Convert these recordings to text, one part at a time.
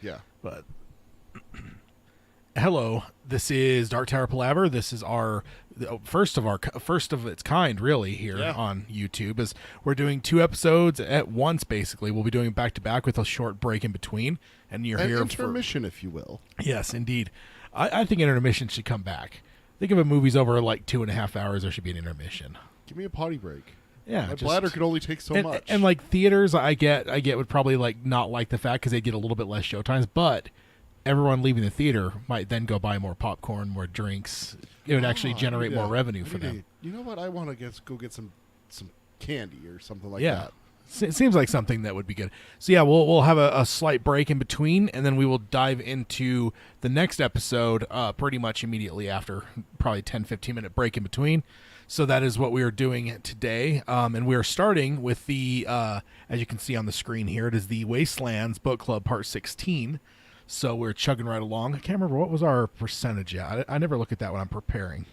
Yeah. But hello, this is Dark Tower Palaver. This is our first of its kind, really, here on YouTube. As we're doing 2 episodes at once, basically. We'll be doing back to back with a short break in between, and you're here intermission, if you will. Yes, indeed. I think intermission should come back. Think if a movie's over like 2.5 hours, there should be an intermission. Give me a potty break. Yeah, my bladder can only take so much. And like theaters, I get would probably like not like the fact because they get a little bit less showtimes, but everyone leaving the theater might then go buy more popcorn, more drinks. It would actually generate more revenue for them. You know what? I want to go get some candy or something like Yeah. that. It seems like something that would be good. So yeah, we'll have a slight break in between, and then we will dive into the next episode pretty much immediately after, probably 10-15 minute break in between. So that is what we are doing today, and we are starting with the, as you can see on the screen here, it is the Wastelands Book Club Part 16. So we're chugging right along. I can't remember, what was our percentage at? I never look at that when I'm preparing.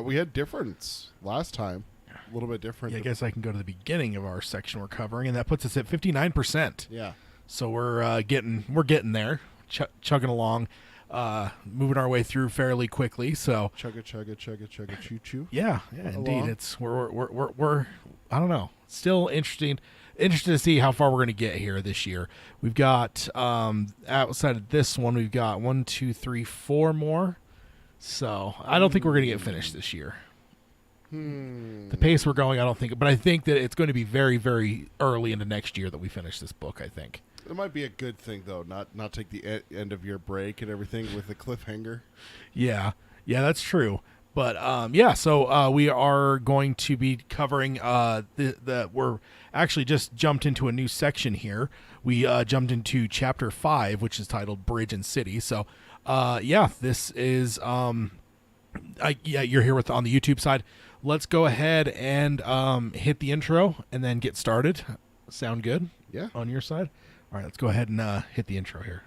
We had difference last time. A little bit different. Yeah, I guess I can go to the beginning of our section we're covering, and that puts us at 59%. Yeah. So we're getting there, chugging along, moving our way through fairly quickly. So chugga choo choo. Yeah, indeed. It's we're I don't know. Still interested to see how far we're going to get here this year. We've got outside of this one, we've got 1, 2, 3, 4 more. So I don't think we're going to get finished this year. The pace we're going, I don't think, but I think that it's going to be very, very early into next year that we finish this book. I think it might be a good thing though, not take the end of your break and everything with a cliffhanger. Yeah, that's true. But so we are going to be covering we're actually just jumped into a new section here. We jumped into chapter 5, which is titled Bridge and City. So this is you're here on the YouTube side. Let's go ahead and hit the intro and then get started. Sound good? Yeah. On your side? All right, let's go ahead and hit the intro here.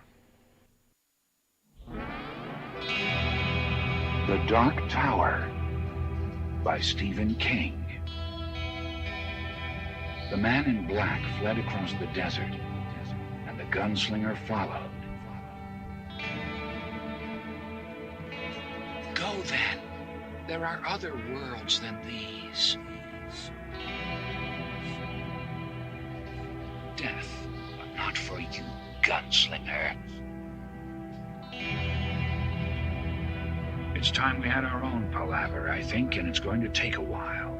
The Dark Tower by Stephen King. The man in black fled across the desert, and the gunslinger followed. Go then. There are other worlds than these. Death, but not for you, gunslinger. It's time we had our own palaver, I think, and it's going to take a while.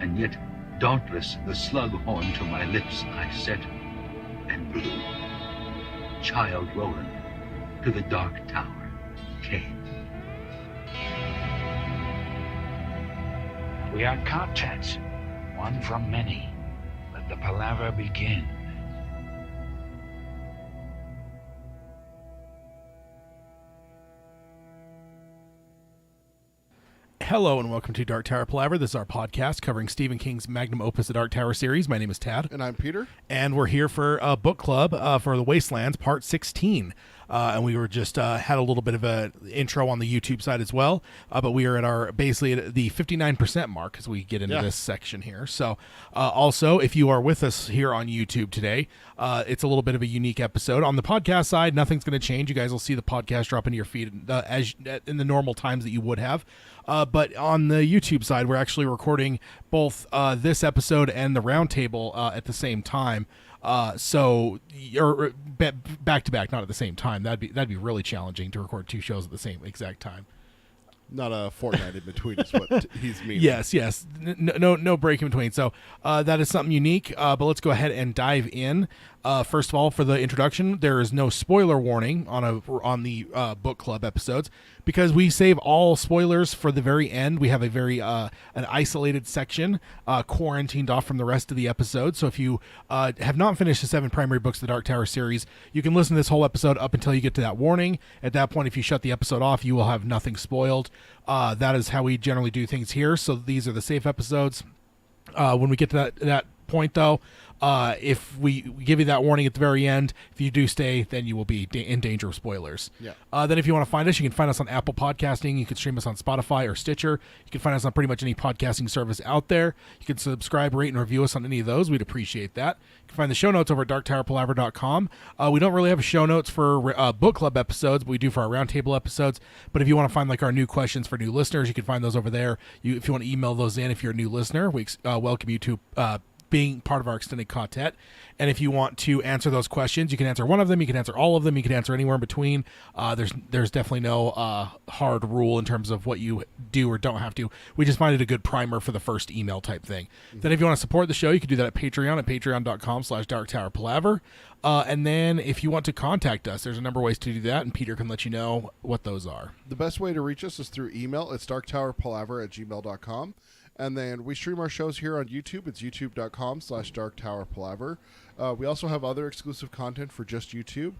And yet, dauntless, the slug horn to my lips I set, and blew. Child Roland to the Dark Tower came. We are content, one from many. Let the palaver begin. Hello and welcome to Dark Tower Palaver. This is our podcast covering Stephen King's magnum opus, The Dark Tower series. My name is Tad. And I'm Peter. And we're here for a book club for The Wastelands, Part 16. And we were just had a little bit of an intro on the YouTube side as well. But we are at basically at the 59% mark as we get into this section here. So also, if you are with us here on YouTube today, it's a little bit of a unique episode. On the podcast side, nothing's going to change. You guys will see the podcast drop into your feed as in the normal times that you would have. But on the YouTube side, we're actually recording both this episode and the roundtable at the same time. So you're back to back, not at the same time. That'd be really challenging to record 2 shows at the same exact time. Not a fortnight in between is what he's meaning. Yes. No break in between. So that is something unique. But let's go ahead and dive in. First of all, for the introduction, there is no spoiler warning on the book club episodes because we save all spoilers for the very end. We have a very an isolated section quarantined off from the rest of the episode. So if you have not finished the 7 primary books of the Dark Tower series, you can listen to this whole episode up until you get to that warning. At that point, if you shut the episode off, you will have nothing spoiled. That is how we generally do things here. So these are the safe episodes. When we get to that point, though. If we give you that warning at the very end, if you do stay, then you will be in danger of spoilers. Yeah. Then if you want to find us, you can find us on Apple Podcasting. You can stream us on Spotify or Stitcher. You can find us on pretty much any podcasting service out there. You can subscribe, rate, and review us on any of those. We'd appreciate that. You can find the show notes over at darktowerpalaver.com. We don't really have show notes for book club episodes, but we do for our roundtable episodes. But if you want to find like our new questions for new listeners, you can find those over there. If you want to email those in, if you're a new listener, we welcome you to being part of our extended content. And if you want to answer those questions, you can answer one of them, you can answer all of them, you can answer anywhere in between. There's definitely no hard rule in terms of what you do or don't have to. We just find it a good primer for the first email type thing. Then if you want to support the show, you can do that at Patreon at patreon.com/darktowerpalaver. And then if you want to contact us, there's a number of ways to do that, and Peter can let you know what those are. The best way to reach us is through email. It's darktowerpalaver@gmail.com. And then we stream our shows here on YouTube. It's youtube.com/darktowerpalaver. We also have other exclusive content for just YouTube.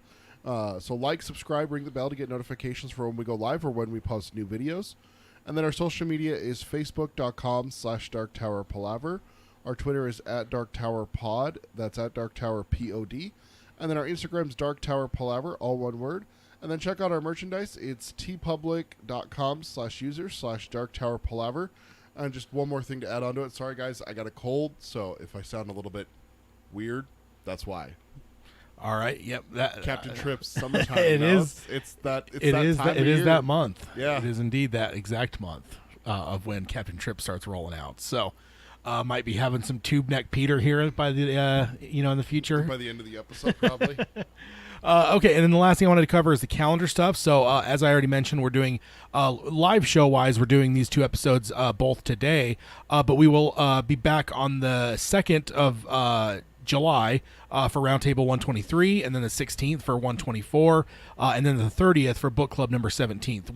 So like, subscribe, ring the bell to get notifications for when we go live or when we post new videos. And then our social media is facebook.com/darktowerpalaver. Our Twitter is @darktowerpod. That's @darktowerpod. And then our Instagram is darktowerpalaver, all one word. And then check out our merchandise. It's tpublic.com/users/darktowerpalaver. And just one more thing to add on to it. Sorry, guys, I got a cold, so if I sound a little bit weird, that's why. All right. Yep. Captain Trips summertime. It is. It's that. It's It that is. time of It is year. that month. Yeah. It is indeed that exact month of when Captain Trip starts rolling out. So, might be having some tube neck Peter here by the in the future. By the end of the episode, probably. Okay, and then the last thing I wanted to cover is the calendar stuff. So, as I already mentioned, we're doing live show-wise, we're doing these two episodes both today, but we will be back on the 2nd of July for Roundtable 123, and then the 16th for 124, and then the 30th for Book Club number 17th.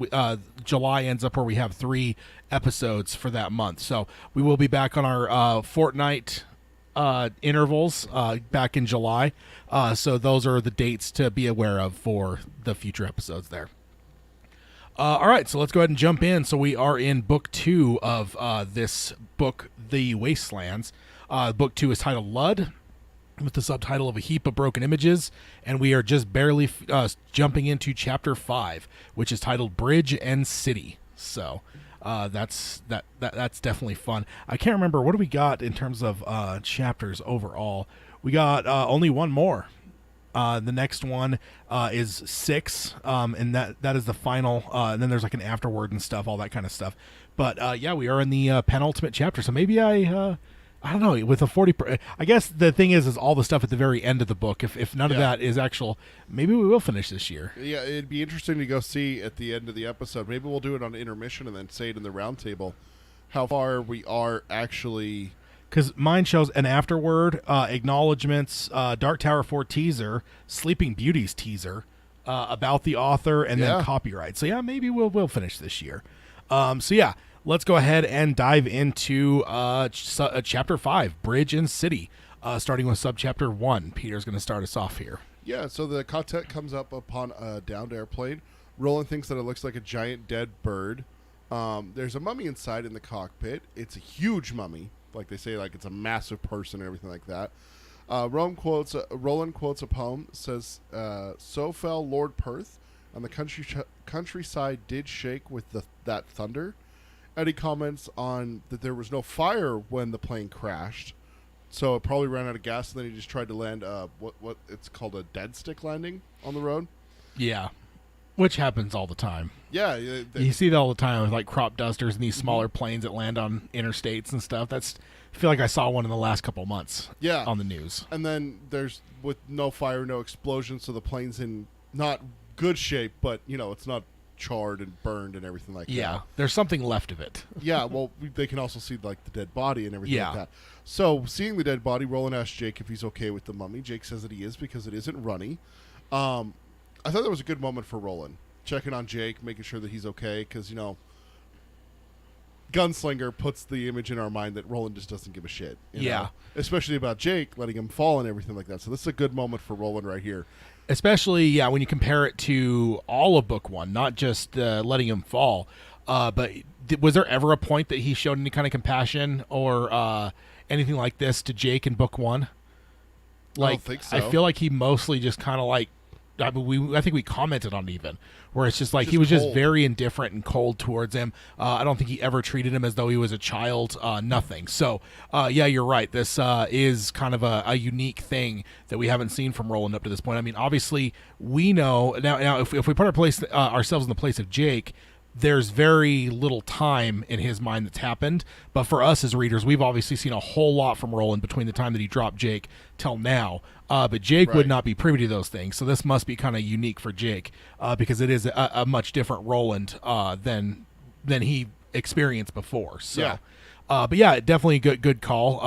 July ends up where we have 3 episodes for that month. So, we will be back on our fortnight intervals back in July. So those are the dates to be aware of for the future episodes there. All right, so let's go ahead and jump in. So we are in book 2 of this book, The Wastelands. Book 2 is titled Lud, with the subtitle of A Heap of Broken Images, and we are just barely jumping into chapter 5, which is titled Bridge and City. So that's definitely fun. I can't remember, what do we got in terms of chapters overall. We got only one more. The next one is 6, and that is the final. And then there's like an afterword and stuff, all that kind of stuff. But yeah, we are in the penultimate chapter. So maybe I don't know, with a 40. I guess the thing is all the stuff at the very end of the book. If none of that is actual, maybe we will finish this year. Yeah, it'd be interesting to go see at the end of the episode. Maybe we'll do it on intermission and then say it in the roundtable how far we are actually. Because mine shows an afterword, acknowledgments, Dark Tower 4 teaser, Sleeping Beauty's teaser, about the author, and then copyright. So yeah, maybe we'll finish this year. So yeah, let's go ahead and dive into chapter 5, Bridge and City, starting with subchapter 1. Peter's going to start us off here. Yeah, so the quartet comes up upon a downed airplane. Roland thinks that it looks like a giant dead bird. There's a mummy inside in the cockpit. It's a huge mummy. Like they say, like it's a massive person and everything like that. Roland quotes a poem, says, "So fell Lord Perth, and the countryside did shake with that thunder." And he comments on that there was no fire when the plane crashed, so it probably ran out of gas. And then he just tried to land what it's called a dead stick landing on the road. Yeah, which happens all the time. Yeah, you see that all the time with like crop dusters and these smaller planes that land on interstates and stuff. I feel like I saw one in the last couple of months. Yeah, on the news. And then there's with no fire, no explosion, so the plane's in not good shape, but it's not charred and burned and everything like that. Yeah, there's something left of it. Yeah, well, they can also see like the dead body and everything like that. So seeing the dead body, Roland asks Jake if he's okay with the mummy. Jake says that he is because it isn't runny. I thought that was a good moment for Roland, checking on Jake, making sure that he's okay, because Gunslinger puts the image in our mind that Roland just doesn't give a shit. You know? Especially about Jake, letting him fall and everything like that. So this is a good moment for Roland right here. Especially, when you compare it to all of book 1, not just letting him fall. But was there ever a point that he showed any kind of compassion or anything like this to Jake in book 1? Like, don't think so. I feel like he mostly just kind of like, I think we commented on it even, where it's just like Just he was just cold. very indifferent and cold towards him. I don't think he ever treated him as though he was a child. Nothing. So, yeah, you're right. This is kind of a unique thing that we haven't seen from Roland up to this point. I mean, obviously, we know now if we put ourselves in the place of Jake, there's very little time in his mind that's happened. But for us as readers, we've obviously seen a whole lot from Roland between the time that he dropped Jake till now. But Jake would Right. not be privy to those things. So this must be kind of unique for Jake because it is a much different Roland than he experienced before. So, Yeah. but yeah, definitely good call.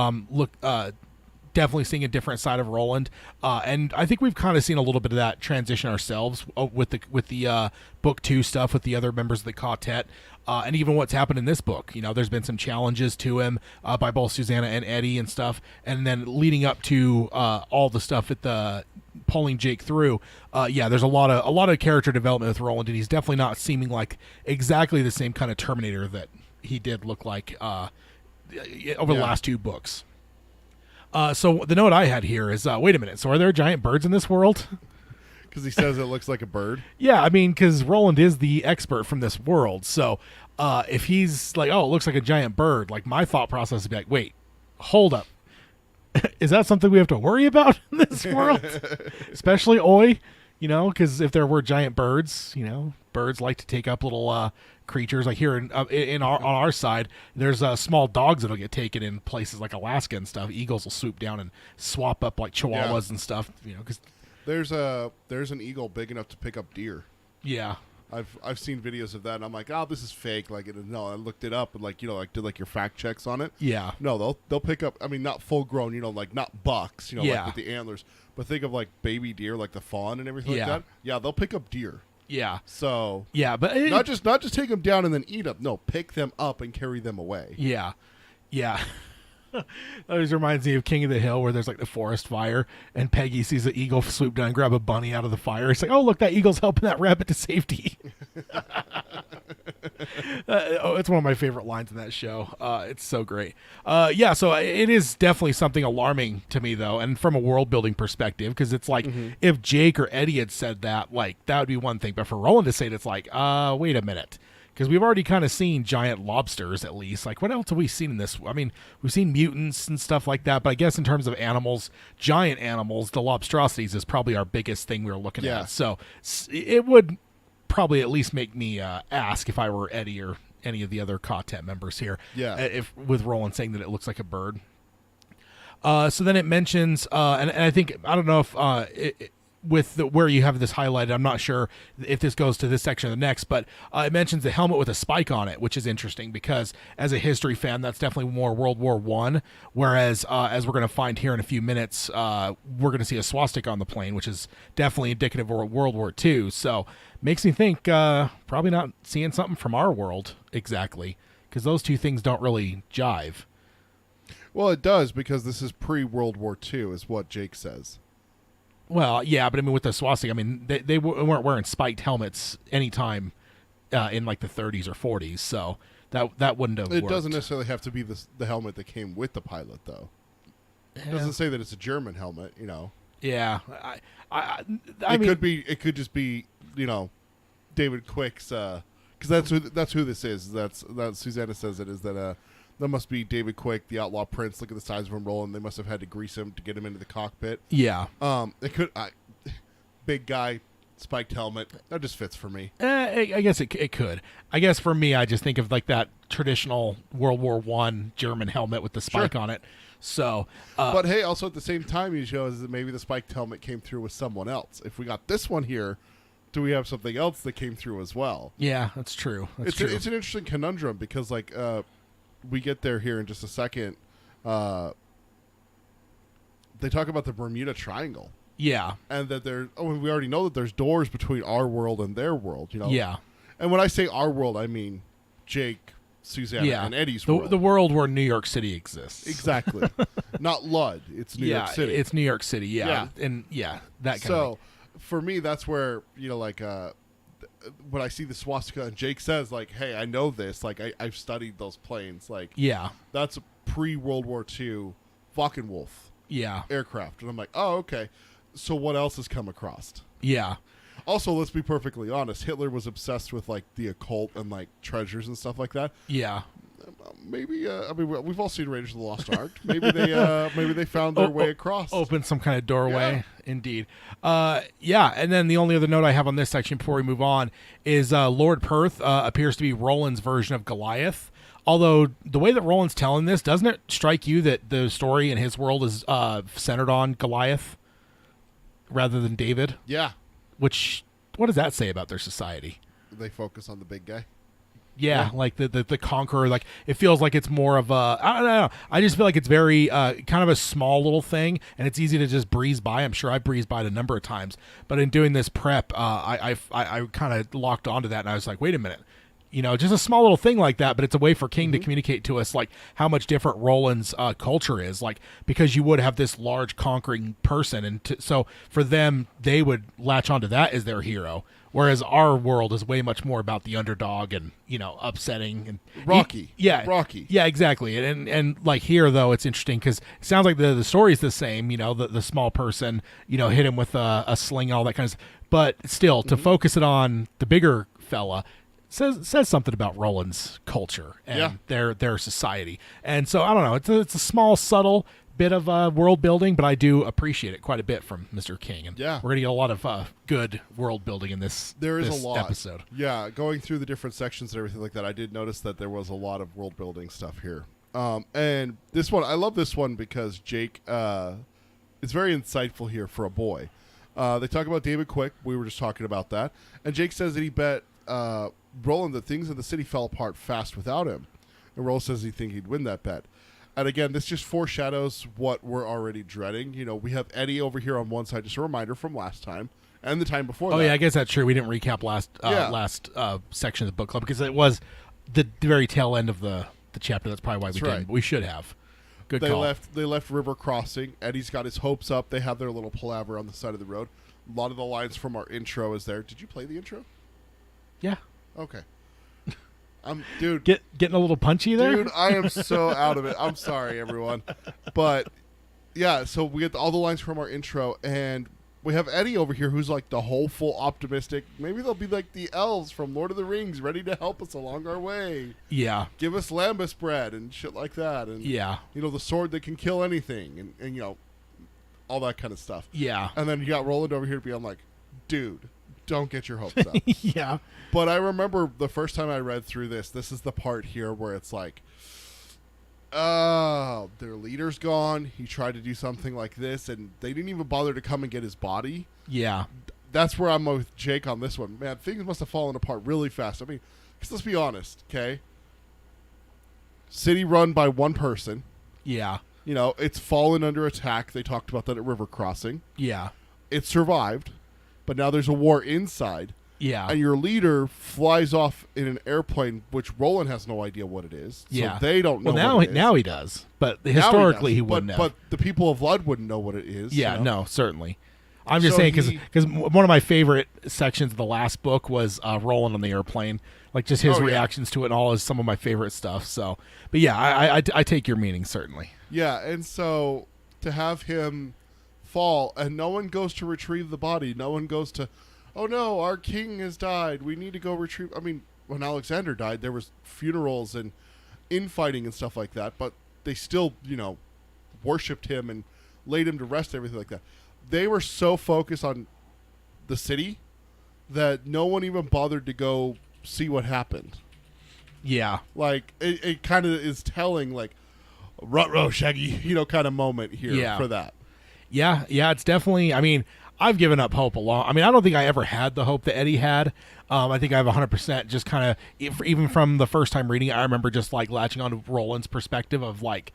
Definitely seeing a different side of Roland, and I think we've kind of seen a little bit of that transition ourselves with the book 2 stuff with the other members of the quartet, and even what's happened in this book. You know, there's been some challenges to him by both Susanna and Eddie and stuff, and then leading up to all the stuff at the pulling Jake through. Yeah, there's a lot of character development with Roland, and he's definitely not seeming like exactly the same kind of Terminator that he did look like over the last 2 books. So the note I had here is, wait a minute. So are there giant birds in this world? Because he says it looks like a bird. Yeah, I mean, because Roland is the expert from this world. So if he's like, oh, it looks like a giant bird, like my thought process would be like, wait, hold up. Is that something we have to worry about in this world? Especially Oi, you know, because if there were giant birds, you know, birds like to take up little creatures. Like here on our side, there's small dogs that'll get taken in places like Alaska and stuff. Eagles will swoop down and swap up like chihuahuas and stuff. You know, because There's an eagle big enough to pick up deer. yeah, I've seen videos of that, and I'm like, oh, this is fake. Like, no, I looked it up and like did like your fact checks on it. yeah, No, they'll pick up. I mean, not full grown. like not bucks. Yeah. Like with the antlers. But think of like baby deer, like the fawn and everything Yeah. like that. Yeah, they'll pick up deer. yeah, So yeah. But not just take them down and then eat them. No, pick them up and carry them away. yeah, yeah. That always reminds me of King of the Hill, where there's like the forest fire, and Peggy sees the eagle swoop down and grab a bunny out of the fire. It's like, oh, look, that eagle's helping that rabbit to safety. It's one of my favorite lines in that show. It's so great. Yeah, so it is definitely something alarming to me, though, and from a world building perspective, because it's like if Jake or Eddie had said that, like that would be one thing, but for Roland to say it, it's like, wait a minute. Because we've already kind of seen giant lobsters, at least. Like, what else have we seen in this? I mean, we've seen mutants and stuff like that, but I guess in terms of animals, giant animals, the lobstrosities is probably our biggest thing we were looking Yeah. at. So it would probably at least make me ask if I were Eddie or any of the other quartet members here. Yeah. If with Roland saying that it looks like a bird. So then it mentions, and I think, I don't know if with where you have this highlighted, I'm not sure if this goes to this section or the next, but it mentions the helmet with a spike on it, which is interesting because as a history fan, that's definitely more World War I. Whereas, as we're going to find here in a few minutes, we're going to see a swastika on the plane, which is definitely indicative of World War II. So makes me think probably not seeing something from our world exactly, because those two things don't really jive. Well, it does because this is pre-World War II, is what Jake says. Well, yeah, but I mean, with the swastika, I mean, they weren't wearing spiked helmets anytime in like the 30s or 40s, so that wouldn't have It worked. doesn't necessarily have to be the helmet that came with the pilot, though. It doesn't say that it's a German helmet, Yeah, I it mean, it could just be, David Quick's, because that's who this is. That's Susanna says it is that that must be David Quick, the outlaw prince. Look at the size of him rolling. They must have had to grease him to get him into the cockpit. yeah. It could, big guy, spiked helmet. That just fits for me. I guess it could. I guess for me, I just think of like that traditional World War I German helmet with the spike Sure. on it. So, But hey, also at the same time, you show us that maybe the spiked helmet came through with someone else. If we got this one here, do we have something else that came through as well? yeah, that's true. That's true. It's an interesting conundrum because, like, we get there here in just a second. They talk about the Bermuda Triangle, yeah, and that we already know that there's doors between our world and their world. yeah. And when I say our world, I mean Jake, Susanna, Yeah, and Eddie's the, world. the world where New York City exists. Exactly, not Lud. It's New York City. It's New York City. Yeah, Yeah. and yeah, that kind of So, for me, that's where when I see the swastika and Jake says, like, "Hey, I know this. Like, I've studied those planes. Like, yeah, that's pre-World War II Focke-Wulf Yeah. aircraft. And I'm like, oh, okay. So what else has come across? Yeah. Also, let's be perfectly honest. Hitler was obsessed with like the occult and like treasures and stuff like that. Yeah. Maybe I mean we've all seen Raiders of the Lost Ark. Maybe they found their way across. Open some kind of doorway. Indeed. Yeah. And then the only other note I have on this section before we move on is Lord Perth appears to be Roland's version of Goliath. Although the way that Roland's telling this, doesn't it strike you that the story in his world is centered on Goliath rather than David? Yeah, Which, what does that say about their society? they focus on the big guy. Yeah, like the conqueror. Like it feels like it's more of a, I don't know. I just feel like it's very kind of a small little thing, and it's easy to just breeze by. I'm sure I breezed by it a number of times, but in doing this prep, I kind of locked onto that, and I was like, wait a minute. You know, just a small little thing like that, but it's a way for King to communicate to us like how much different Roland's culture is, like because you would have this large conquering person, and so for them they would latch onto that as their hero, whereas our world is way much more about the underdog and upsetting and Rocky. Rocky, yeah, exactly. And like here though, it's interesting because it sounds like the story's the same. The small person hit him with a sling and all that kind of stuff, but still to focus it on the bigger fella says something about Roland's culture and their society. And so I don't know, it's a small subtle bit of world building, but I do appreciate it quite a bit from Mr. King, and we're gonna get a lot of good world building in this This a lot episode. Yeah, going through the different sections and everything like that, I did notice that there was a lot of world building stuff here. And this one, I love this one because Jake is very insightful here for a boy. They talk about David Quick. We were just talking about that, and Jake says that he bet Roland that things in the city fell apart fast without him, and Roland says he think he'd win that bet. And again, this just foreshadows what we're already dreading. We have Eddie over here on one side, just a reminder from last time and the time before. Oh yeah, I guess that's true. We didn't recap last section of the book club because it was the very tail end of the chapter. That's probably why we didn't. But we should have. Good call. They left River Crossing. Eddie's got his hopes up. They have their little palaver on the side of the road. A lot of the lines from our intro is there. Did you play the intro? Yeah. Okay. Dude. Getting a little punchy there? Dude, I am so out of it. I'm sorry, everyone. But, yeah, so we get all the lines from our intro, and we have Eddie over here who's like the hopeful, optimistic. Maybe they'll be like the elves from Lord of the Rings ready to help us along our way. Yeah. Give us lambus bread and shit like that. And, the sword that can kill anything and all that kind of stuff. Yeah. And then you got Roland over here to be, I'm like, dude, don't get your hopes up. Yeah. But I remember the first time I read through this is the part here where it's like, their leader's gone. He tried to do something like this, and they didn't even bother to come and get his body. Yeah. That's where I'm with Jake on this one. Man, things must have fallen apart really fast. I mean, because let's be honest, okay? City run by one person. Yeah. It's fallen under attack. They talked about that at River Crossing. Yeah. It survived, but now there's a war inside. Yeah. And your leader flies off in an airplane, which Roland has no idea what it is. Yeah. So they don't know now what it is. Now he does. But historically he wouldn't have. But the people of Lud wouldn't know what it is. Yeah, no, certainly. I'm just saying because one of my favorite sections of the last book was Roland on the airplane. Like just his reactions to it and all is some of my favorite stuff. So, but yeah, I take your meaning, certainly. Yeah, and so to have him fall and no one goes to retrieve the body. No one goes to, oh no, our king has died. We need to go retrieve. I mean, when Alexander died, there was funerals and infighting and stuff like that, but they still, worshipped him and laid him to rest, everything like that. They were so focused on the city that no one even bothered to go see what happened. Yeah. Like, it kind of is telling, like, ruh-roh, Shaggy, kind of moment here for that. Yeah, it's definitely, I mean, I've given up hope I don't think I ever had the hope that Eddie had. I think I have 100% just kind of, even from the first time reading it, I remember just like latching on to Roland's perspective of like,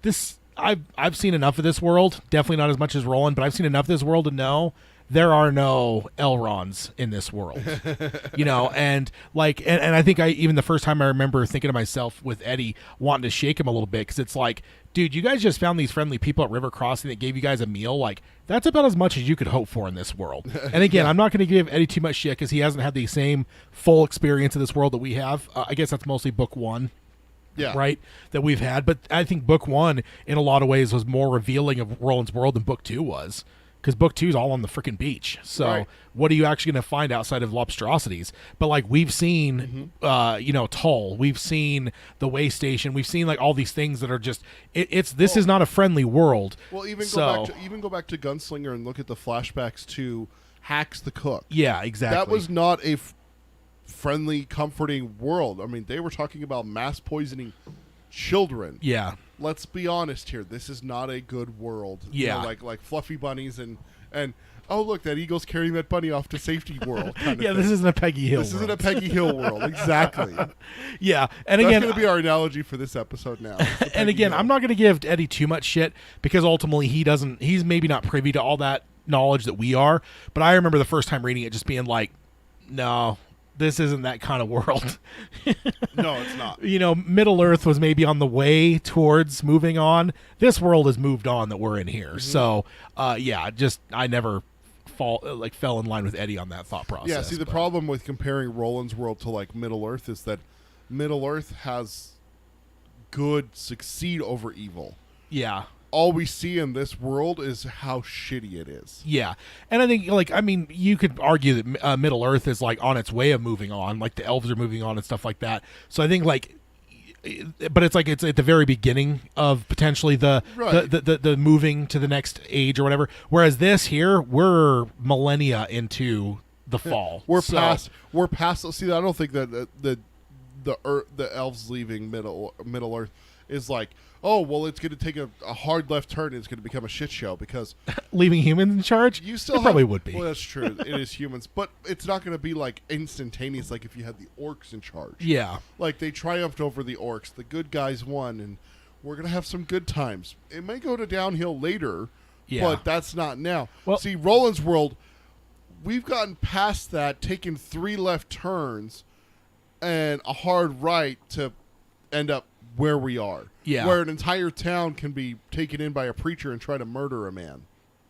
this, I've seen enough of this world, definitely not as much as Roland, but I've seen enough of this world to know there are no Elrons in this world, and like, and I think even the first time I remember thinking to myself with Eddie wanting to shake him a little bit. Cause it's like, dude, you guys just found these friendly people at River Crossing that gave you guys a meal. Like that's about as much as you could hope for in this world. And again, I'm not going to give Eddie too much shit cause he hasn't had the same full experience of this world that we have. I guess that's mostly book one. Yeah. right, that we've had. But I think book 1, in a lot of ways, was more revealing of Roland's world than book 2 was. Because book 2 is all on the freaking beach. So Right. what are you actually going to find outside of lobstrosities? But like we've seen, Tull, we've seen the way station, we've seen like all these things that are just, this is not a friendly world. Well, even So- go back to Gunslinger and look at the flashbacks to Hax the Cook. Yeah, exactly. That was not a friendly, comforting world. I mean, they were talking about mass poisoning children. Yeah. Let's be honest here. This is not a good world. Yeah. Like fluffy bunnies and oh look, that eagle's carrying that bunny off to safety world. Kind of Yeah, thing. this isn't a Peggy Hill. This isn't a world. Peggy Hill world. Exactly. Yeah, and That's again, going to be our analogy for this episode now. and again, I'm not going to give Eddie too much shit because ultimately he's maybe not privy to all that knowledge that we are. But I remember the first time reading it just being like, no, this isn't that kind of world. No, it's not. Middle Earth was maybe on the way towards moving on. This world has moved on that we're in here. Mm-hmm. So, I never fell in line with Eddie on that thought process. Yeah, see, the but- problem with comparing Roland's world to like Middle Earth is that Middle Earth has good succeed over evil. Yeah. All we see in this world is how shitty it is. Yeah, and I think you could argue that Middle Earth is like on its way of moving on, like the elves are moving on and stuff like that. So I think but it's at the very beginning of potentially the moving to the next age or whatever. Whereas this here, we're millennia into the fall. We're So- past. See, I don't think that the elves leaving Middle Earth is like, oh well, it's going to take a hard left turn and it's going to become a shit show because leaving humans in charge. you still it probably would be. Well, that's true. It is humans, but it's not going to be like instantaneous like if you had the orcs in charge. Yeah, Like they triumphed over the orcs, the good guys won, and we're going to have some good times. It may go to downhill later, Yeah. but that's not now. Well- See, Roland's world, we've gotten past that, taken 3 left turns and a hard right to end up where we are. Yeah. Where an entire town can be taken in by a preacher and try to murder a man.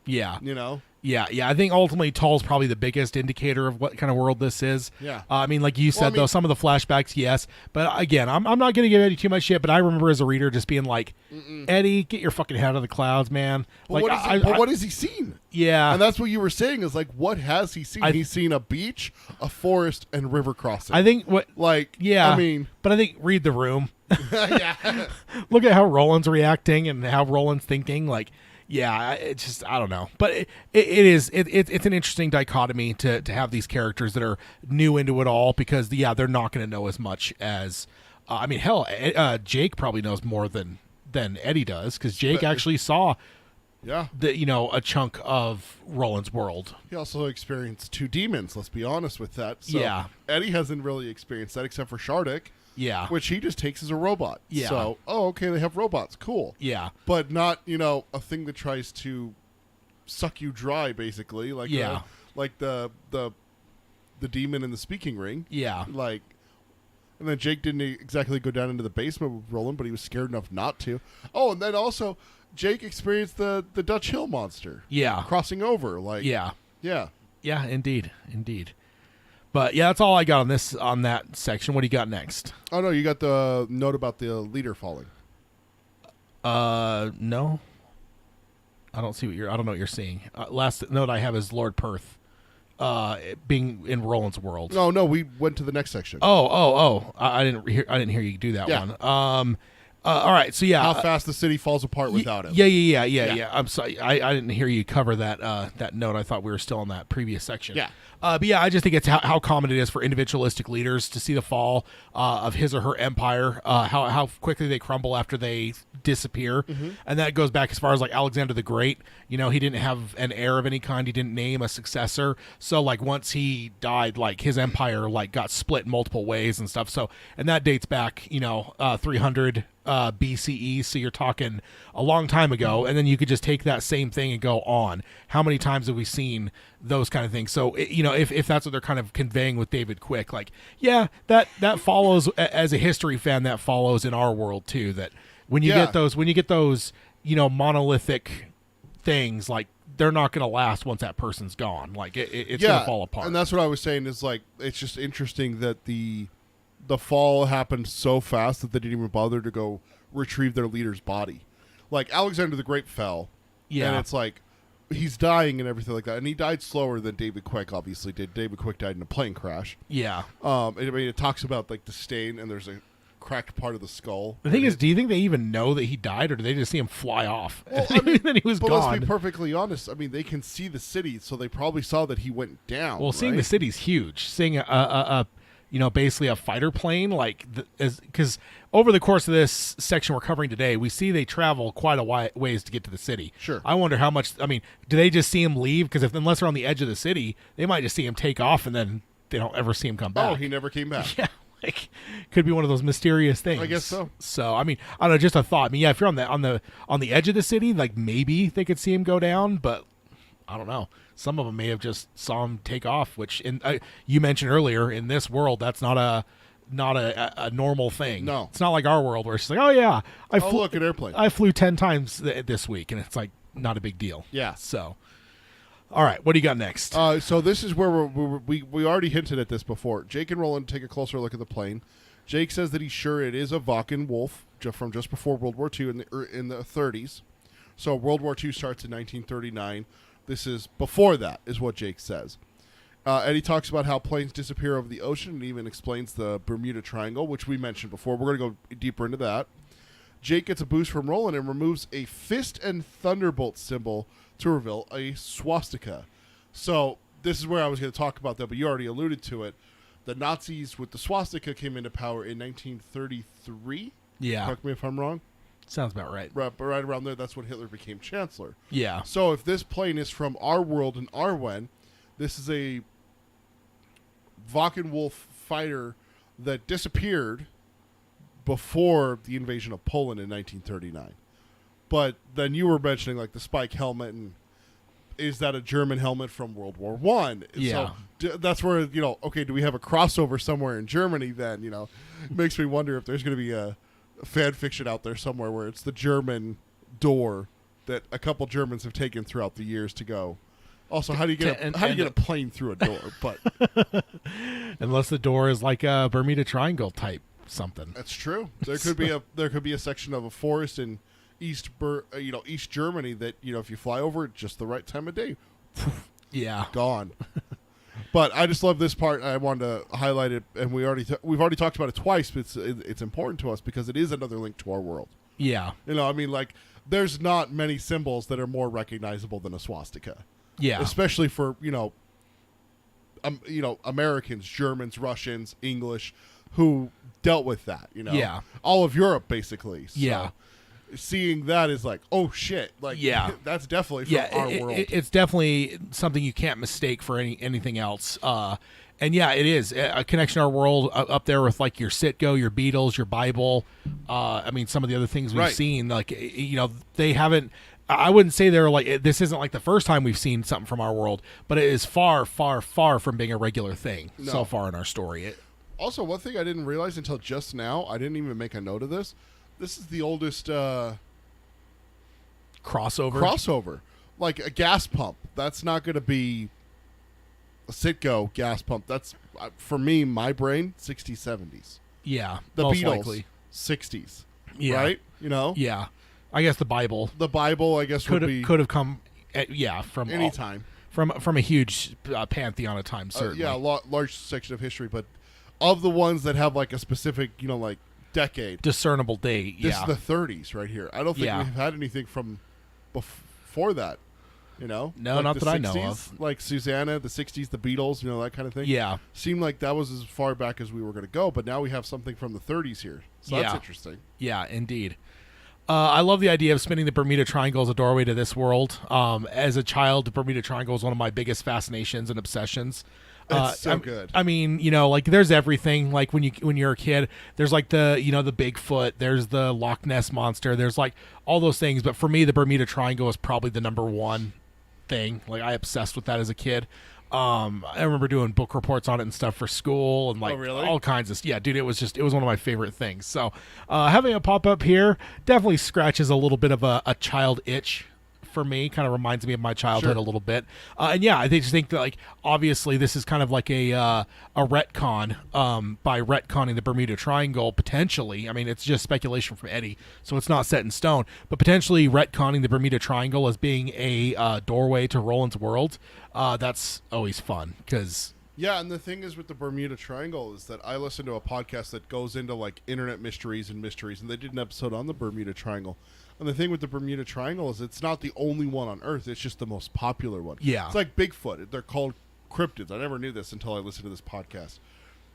yeah. You know? Yeah. I think ultimately Tull's probably the biggest indicator of what kind of world this is. Yeah. I mean, like you said, I mean- though, some of the flashbacks, yes. But again, I'm not going to give Eddie too much shit, but I remember as a reader just being like, Eddie, get your fucking head out of the clouds, man. But, Like, what has he seen? Yeah. And that's what you were saying is like, what has he seen? He's seen a beach, a forest, and river crossing. I think what. Like, Yeah. I mean, but I think read the room. yeah. Look at how Roland's reacting and how Roland's thinking. Like, yeah, it's just I don't know, but it's an interesting dichotomy to have these characters that are new into it all because they're not going to know as much as I mean, hell, Jake probably knows more than Eddie does because Jake actually saw Yeah. a chunk of Roland's world. He also experienced 2 demons, let's be honest with that. So Yeah. Eddie hasn't really experienced that except for Shardik, Yeah, which he just takes as a robot. Yeah. So, okay, they have robots. Cool. yeah, But not, a thing that tries to suck you dry, basically. Like, Yeah. like the demon in the speaking ring. yeah. Like, and then Jake didn't exactly go down into the basement with Roland, but he was scared enough not to. Oh, and then also Jake experienced the Dutch Hill monster. Yeah. Crossing over. Like, Yeah. Yeah. Yeah, indeed. But yeah, that's all I got on that section. What do you got next? Oh, no, you got the note about the leader falling. No. I don't know what you're seeing. Last note I have is Lord Perth, being in Roland's world. No, we went to the next section. Oh! I didn't hear you do that Yeah. one. All right. So yeah, How fast the city falls apart without him. Yeah. I'm sorry. I didn't hear you cover that that note. I thought we were still on that previous section. Yeah. But yeah, I just think it's how common it is for individualistic leaders to see the fall of his or her empire, how quickly they crumble after they disappear. And that goes back as far as like Alexander the Great. He didn't have an heir of any kind. He didn't name a successor. So like once he died, like his empire like got split in multiple ways and stuff. So, and that dates back, 300 BCE. So you're talking a long time ago. And then you could just take that same thing and go on. How many times have we seen those kind of things? So, if that's what they're kind of conveying with David Quick, like, yeah, that follows as a history fan, that follows in our world too, that when you get those, monolithic things, like they're not going to last once that person's gone. Like it's going to fall apart. And that's what I was saying is like, it's just interesting that the the fall happened so fast that they didn't even bother to go retrieve their leader's body. Like, Alexander the Great fell, and it's like he's dying and everything like that, and he died slower than David Quick obviously did. David Quick died in a plane crash. Yeah. I mean, it talks about like the stain, and there's a cracked part of the skull. The thing is, do you think they even know that he died, or do they just see him fly off? Well, I mean, then he was but gone. let's be perfectly honest. I mean, they can see the city, so they probably saw that he went down. Well, seeing right? the city's huge. Seeing a basically a fighter plane, like, because over the course of this section we're covering today, we see they travel quite a ways to get to the city. Sure. I wonder how much. I mean, do they just see him leave? Because unless they're on the edge of the city, they might just see him take off, and then they don't ever see him come back. Oh, he never came back. Yeah. Like, could be one of those mysterious things. I guess so. So, I mean, I don't know, just a thought. I mean, yeah, if you're on the edge of the city, like, maybe they could see him go down, but I don't know. Some of them may have just saw him take off, which you mentioned earlier, in this world, that's not a normal thing. No. It's not like our world where it's like, oh yeah, Look at airplane. I flew 10 times this week, and it's like not a big deal. Yeah. So, all right, what do you got next? So this is where we already hinted at this before. Jake and Roland take a closer look at the plane. Jake says that he's sure it is a Vakken Wolf from just before World War II in the 30s. So World War II starts in 1939. This is before that, is what Jake says. And he talks about how planes disappear over the ocean, and even explains the Bermuda Triangle, which we mentioned before. We're going to go deeper into that. Jake gets a boost from Roland and removes a fist and thunderbolt symbol to reveal a swastika. So this is where I was going to talk about that, but you already alluded to it. The Nazis with the swastika came into power in 1933. Yeah. Correct me if I'm wrong. Sounds about right. Right around there, that's when Hitler became chancellor. Yeah. So if this plane is from our world and Arwen, this is a Vakken Wolf fighter that disappeared before the invasion of Poland in 1939. But then you were mentioning like the spike helmet, and is that a German helmet from World War One? Yeah. So that's where, okay, do we have a crossover somewhere in Germany then? Makes me wonder if there's going to be a fan fiction out there somewhere where it's the German door that a couple Germans have taken throughout the years to go. Also, how do you get a plane through a door? But unless the door is like a Bermuda Triangle type something. That's true. There could be a section of a forest in East Germany that if you fly over at just the right time of day, yeah, gone. But I just love this part. I wanted to highlight it, and we've already talked about it twice. But it's important to us because it is another link to our world. Yeah, I mean, like, there's not many symbols that are more recognizable than a swastika. Yeah, especially for Americans, Germans, Russians, English, who dealt with that. Yeah, all of Europe basically. So yeah. Seeing that is like, oh shit, like, yeah, that's definitely from our world. It's definitely something you can't mistake for anything else. And yeah, it is a connection to our world up there with like your Sitgo, your Beatles, your Bible. I mean, some of the other things we've seen, like they haven't. I wouldn't say they're like, this isn't like the first time we've seen something from our world, but it is far, far, far from being a regular thing so far in our story. Also, one thing I didn't realize until just now, I didn't even make a note of this. This is the oldest crossover. Like a gas pump. That's not going to be a Citgo gas pump. That's, for me, my brain, 60s, 70s. Yeah. The most Beatles, likely. 60s. Yeah. Right? Yeah. I guess the Bible. The Bible, I guess, could have come, from anytime. From a huge pantheon of time, certainly. Yeah, large section of history, but of the ones that have like a specific, like decade, discernible date. This is the 30s right here. I don't think we've had anything from before that. No, like not the that 60s, I know of. Like Susanna, the 60s, the Beatles, that kind of thing. Yeah, seemed like that was as far back as we were going to go, but now we have something from the 30s here, so that's interesting. Yeah, indeed. I love the idea of spinning the Bermuda Triangle as a doorway to this world. As a child, the Bermuda Triangle was one of my biggest fascinations and obsessions. It's so good. I mean, like there's everything. Like when you're a kid, there's like the the Bigfoot, there's the Loch Ness monster, there's like all those things. But for me, the Bermuda Triangle is probably the number one thing. Like I obsessed with that as a kid. I remember doing book reports on it and stuff for school and like all kinds of dude, it was one of my favorite things. So having it pop up here definitely scratches a little bit of a child itch for me. Kind of reminds me of my childhood Sure. a little bit. And yeah, I just think that like obviously this is kind of like a retcon by retconning the Bermuda Triangle potentially. I mean, it's just speculation from Eddie, so it's not set in stone. But potentially retconning the Bermuda Triangle as being a doorway to Roland's world. That's always fun because. Yeah, and the thing is with the Bermuda Triangle is that I listen to a podcast that goes into like internet mysteries, and they did an episode on the Bermuda Triangle. And the thing with the Bermuda Triangle is it's not the only one on Earth, it's just the most popular one. Yeah. It's like Bigfoot. They're called cryptids. I never knew this until I listened to this podcast.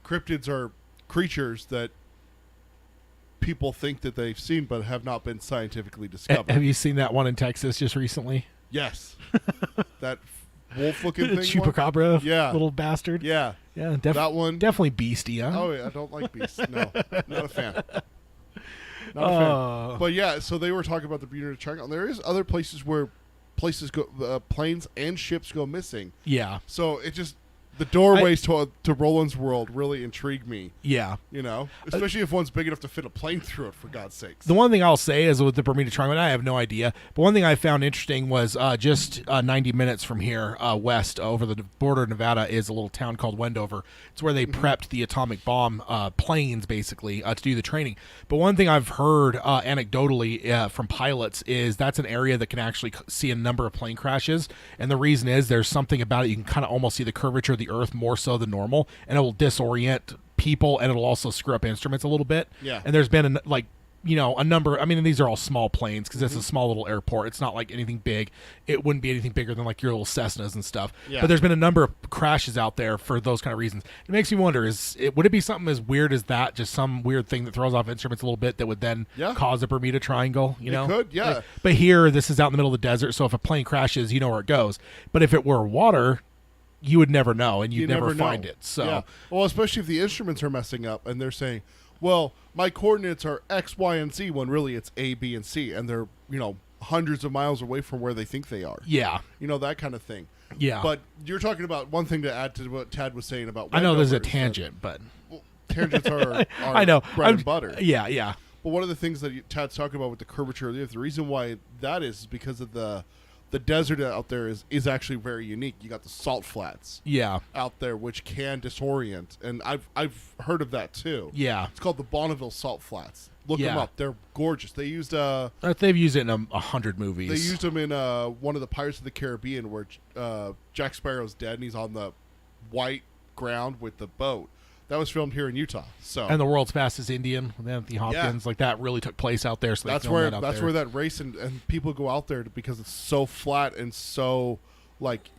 Cryptids are creatures that people think that they've seen but have not been scientifically discovered. Have you seen that one in Texas just recently? Yes. That wolf-looking thing. Chupacabra, Yeah. little bastard. Yeah. Yeah, That one. definitely beastie, huh? Oh, yeah, I don't like beasts. No, not a fan. Not a fan. But yeah, so they were talking about the Bermuda Triangle. And there is other places where planes and ships go missing. Yeah, So it just the doorways to Roland's world really intrigue me. yeah. You know, especially if one's big enough to fit a plane through it. For God's sakes. The one thing I'll say is with the Bermuda Triangle, I have no idea, but one thing I found interesting was just 90 minutes from here, west over the border of Nevada, is a little town called Wendover. It's where they prepped the atomic bomb planes, basically, to do the training. But one thing I've heard anecdotally from pilots is that's an area that can actually see a number of plane crashes, and the reason is there's something about it. You can kind of almost see the curvature of the Earth more so than normal, and it will disorient people, and it'll also screw up instruments a little bit. Yeah. And there's been a number. I mean, these are all small planes because it's a small little airport. It's not like anything big. It wouldn't be anything bigger than like your little Cessnas and stuff. Yeah. But there's been a number of crashes out there for those kind of reasons. It makes me wonder: would it be something as weird as that? Just some weird thing that throws off instruments a little bit that would then Yeah. cause a Bermuda Triangle? You know, could, yeah. But here, this is out in the middle of the desert, so if a plane crashes, you know where it goes. But if it were water, you would never know, and you'd never know. find it. So. Yeah. Well, especially if the instruments are messing up and they're saying, well, my coordinates are X, Y, and Z, when really it's A, B, and C, and they're, hundreds of miles away from where they think they are. Yeah. That kind of thing. Yeah. But you're talking about one thing to add to what Tad was saying about I know there's a Wendover is that- tangent, but well, tangents are I know bread I'm- and butter. Yeah, yeah. But one of the things that Tad's talking about with the curvature of the Earth, the reason why that is because of the desert out there is actually very unique. You got the salt flats Yeah. out there which can disorient, and I've heard of that too. Yeah. It's called the Bonneville Salt Flats. Look them Yeah. up. They're gorgeous. They used They've used it in 100 movies. they used them in one of the Pirates of the Caribbean where Jack Sparrow's dead and he's on the white ground with the boat. That was filmed here in Utah. So and the world's fastest Indian with Anthony Hopkins, like that really took place out there. So they that's filmed where that out that's there. where that race and people go out there because it's so flat and so like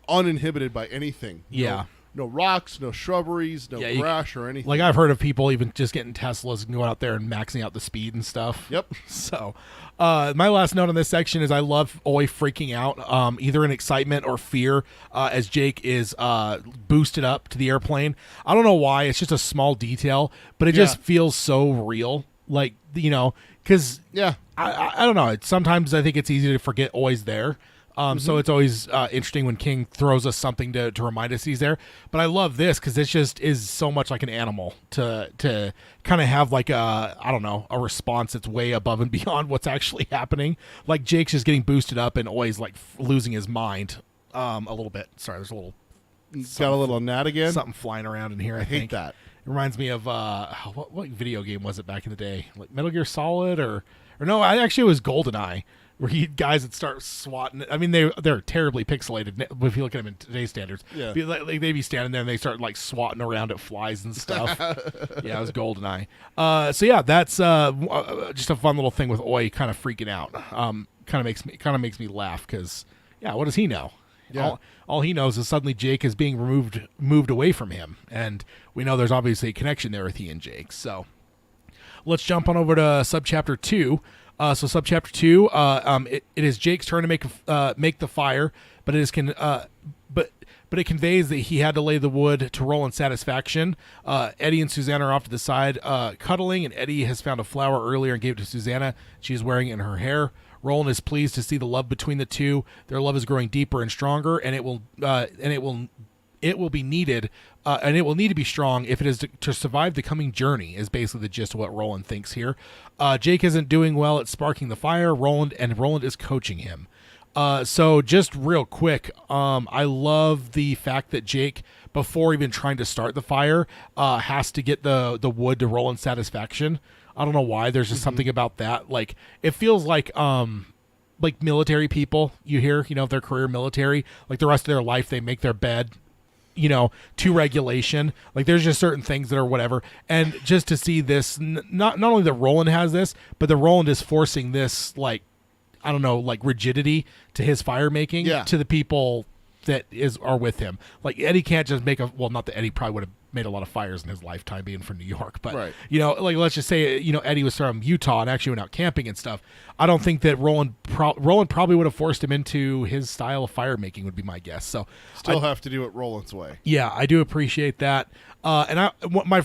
uninhibited by anything. Yeah. No rocks, no shrubberies, no Yeah, you- grass or anything. Like I've heard of people even just getting Teslas and going out there and maxing out the speed and stuff. Yep. So, my last note on this section is I love Oi freaking out, either in excitement or fear, as Jake is boosted up to the airplane. I don't know why. It's just a small detail, but it just feels so real. Like, because Yeah. I don't know. Sometimes I think it's easy to forget Oi's there. So it's always interesting when King throws us something to remind us he's there. But I love this because it just is so much like an animal to kind of have like a response that's way above and beyond what's actually happening. Like Jake's just getting boosted up and Oi's like losing his mind a little bit. Sorry, there's a little Got a little gnat again. something flying around in here. I hate think that. It reminds me of what video game was it back in the day? Like Metal Gear Solid or no? Actually, it was GoldenEye, where guys would start swatting. I mean, they're terribly pixelated if you look at them in today's standards. Yeah. Like, they'd be standing there and they start like swatting around at flies and stuff. Yeah, it was GoldenEye. So yeah, that's just a fun little thing with Oi kind of freaking out. Kind of makes me laugh because what does he know? Yeah. All he knows is suddenly Jake is being moved away from him, and we know there's obviously a connection there with he and Jake. So let's jump on over to subchapter 2. So subchapter 2, it is Jake's turn to make the fire, but but it conveys that he had to lay the wood to Roland's satisfaction. Eddie and Susanna are off to the side cuddling, and Eddie has found a flower earlier and gave it to Susanna. She's wearing it in her hair. Roland is pleased to see the love between the two. Their love is growing deeper and stronger, and it will it will be needed, and it will need to be strong if it is to survive the coming journey, is basically the gist of what Roland thinks here. Jake isn't doing well at sparking the fire, Roland is coaching him. So just real quick, I love the fact that Jake, before even trying to start the fire, has to get the wood to Roland's satisfaction. I don't know why. There's just something about that. Like, it feels like military people, you hear, if they're career military, like the rest of their life, they make their bed, to regulation. Like, there's just certain things that are whatever. And just to see this, not only that Roland has this, but that Roland is forcing this, like, I don't know, like rigidity to his fire making to the people that are with him. Like, Eddie can't just make not that Eddie probably would have made a lot of fires in his lifetime being from New York, but like, let's just say, Eddie was from Utah and actually went out camping and stuff. I don't think that Roland probably would have forced him into his style of fire making, would be my guess. So still have to do it Roland's way. Yeah, I do appreciate that. And my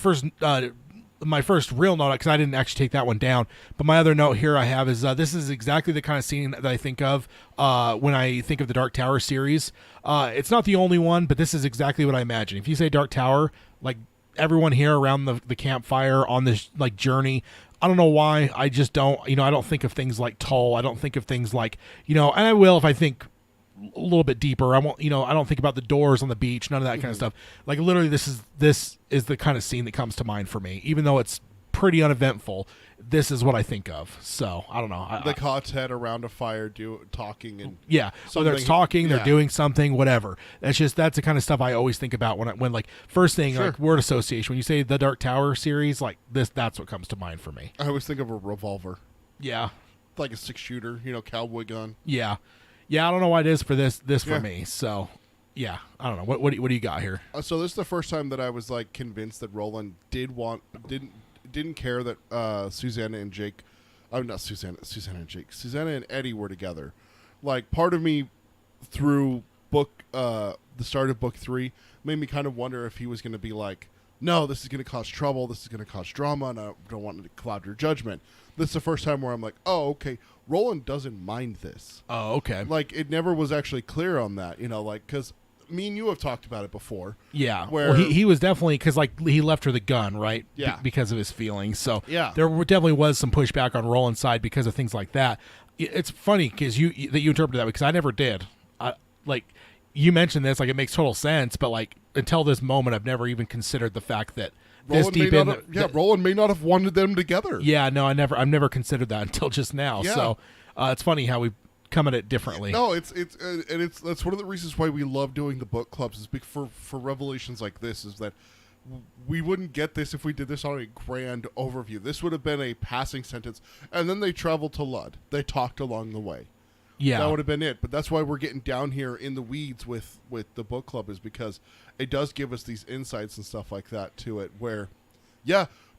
first real note, because I didn't actually take that one down, but my other note here I have is this is exactly the kind of scene that I think of when I think of the Dark Tower series. It's not the only one, but this is exactly what I imagine. If you say Dark Tower, like everyone here around the campfire on this like journey, I don't know why, I just don't, I don't think of things like Tull. I don't think of things like, and I will if I think a little bit deeper. I won't, I don't think about the doors on the beach, none of that kind of stuff. Like, literally, this is the kind of scene that comes to mind for me. Even though it's pretty uneventful, this is what I think of. So I don't know. The quartet around a fire talking and whether it's talking, they're doing something, whatever. That's the kind of stuff I always think about when like first thing, like word association. When you say the Dark Tower series, like this, that's what comes to mind for me. I always think of a revolver. Yeah, like a 6-shooter, cowboy gun. Yeah. Yeah, I don't know why it is for this for me. So, yeah, I don't know. What do you got here? So this is the first time that I was like convinced that Roland didn't care that Susanna and Jake, not Susanna and Jake, Susanna and Eddie were together. Like, part of me through the start of book 3 made me kind of wonder if he was going to be like, no, this is going to cause trouble, this is going to cause drama, and I don't want to cloud your judgment. This is the first time where I'm like, oh, okay, Roland doesn't mind this. Oh, okay. Like, it never was actually clear on that, like, because me and you have talked about it before. Yeah. Where he was definitely, because, like, he left her the gun, right? Yeah. Because of his feelings. So, yeah, there definitely was some pushback on Roland's side because of things like that. It's funny because you interpreted that because I never did. Like, you mentioned this, like, it makes total sense, but, like, until this moment, I've never even considered the fact that Roland may not have wanted them together. Yeah, no, I've never considered that until just now. Yeah. So it's funny how we come at it differently. No, that's one of the reasons why we love doing the book clubs, is for revelations like this, is that we wouldn't get this if we did this on a grand overview. This would have been a passing sentence, and then they traveled to Lud. They talked along the way. Yeah, that would have been it. But that's why we're getting down here in the weeds with the book club, is because it does give us these insights and stuff like that to it. Where,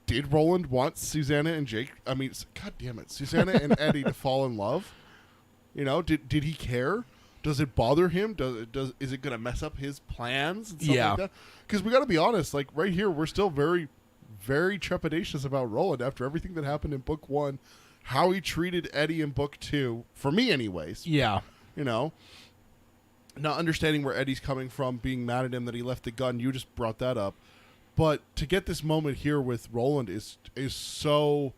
did Roland want Susanna and Jake? I mean, God damn it, Susanna and Eddie to fall in love? Did he care? Does it bother him? Is it going to mess up his plans and stuff like that? Because we got to be honest. Like, right here, we're still very, very trepidatious about Roland after everything that happened in book 1. How he treated Eddie in book 2, for me anyways. Yeah. Not understanding where Eddie's coming from, being mad at him that he left the gun. You just brought that up. But to get this moment here with Roland is such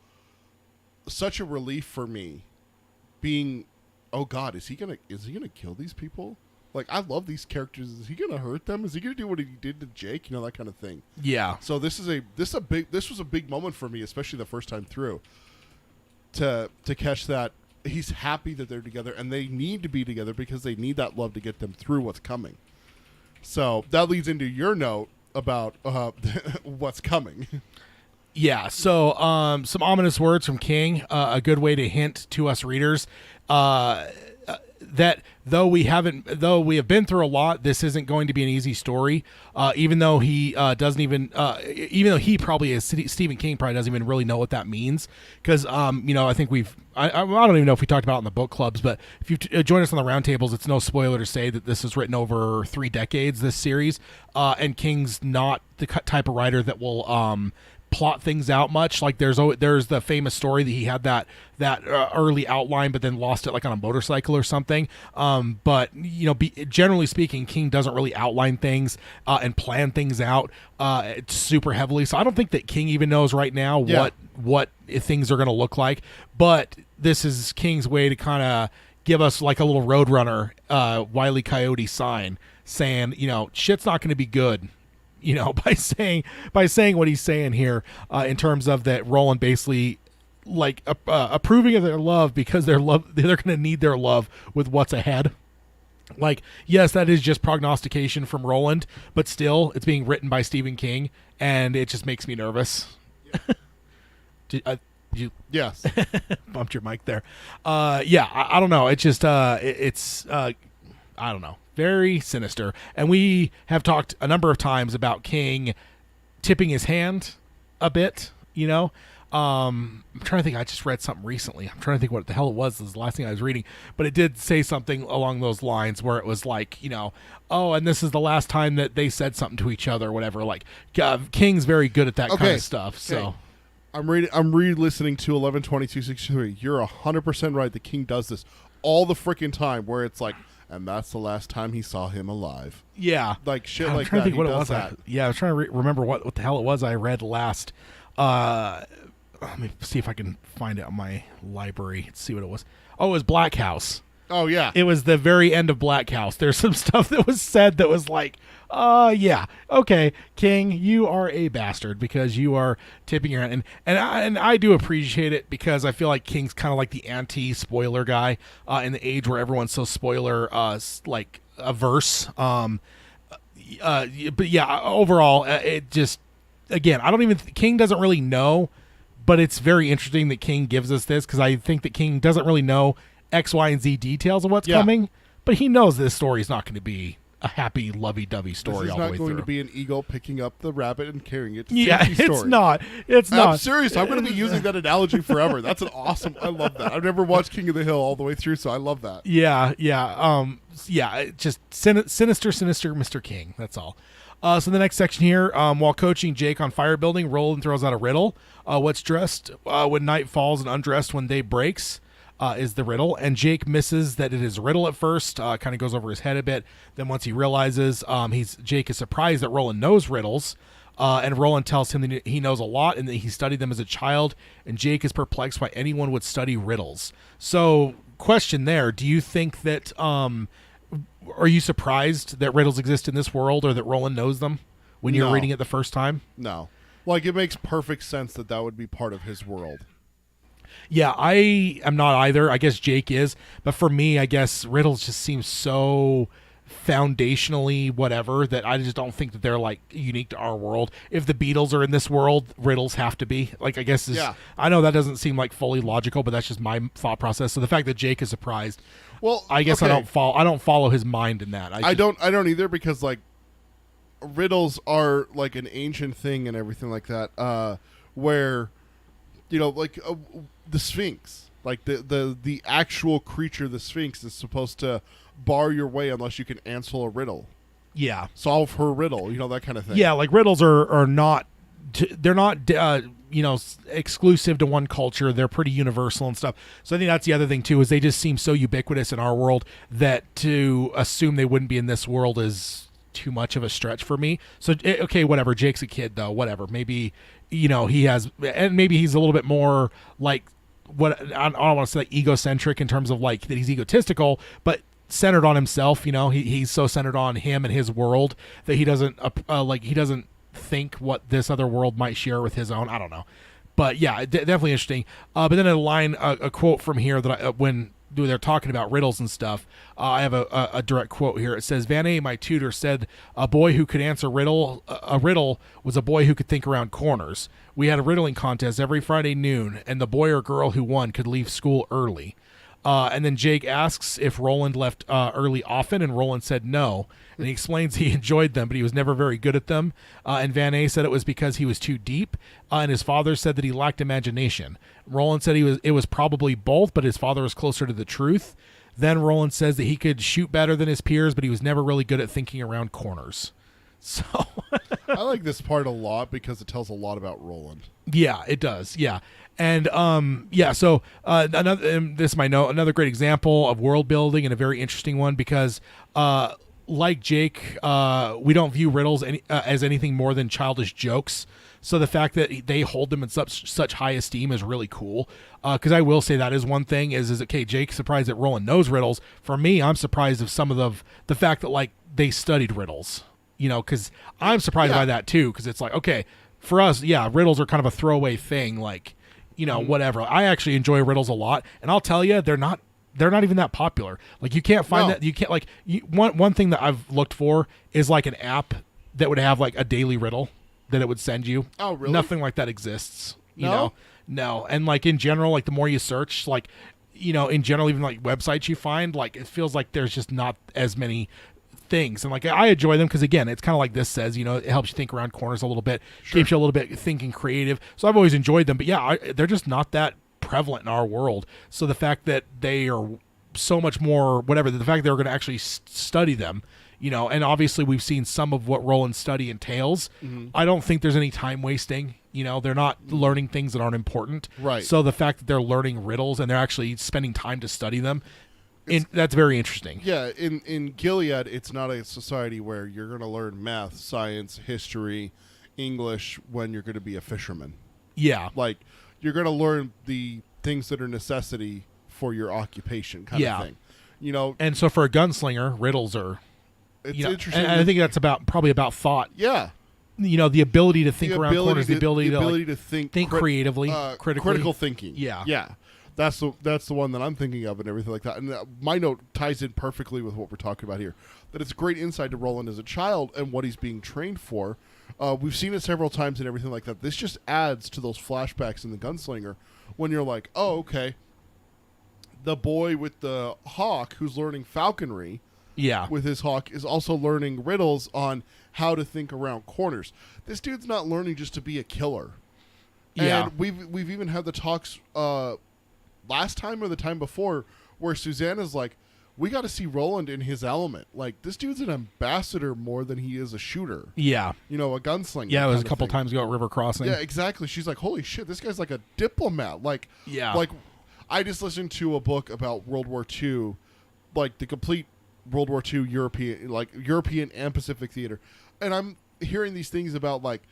a relief for me. Being, oh God, is he gonna kill these people? Like, I love these characters. Is he gonna hurt them? Is he gonna do what he did to Jake? That kind of thing. Yeah. So this was a big moment for me, especially the first time through. To catch that he's happy that they're together, and they need to be together because they need that love to get them through what's coming. So that leads into your note about what's coming. Yeah. So some ominous words from King. A good way to hint to us readers that though we have been through a lot, this isn't going to be an easy story. Even though he even though he probably is, Stephen King probably doesn't even really know what that means. Because I think I don't even know if we talked about it in the book clubs, but if you join us on the roundtables, it's no spoiler to say that this is written over 3 decades. This series, and King's not the type of writer that will plot things out much. Like there's the famous story that he had that early outline, but then lost it like on a motorcycle or something. But generally speaking, King doesn't really outline things and plan things out super heavily. So I don't think that King even knows right now what things are going to look like. But this is King's way to kind of give us like a little Roadrunner, Wile E. Coyote sign saying, shit's not going to be good. By saying what he's saying here, in terms of that Roland basically like approving of their love because they're going to need their love with what's ahead. Like, yes, that is just prognostication from Roland, but still it's being written by Stephen King and it just makes me nervous. You Yes. bumped your mic there. I don't know. It's just it's I don't know. Very sinister. And we have talked a number of times about King tipping his hand a bit, I'm trying to think. I just read something recently. I'm trying to think what the hell it was. This is the last thing I was reading, but it did say something along those lines where it was like, oh, and this is the last time that they said something to each other or whatever. Like, King's very good at that kind of stuff. So I'm re-listening to 11/22/63. You're 100% right. The King does this all the freaking time where it's like, and that's the last time he saw him alive. Yeah. Like shit I'm like trying that. to think He what it does was. that. I was trying to remember what the hell it was I read last. Let me see if I can find it on my library. Let's see what it was. Oh, it was Black House. Oh, yeah. It was the very end of Black House. There's some stuff that was said that was like, yeah, okay, King, you are a bastard because you are tipping your hand. And I do appreciate it because I feel like King's kind of like the anti-spoiler guy in the age where everyone's so spoiler like averse. But yeah, overall, it just, again, King doesn't really know, but it's very interesting that King gives us this because I think that King doesn't really know X, Y, and Z details of what's coming, but he knows this story is not going to be a happy, lovey-dovey story all the way through. This is not going to be an eagle picking up the rabbit and carrying it to safety story. It's not. It's not. I'm serious. I'm going to be using that analogy forever. That's an awesome. I love that. I've never watched King of the Hill all the way through, so I love that. Yeah. Just sinister, Mr. King. That's all. So the next section here, while coaching Jake on fire building, Roland throws out a riddle. What's dressed when night falls and undressed when day breaks? Is the riddle, and Jake misses that it is a riddle at first, kind of goes over his head a bit. Then once he realizes, Jake is surprised that Roland knows riddles, and Roland tells him that he knows a lot and that he studied them as a child, and Jake is perplexed why anyone would study riddles. So, question there, do you think that, are you surprised that riddles exist in this world or that Roland knows them when you're reading it the first time? No. Like, it makes perfect sense that would be part of his world. Yeah, I am not either. I guess Jake is. But for me, I guess riddles just seem so foundationally whatever that I just don't think that they're like unique to our world. If the Beatles are in this world, riddles have to be. Like, I guess I know that doesn't seem like fully logical, but that's just my thought process. So the fact that Jake is surprised, well, I guess I don't follow his mind in that. I don't either because like riddles are like an ancient thing and everything like that. Where like the Sphinx, like the actual creature, the Sphinx, is supposed to bar your way unless you can answer a riddle. Yeah, solve her riddle, that kind of thing. Yeah, like riddles are not they're not exclusive to one culture. They're pretty universal and stuff. So I think that's the other thing too, is they just seem so ubiquitous in our world that to assume they wouldn't be in this world is too much of a stretch for me. So okay, whatever. Jake's a kid though. Whatever. Maybe he has, and maybe he's a little bit more like what I don't want to say like egocentric in terms of like that he's egotistical, but centered on himself. He's so centered on him and his world that he doesn't he doesn't think what this other world might share with his own. I don't know, but yeah, definitely interesting. But then a quote from here that when they're talking about riddles and stuff, I have a direct quote here. It says, "Van A, my tutor, said a boy who could answer a riddle was a boy who could think around corners. We had a riddling contest every Friday noon, and the boy or girl who won could leave school early." And then Jake asks if Roland left early often, and Roland said no. And he explains he enjoyed them, but he was never very good at them. And Van A said it was because he was too deep, and his father said that he lacked imagination. Roland said it was probably both, but his father was closer to the truth. Then Roland says that he could shoot better than his peers, but he was never really good at thinking around corners. So I like this part a lot because it tells a lot about Roland. Yeah, it does. Yeah. And so another this might know another great example of world building and a very interesting one because like Jake, we don't view riddles as anything more than childish jokes. So the fact that they hold them in such high esteem is really cool. Because I will say that is one thing is okay, Jake's surprised that Roland knows riddles. For me, I'm surprised of some of the fact that like they studied riddles, because I'm surprised by that too. Because it's like, okay, for us, yeah, riddles are kind of a throwaway thing, like, whatever. I actually enjoy riddles a lot. And I'll tell you, they're not even that popular. Like you can't find that. You can't like one thing that I've looked for is like an app that would have like a daily riddle that it would send you. Oh, really? Nothing like that exists. No? No. And like in general, like the more you search, like, in general, even like websites you find, like it feels like there's just not as many things. And like I enjoy them because again, it's kind of like this says, it helps you think around corners a little bit, keeps you a little bit thinking creative. So I've always enjoyed them. But yeah, they're just not that prevalent in our world. So the fact that they are so much more, whatever, the fact they're going to actually study them, and obviously we've seen some of what Roland's study entails. Mm-hmm. I don't think there's any time wasting. They're not learning things that aren't important. Right. So the fact that they're learning riddles and they're actually spending time to study them, that's very interesting. Yeah, in Gilead, it's not a society where you're going to learn math, science, history, English when you're going to be a fisherman. Yeah. Like, you're going to learn the things that are necessity for your occupation kind of thing. And so for a gunslinger, riddles are... It's interesting. And I think that's probably about thought. Yeah. The ability to think around corners, the ability to think creatively, critically. Critical thinking. Yeah. Yeah. That's the one that I'm thinking of and everything like that. And my note ties in perfectly with what we're talking about here. That it's a great insight to Roland as a child and what he's being trained for. We've seen it several times and everything like that. This just adds to those flashbacks in The Gunslinger when you're like, oh, okay. The boy with the hawk who's learning falconry with his hawk is also learning riddles on how to think around corners. This dude's not learning just to be a killer. Yeah. And we've even had the talks last time or the time before where Susanna's like, we got to see Roland in his element. Like, this dude's an ambassador more than he is a shooter. Yeah. A gunslinger. Yeah, it was a couple times ago at River Crossing. Yeah, exactly. She's like, holy shit, this guy's like a diplomat. Like, I just listened to a book about World War II, like the complete World War II European and Pacific theater. And I'm hearing these things about like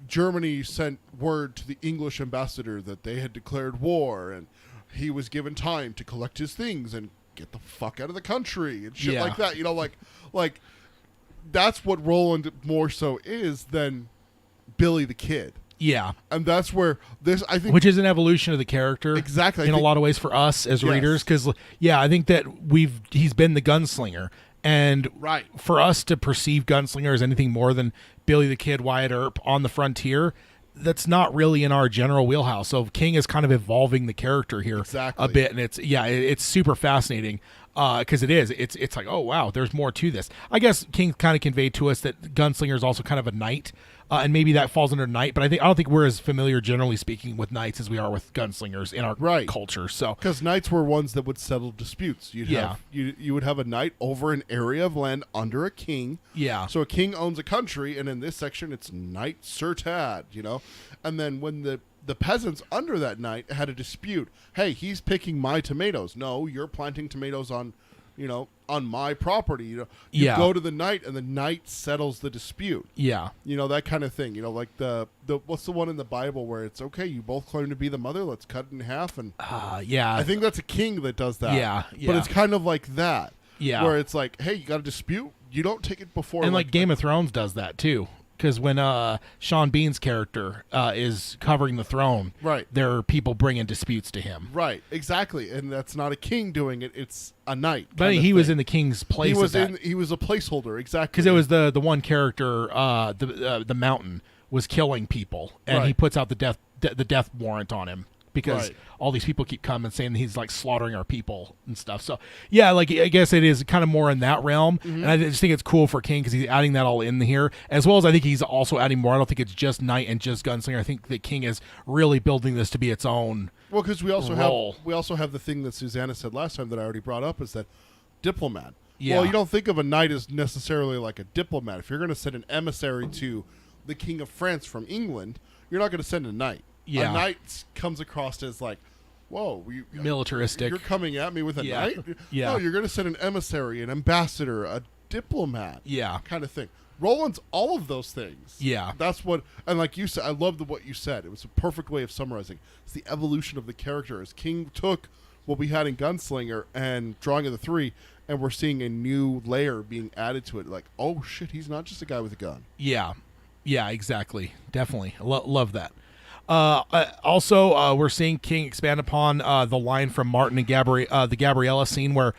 Germany sent word to the English ambassador that they had declared war and he was given time to collect his things and get the fuck out of the country and shit like that. Like that's what Roland more so is than Billy the Kid. Yeah. And that's where this, I think... Which is an evolution of the character. Exactly. In a lot of ways for us as readers. Because, I think that he's been the gunslinger. And for us to perceive Gunslinger as anything more than Billy the Kid, Wyatt Earp on the frontier, that's not really in our general wheelhouse. So King is kind of evolving the character here a bit. And it's super fascinating. Because it's like, oh wow, there's more to this. I guess King kind of conveyed to us that Gunslinger is also kind of a knight, and maybe that falls under knight. But I don't think we're as familiar, generally speaking, with knights as we are with gunslingers in our culture. So because knights were ones that would settle disputes. You would have a knight over an area of land under a king. Yeah. So a king owns a country, and in this section, it's Knight Sir Tad. And then when the peasants under that knight had a dispute. Hey, he's picking my tomatoes. No, you're planting tomatoes on my property. You go to the knight, and the knight settles the dispute. Yeah. That kind of thing. Like the what's the one in the Bible where it's okay, you both claim to be the mother, let's cut it in half. And I think that's a king that does that. Yeah. But it's kind of like that. Yeah. Where it's like, hey, you got a dispute, you don't take it before. And like Game of Thrones does that too. Because when Sean Bean's character is covering the throne, there are people bringing disputes to him. Right, exactly, and that's not a king doing it; it's a knight. But he was in the king's place. He was a placeholder, exactly. Because it was the one character, the Mountain, was killing people, and he puts out the death warrant on him. Because all these people keep coming saying he's like slaughtering our people and stuff. So I guess it is kind of more in that realm. Mm-hmm. And I just think it's cool for King because he's adding that all in here, as well as I think he's also adding more. I don't think it's just Knight and just Gunslinger. I think that King is really building this to be its own. Well, because we also have the thing that Susanna said last time that I already brought up is that diplomat. Yeah. Well, you don't think of a knight as necessarily like a diplomat. If you're going to send an emissary to the King of France from England, you're not going to send a knight. Yeah. A knight comes across as like, whoa, Militaristic. You're coming at me with a knight? Yeah. No, you're going to send an emissary, an ambassador, a diplomat. Yeah. Kind of thing. Roland's all of those things. Yeah. That's what, and like you said, I love what you said. It was a perfect way of summarizing. It's the evolution of the character. As King took what we had in Gunslinger and Drawing of the Three, and we're seeing a new layer being added to it. Like, oh shit, he's not just a guy with a gun. Yeah. Yeah, exactly. Definitely. Love that. Also, we're seeing King expand upon the line from Martin and the Gabriella scene where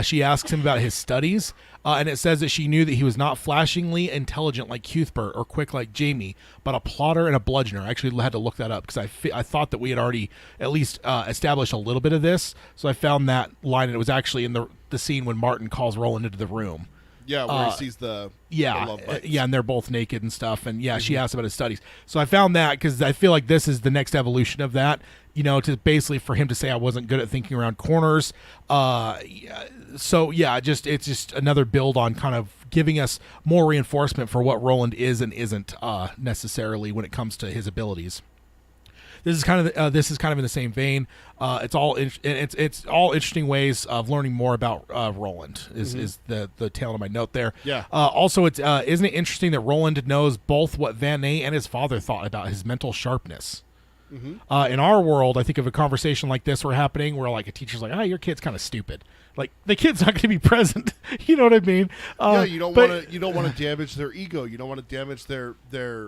she asks him about his studies, and it says that she knew that he was not flashingly intelligent like Cuthbert or quick like Jamie, but a plotter and a bludgeoner. I actually had to look that up because I thought that we had already at least established a little bit of this, so I found that line, and it was actually in the scene when Martin calls Roland into the room. Yeah, where he sees the love bites. Yeah, and they're both naked and stuff, and she asked about his studies. So I found that because I feel like this is the next evolution of that. To basically for him to say I wasn't good at thinking around corners. So yeah, it's just another build on kind of giving us more reinforcement for what Roland is and isn't necessarily when it comes to his abilities. This is kind of in the same vein. It's all interesting ways of learning more about Roland. Is the tail of my note there? Yeah. Also, isn't it interesting that Roland knows both what Van Ney and his father thought about his mental sharpness? In our world, I think if a conversation like this were happening, where like a teacher's like, your kid's kind of stupid. Like the kid's not going to be present. You know what I mean? You don't want to damage their ego. You don't want to damage their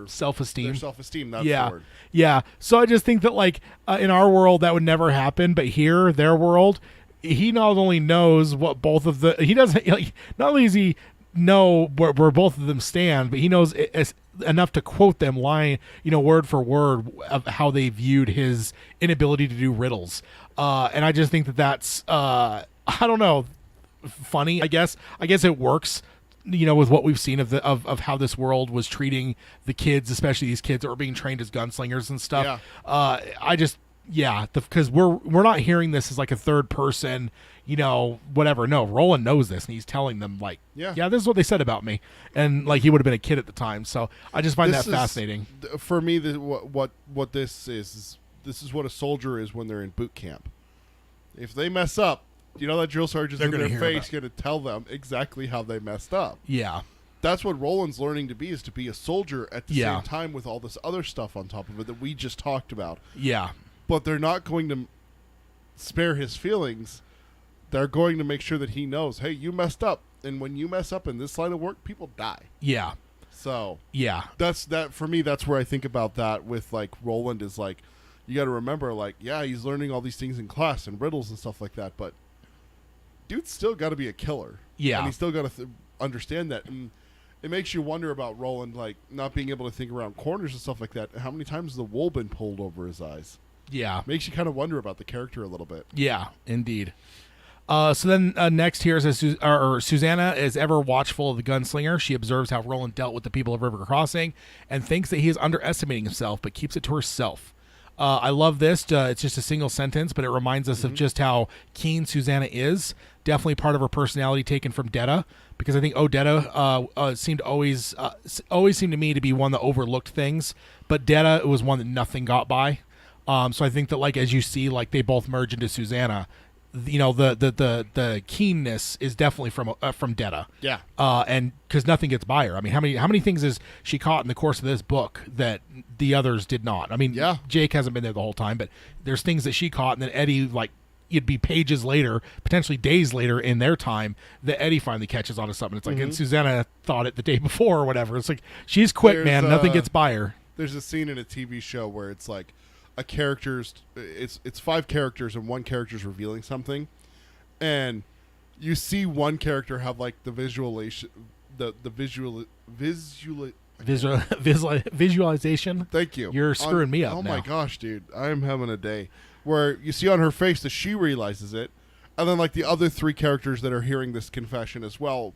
self-esteem. Their self-esteem. That's the word. Yeah. So I just think that like in our world that would never happen, but here, their world, he not only knows what both of he doesn't like. Not only does he know where both of them stand, but he knows enough to quote them line, word for word of how they viewed his inability to do riddles. And I just think that's I don't know, funny. I guess it works, with what we've seen of how this world was treating the kids, especially these kids that were being trained as gunslingers and stuff. Yeah. Because we're not hearing this as like a third person, whatever. No, Roland knows this, and he's telling them like, yeah, this is what they said about me, and like he would have been a kid at the time. So I just find that fascinating. For me, what this is what a soldier is when they're in boot camp. If they mess up, that drill sergeant's in their face going to tell them exactly how they messed up. Yeah. That's what Roland's learning to be, is to be a soldier at the same time with all this other stuff on top of it that we just talked about. Yeah. But they're not going to spare his feelings. They're going to make sure that he knows, hey, you messed up. And when you mess up in this line of work, people die. Yeah. So yeah, that's for me. That's where I think about that with like Roland is like, you got to remember, like, yeah, he's learning all these things in class and riddles and stuff like that, but dude's still got to be a killer. Yeah. And he's still got to understand that. And it makes you wonder about Roland, like, not being able to think around corners and stuff like that. How many times has the wool been pulled over his eyes? Yeah. Makes you kind of wonder about the character a little bit. Yeah, indeed. So then next here says Susanna is ever watchful of the gunslinger. She observes how Roland dealt with the people of River Crossing and thinks that he is underestimating himself, but keeps it to herself. I love this. It's just a single sentence, but it reminds us of just how keen Susanna is. Definitely part of her personality taken from Detta, because I think Odetta seemed always seemed to me to be one that overlooked things, but Detta was one that nothing got by. So I think that, like, as you see, like, they both merge into Susanna. The keenness is definitely from Detta. Yeah. And because nothing gets by her. I mean, how many things has she caught in the course of this book that the others did not? I mean, yeah. Jake hasn't been there the whole time, but there's things that she caught, and then Eddie, like, it'd be pages later, potentially days later in their time, that Eddie finally catches on to something. It's like, and Susanna thought it the day before or whatever. It's like, she's quick, man. Nothing gets by her. There's a scene in a TV show where it's like, a character's it's 5 characters and one character's revealing something, and you see one character have like the visualization. Thank you. You're screwing me up. Oh now. my gosh, dude, I am having a day. Where you see on her face that she realizes it, and then like the other 3 characters that are hearing this confession as well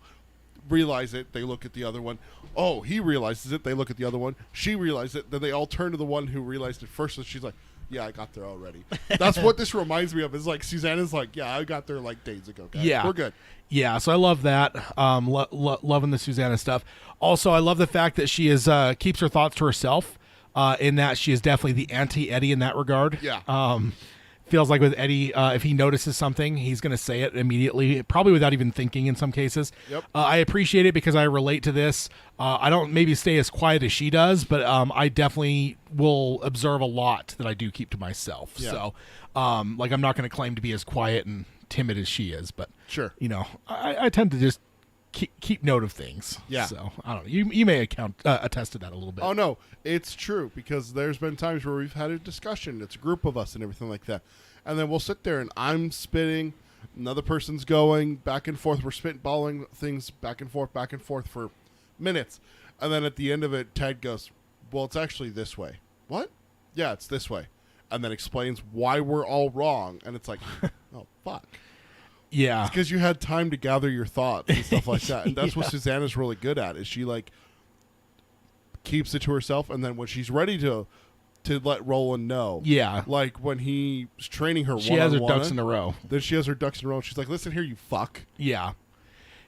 realize it. They look at the other one. Oh, he realizes it. They loed at the other one. She realized it. Then they all turn to the one who realized it first, and she's like, yeah, I got there already. That's what this reminds me of. Is like Susanna's like, yeah, I got there like days ago. Guys. Yeah. We're good. Yeah, so I love that. Loving the Susanna stuff. Also, I love the fact that she is keeps her thoughts to herself. In that she is definitely the anti-Eddie in that regard. Yeah. Feels like with Eddie, if he notices something, he's going to say it immediately, probably without even thinking in some cases. Yep. I appreciate it because I relate to this. I don't maybe stay as quiet as she does, but I definitely will observe a lot that I do keep to myself. Yeah. So, like, I'm not going to claim to be as quiet and timid as she is, but, Sure. you know, I tend to just keep note of things. Yeah. So, I don't know. You may attest to that a little bit. Oh no, it's true because there's been times where we've had a discussion. It's a group of us and everything like that, and then we'll sit there and I'm spitting, another person's going back and forth. We're spitballing things back and forth for minutes, and then at the end of it, Ted goes, "Well, it's actually this way." What? Yeah, it's this way, and then explains why we're all wrong, and it's like, oh fuck. Yeah. Because you had time to gather your thoughts and stuff like that. And that's what Susanna's really good at, is she like keeps it to herself, and then when she's ready to let Roland know. Yeah. Like when he's training her She has her ducks in a row. Then she has her ducks in a row. She's like, listen here, you fuck. Yeah.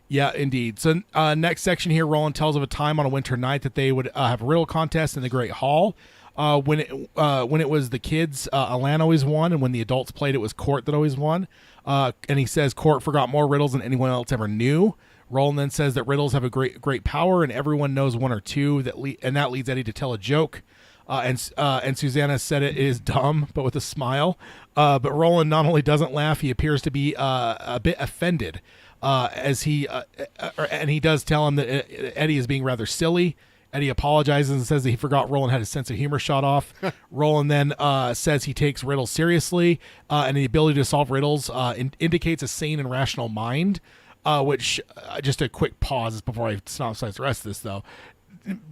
Yeah, indeed. So next section here, Roland tells of a time on a winter night that they would have a riddle contest in the Great Hall. When it was the kids, Alan always won, and when the adults played, it was Court that always won. And he says Court forgot more riddles than anyone else ever knew. Roland then says that riddles have a great power, and everyone knows one or two. And that leads Eddie to tell a joke. And Susanna said it is dumb, but with a smile. But Roland not only doesn't laugh, he appears to be a bit offended. And he does tell him that Eddie is being rather silly. Eddie apologizes and says that he forgot Roland had his sense of humor shot off. Roland then says he takes riddles seriously, and the ability to solve riddles indicates a sane and rational mind, which, just a quick pause before I synopsize the rest of this, though.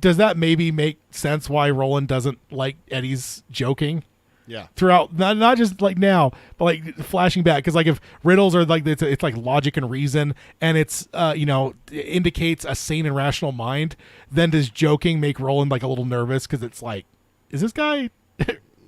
Does that maybe make sense why Roland doesn't like Eddie's joking? Yeah. Throughout, not just like now, but like flashing back, because like if riddles are like it's like logic and reason, and it's indicates a sane and rational mind, then does joking make Roland like a little nervous because it's like, is this guy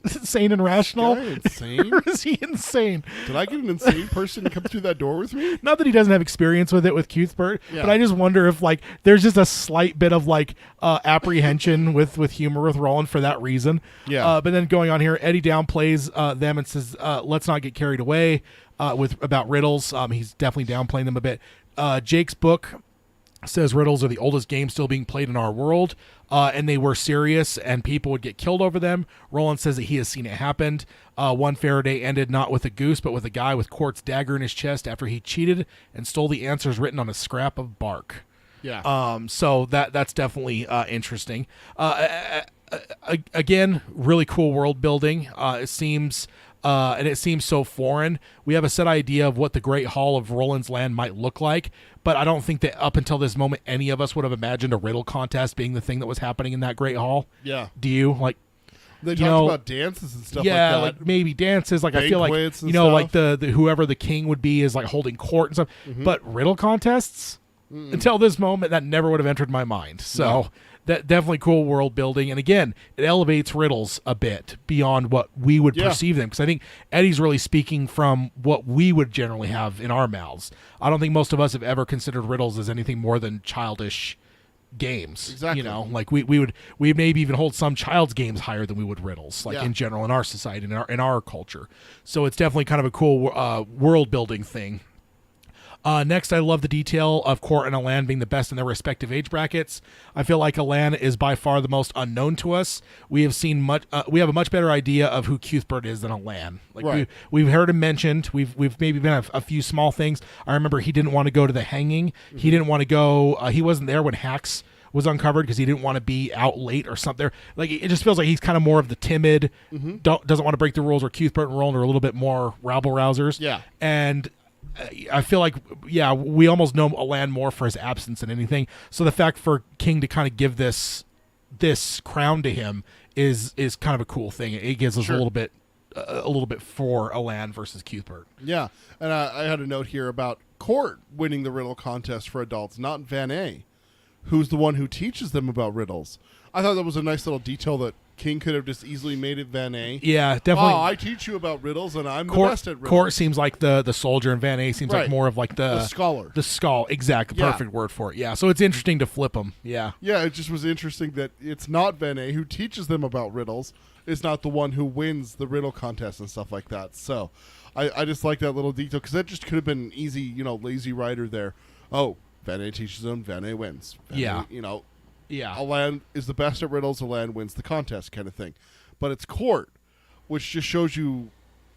sane and rational? Guy insane? Or is he insane? Did I get an insane person to come through that door with me? Not that he doesn't have experience with it with Cuthbert, Yeah. but I just wonder if like there's just a slight bit of like apprehension with humor with Roland for that reason. Yeah. But then going on here, Eddie downplays them and says, "Let's not get carried away about riddles." He's definitely downplaying them a bit. Jake's book says riddles are the oldest game still being played in our world, and they were serious and people would get killed over them. Roland says that he has seen it happen. One Faraday ended not with a goose but with a guy with Quart's dagger in his chest after he cheated and stole the answers written on a scrap of bark. Yeah. So that's definitely interesting. Again, really cool world building. It seems so foreign. We have a set idea of what the Great Hall of Roland's Land might look like, but I don't think that up until this moment any of us would have imagined a riddle contest being the thing that was happening in that Great Hall. Yeah. Do you? Like, They you talked know, about dances and stuff yeah, like like that. maybe dances. Like I feel like Banquets and like stuff. the whoever the king would be is like holding court and stuff. Mm-hmm. But riddle contests until this moment that never would have entered my mind. So that definitely cool world building, and again, it elevates riddles a bit beyond what we would perceive them. Because I think Eddie's really speaking from what we would generally have in our mouths. I don't think most of us have ever considered riddles as anything more than childish games. Exactly. You know, like we maybe even hold some child's games higher than we would riddles, like in general in our society, in our culture. So it's definitely kind of a cool world building thing. Next, I love the detail of Court and Alan being the best in their respective age brackets. I feel like Alan is by far the most unknown to us. We have seen we have a much better idea of who Cuthbert is than Alan. Like Right. we've heard him mentioned. We've maybe been a few small things. I remember he didn't want to go to the hanging. Mm-hmm. He didn't want to go. He wasn't there when Hax was uncovered because he didn't want to be out late or something. Like it just feels like he's kind of more of the timid, doesn't want to break the rules. Where Cuthbert and Roland are a little bit more rabble rousers. Yeah. And I feel like, we almost know Alan more for his absence than anything. So the fact for King to kind of give this crown to him is kind of a cool thing. It gives us a little bit for Alan versus Cuthbert. Yeah, and I had a note here about Court winning the riddle contest for adults, not Van A, who's the one who teaches them about riddles. I thought that was a nice little detail that King could have just easily made it Van A. Yeah, definitely. Oh, I teach you about riddles, and I'm the Court, best at riddles. Court seems like the soldier, and Van A seems like Right. more of like The scholar. The skull, exactly. Yeah. Perfect word for it. Yeah, so it's interesting to flip them. Yeah. Yeah, it just was interesting that it's not Van A who teaches them about riddles. It's not the one who wins the riddle contest and stuff like that. So I just like that little detail because that just could have been an easy, lazy writer there. Oh, Van A teaches them, Van A wins. Van Yeah. A, Yeah. a land is the best at riddles, a land wins the contest kind of thing. But it's Court, which just shows you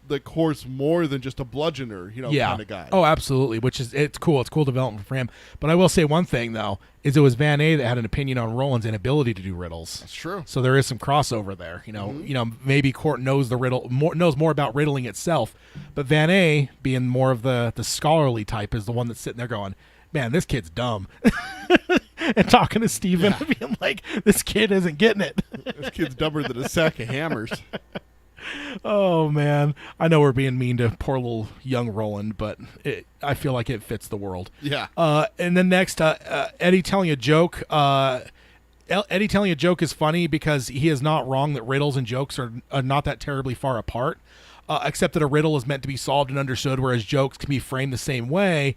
that Court's more than just a bludgeoner, kind of guy. Oh, absolutely. It's cool. It's cool development for him. But I will say one thing though, is it was Van A that had an opinion on Roland's inability to do riddles. That's true. So there is some crossover there. Maybe Court knows knows more about riddling itself, but Van A, being more of the scholarly type, is the one that's sitting there going, "Man, this kid's dumb," and talking to Steven and being like, "This kid isn't getting it." This kid's dumber than a sack of hammers. Oh man, I know we're being mean to poor little young Roland, but I feel like it fits the world. Yeah. And then next, Eddie telling a joke. Eddie telling a joke is funny because he is not wrong that riddles and jokes are not that terribly far apart, except that a riddle is meant to be solved and understood, whereas jokes can be framed the same way,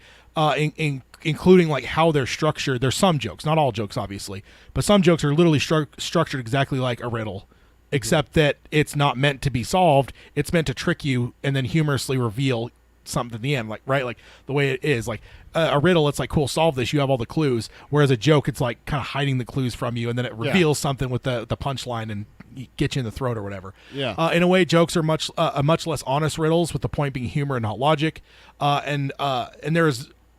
including like how they're structured. There's some jokes, not all jokes, obviously, but some jokes are literally structured exactly like a riddle, except that it's not meant to be solved. It's meant to trick you and then humorously reveal something at the end, like the way it is. Like a riddle, it's like, cool, solve this, you have all the clues, whereas a joke, it's like kind of hiding the clues from you, and then it reveals something with the punchline and get you in the throat or whatever. In a way, jokes are much less honest riddles, with the point being humor and not logic. And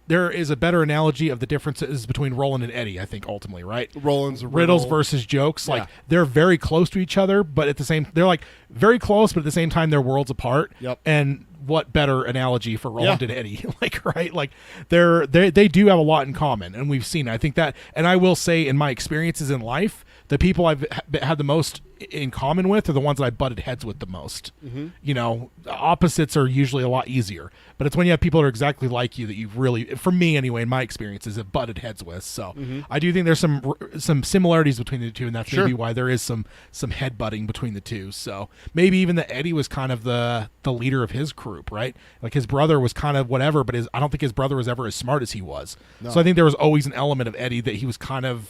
there is a better analogy of the differences between Roland and Eddie, I think, ultimately, right? Roland's a riddles riddle. versus jokes, like they're very close to each other, but at the same, they're like very close, but at the same time they're worlds apart. Yep. And what better analogy for Roland and Eddie? They do have a lot in common, and we've seen it. I think that, and I will say, in my experiences in life, the people I've had the most in common with are the ones that I butted heads with the most. The opposites are usually a lot easier, but it's when you have people that are exactly like you that you really, for me anyway, in my experiences, have butted heads with. So I do think there's some similarities between the two, and that's maybe why there is some head butting between the two. So maybe even that Eddie was kind of the leader of his group, right? Like his brother was kind of whatever, but I don't think his brother was ever as smart as he was. No. So I think there was always an element of Eddie that he was kind of,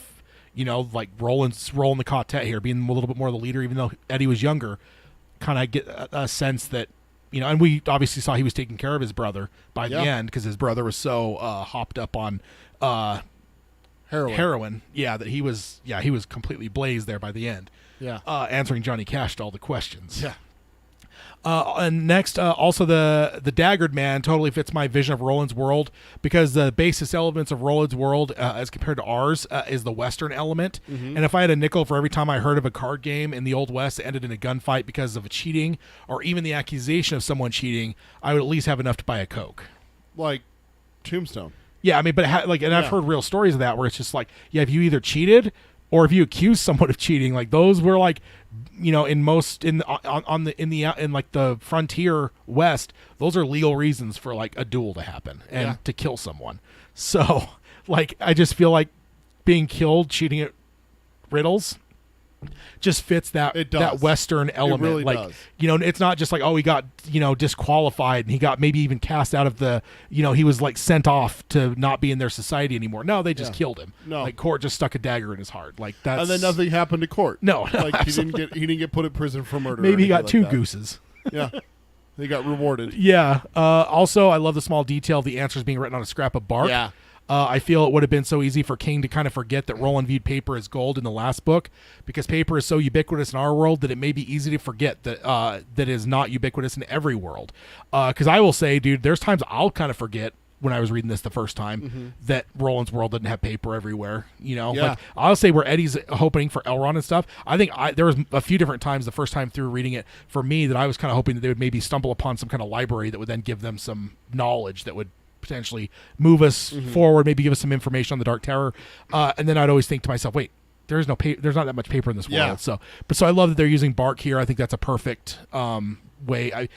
like Roland's rolling the quartet here, being a little bit more the leader, even though Eddie was younger. Kind of get a sense that, and we obviously saw he was taking care of his brother by the end, because his brother was so hopped up on heroin. Yeah, that he was completely blazed there by the end. Yeah. Answering Johnny Cash to all the questions. Yeah. And next, also the Daggered Man totally fits my vision of Roland's world, because the basis elements of Roland's world, as compared to ours, is the Western element. And if I had a nickel for every time I heard of a card game in the Old West that ended in a gunfight because of a cheating, or even the accusation of someone cheating, I would at least have enough to buy a Coke. Like Tombstone. Yeah, I mean, but I've heard real stories of that where it's just like, if you either cheated or if you accuse someone of cheating, like those were like, in like the frontier West, those are legal reasons for like a duel to happen and to kill someone. So like, I just feel like being killed cheating at riddles just fits that Western element. It really like does. It's not just like, oh, he got disqualified and he got maybe even cast out of the, he was like sent off to not be in their society anymore. No, they just killed him. No, like Court just stuck a dagger in his heart. Like that's, and then nothing happened to Court. No, like he didn't get put in prison for murder. Maybe he got like two that. gooses. Yeah. He got rewarded. Yeah. Also, I love the small detail of the answers being written on a scrap of bark. Yeah. I feel it would have been so easy for King to kind of forget that Roland viewed paper as gold in the last book, because paper is so ubiquitous in our world that it may be easy to forget that that is not ubiquitous in every world. Because I will say, dude, there's times I'll kind of forget when I was reading this the first time that Roland's world didn't have paper everywhere. Like I'll say where Eddie's hoping for Elrond and stuff. I think there was a few different times the first time through reading it for me that I was kind of hoping that they would maybe stumble upon some kind of library that would then give them some knowledge that would potentially move us forward, maybe give us some information on the Dark Tower, and then I'd always think to myself, wait, there's not that much paper in this world. So I love that they're using bark here. I think that's a perfect way.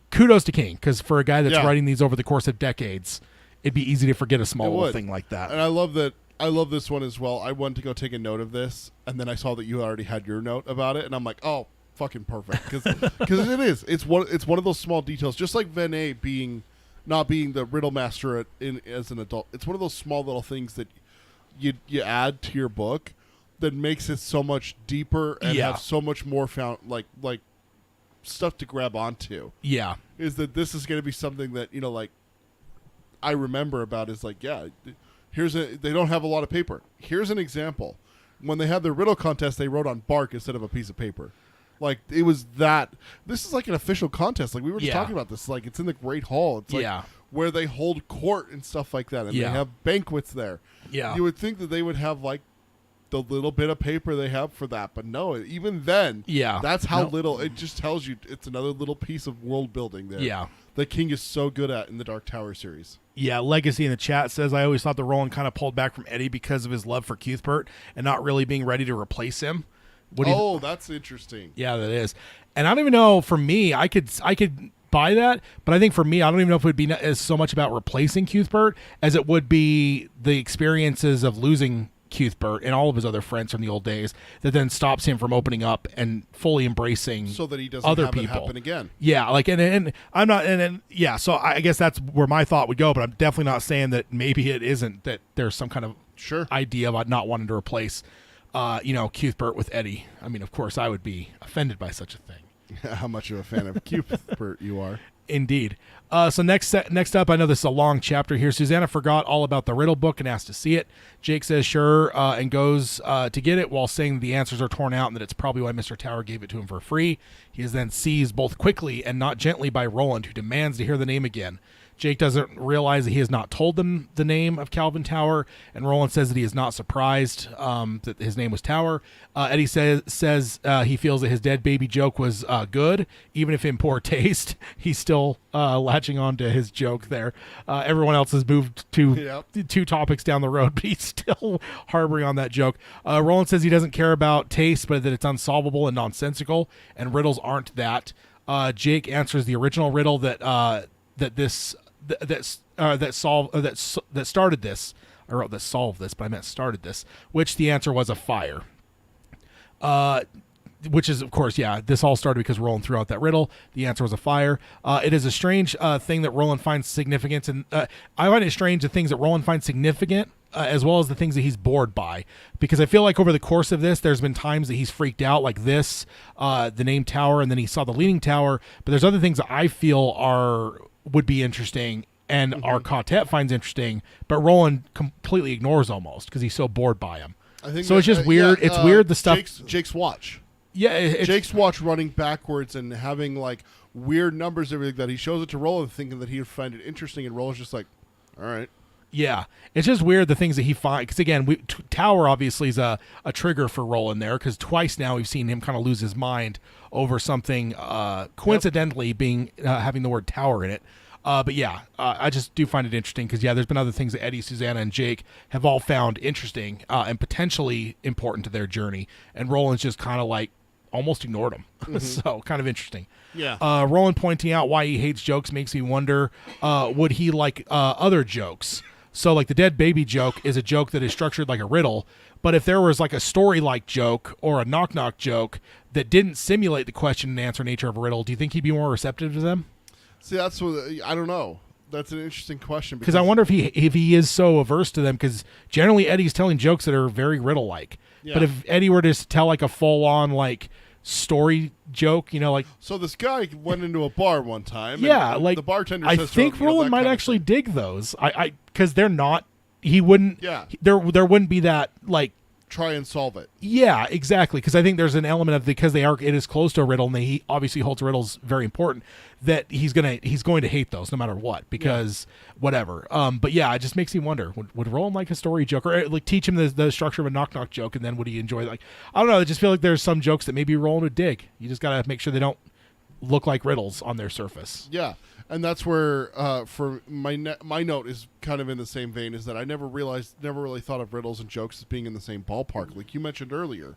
Kudos to King, because for a guy that's writing these over the course of decades, it'd be easy to forget a small little thing like that. And I love that I love this one as well. I wanted to go take a note of this, and then I saw that you already had your note about it, and I'm like, oh, fucking perfect, because it is. It's one of those small details, just like Venet not being the riddle master as an adult. It's one of those small little things that you add to your book that makes it so much deeper and have so much more found like stuff to grab onto. Yeah. Is that this is going to be something that, like, I remember about is like, they don't have a lot of paper. Here's an example. When they had the riddle contest, they wrote on bark instead of a piece of paper. Like, it was that. This is like an official contest. Like, we were just talking about this. Like, it's in the Great Hall. It's like where they hold court and stuff like that. And they have banquets there. Yeah. You would think that they would have, like, the little bit of paper they have for that. But no, even then, that's how little. It just tells you it's another little piece of world building there. Yeah. That King is so good at in the Dark Tower series. Yeah, Legacy in the chat says, I always thought that Roland kind of pulled back from Eddie because of his love for Cuthbert and not really being ready to replace him. That's interesting. Yeah, that is. And I don't even know, for me, I could buy that, but I think for me, I don't even know if it would be as so much about replacing Cuthbert as it would be the experiences of losing Cuthbert and all of his other friends from the old days that then stops him from opening up and fully embracing so that he doesn't other have people. It happen again. Yeah, like and I'm not so I guess that's where my thought would go, but I'm definitely not saying that maybe it isn't that there's some kind of idea about not wanting to replace Cuthbert with Eddie. I mean, of course I would be offended by such a thing. How much of a fan of Cuthbert you are. Indeed. So next up, I know this is a long chapter here. Susanna forgot all about the riddle book and asked to see it. Jake says sure and goes to get it while saying the answers are torn out and that it's probably why Mr. Tower gave it to him for free. He is then seized both quickly and not gently by Roland, who demands to hear the name again. Jake doesn't realize that he has not told them the name of Calvin Tower, and Roland says that he is not surprised that his name was Tower. Eddie says he feels that his dead baby joke was good, even if in poor taste. He's still latching on to his joke there. Everyone else has moved to 2 topics down the road, but he's still harboring on that joke. Roland says he doesn't care about taste, but that it's unsolvable and nonsensical, and riddles aren't that. Jake answers the original riddle that started this. I wrote that solved this, but I meant started this, which the answer was a fire. Which is, of course, this all started because Roland threw out that riddle. The answer was a fire. It is a strange thing that Roland finds significance, and I find it strange the things that Roland finds significant as well as the things that he's bored by, because I feel like over the course of this, there's been times that he's freaked out, like this, the name Tower, and then he saw the Leaning Tower, but there's other things that I feel would be interesting and our quartet finds interesting, but Roland completely ignores almost because he's so bored by him. I think so. It's just weird. It's weird the stuff. Jake's watch. Yeah, Jake's watch running backwards and having like weird numbers, everything that he shows it to Roland, thinking that he would find it interesting, and Roland's just like, all right. Yeah, it's just weird the things that he finds, because again, Tower obviously is a trigger for Roland there, because twice now we've seen him kind of lose his mind over something coincidentally being having the word Tower in it. But I just do find it interesting because there's been other things that Eddie, Susanna, and Jake have all found interesting and potentially important to their journey, and Roland's just kind of like almost ignored them. So kind of interesting. Yeah. Roland pointing out why he hates jokes makes me wonder, would he like other jokes? So like the dead baby joke is a joke that is structured like a riddle, but if there was like a story-like joke or a knock-knock joke that didn't simulate the question and answer nature of a riddle, do you think he'd be more receptive to them? See, that's what I don't know. That's an interesting question because I wonder if he is so averse to them, because generally Eddie's telling jokes that are very riddle-like. Yeah. But if Eddie were to tell like a full-on like story joke, like so this guy went into a bar one time. And like the bartender. I think Roland might actually dig those. I because they're not. He wouldn't. Yeah. There wouldn't be that like. Try and solve it. Yeah, exactly. Because I think there's an element of because it is close to a riddle, and he obviously holds riddles very important. That he's going to hate those no matter what, because whatever. But it just makes me wonder: would Roland like a story joke, or like teach him the structure of a knock knock joke, and then would he enjoy like I don't know? I just feel like there's some jokes that maybe Roland would dig. You just got to make sure they don't look like riddles on their surface. Yeah. And that's where, for my note is kind of in the same vein, is that I never really thought of riddles and jokes as being in the same ballpark. Like you mentioned earlier,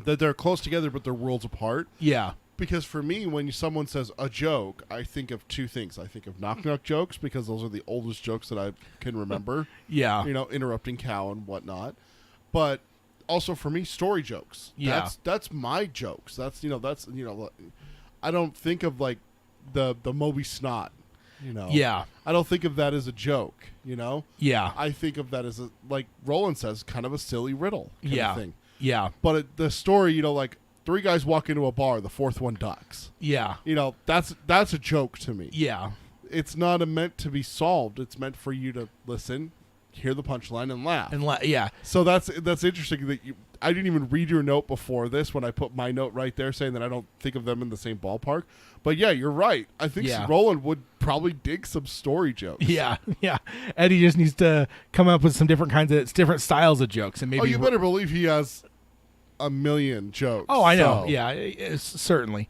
that they're close together, but they're worlds apart. Yeah. because for me, when someone says a joke, I think of two things. I think of knock-knock jokes because those are the oldest jokes that I can remember. Yeah. You know, interrupting cow and whatnot. But also for me, story jokes. Yeah. That's my jokes. I don't think of like the Moby Snot, you know. Yeah. I don't think of that as a joke, you know. Yeah. I think of that as a, like Roland says, kind of a silly riddle kind of thing. Yeah. But the story, you know, like three guys walk into a bar, the fourth one ducks. Yeah. You know, that's a joke to me. Yeah. It's not meant to be solved. It's meant for you to listen, hear the punchline, and laugh. Yeah. So that's interesting that I didn't even read your note before this when I put my note right there saying that I don't think of them in the same ballpark. But yeah, you're right. I think Roland would probably dig some story jokes. Yeah. Yeah. Eddie just needs to come up with some different styles of jokes, and maybe. Oh, you better believe he has a million jokes. Oh, I know. So. Yeah, certainly.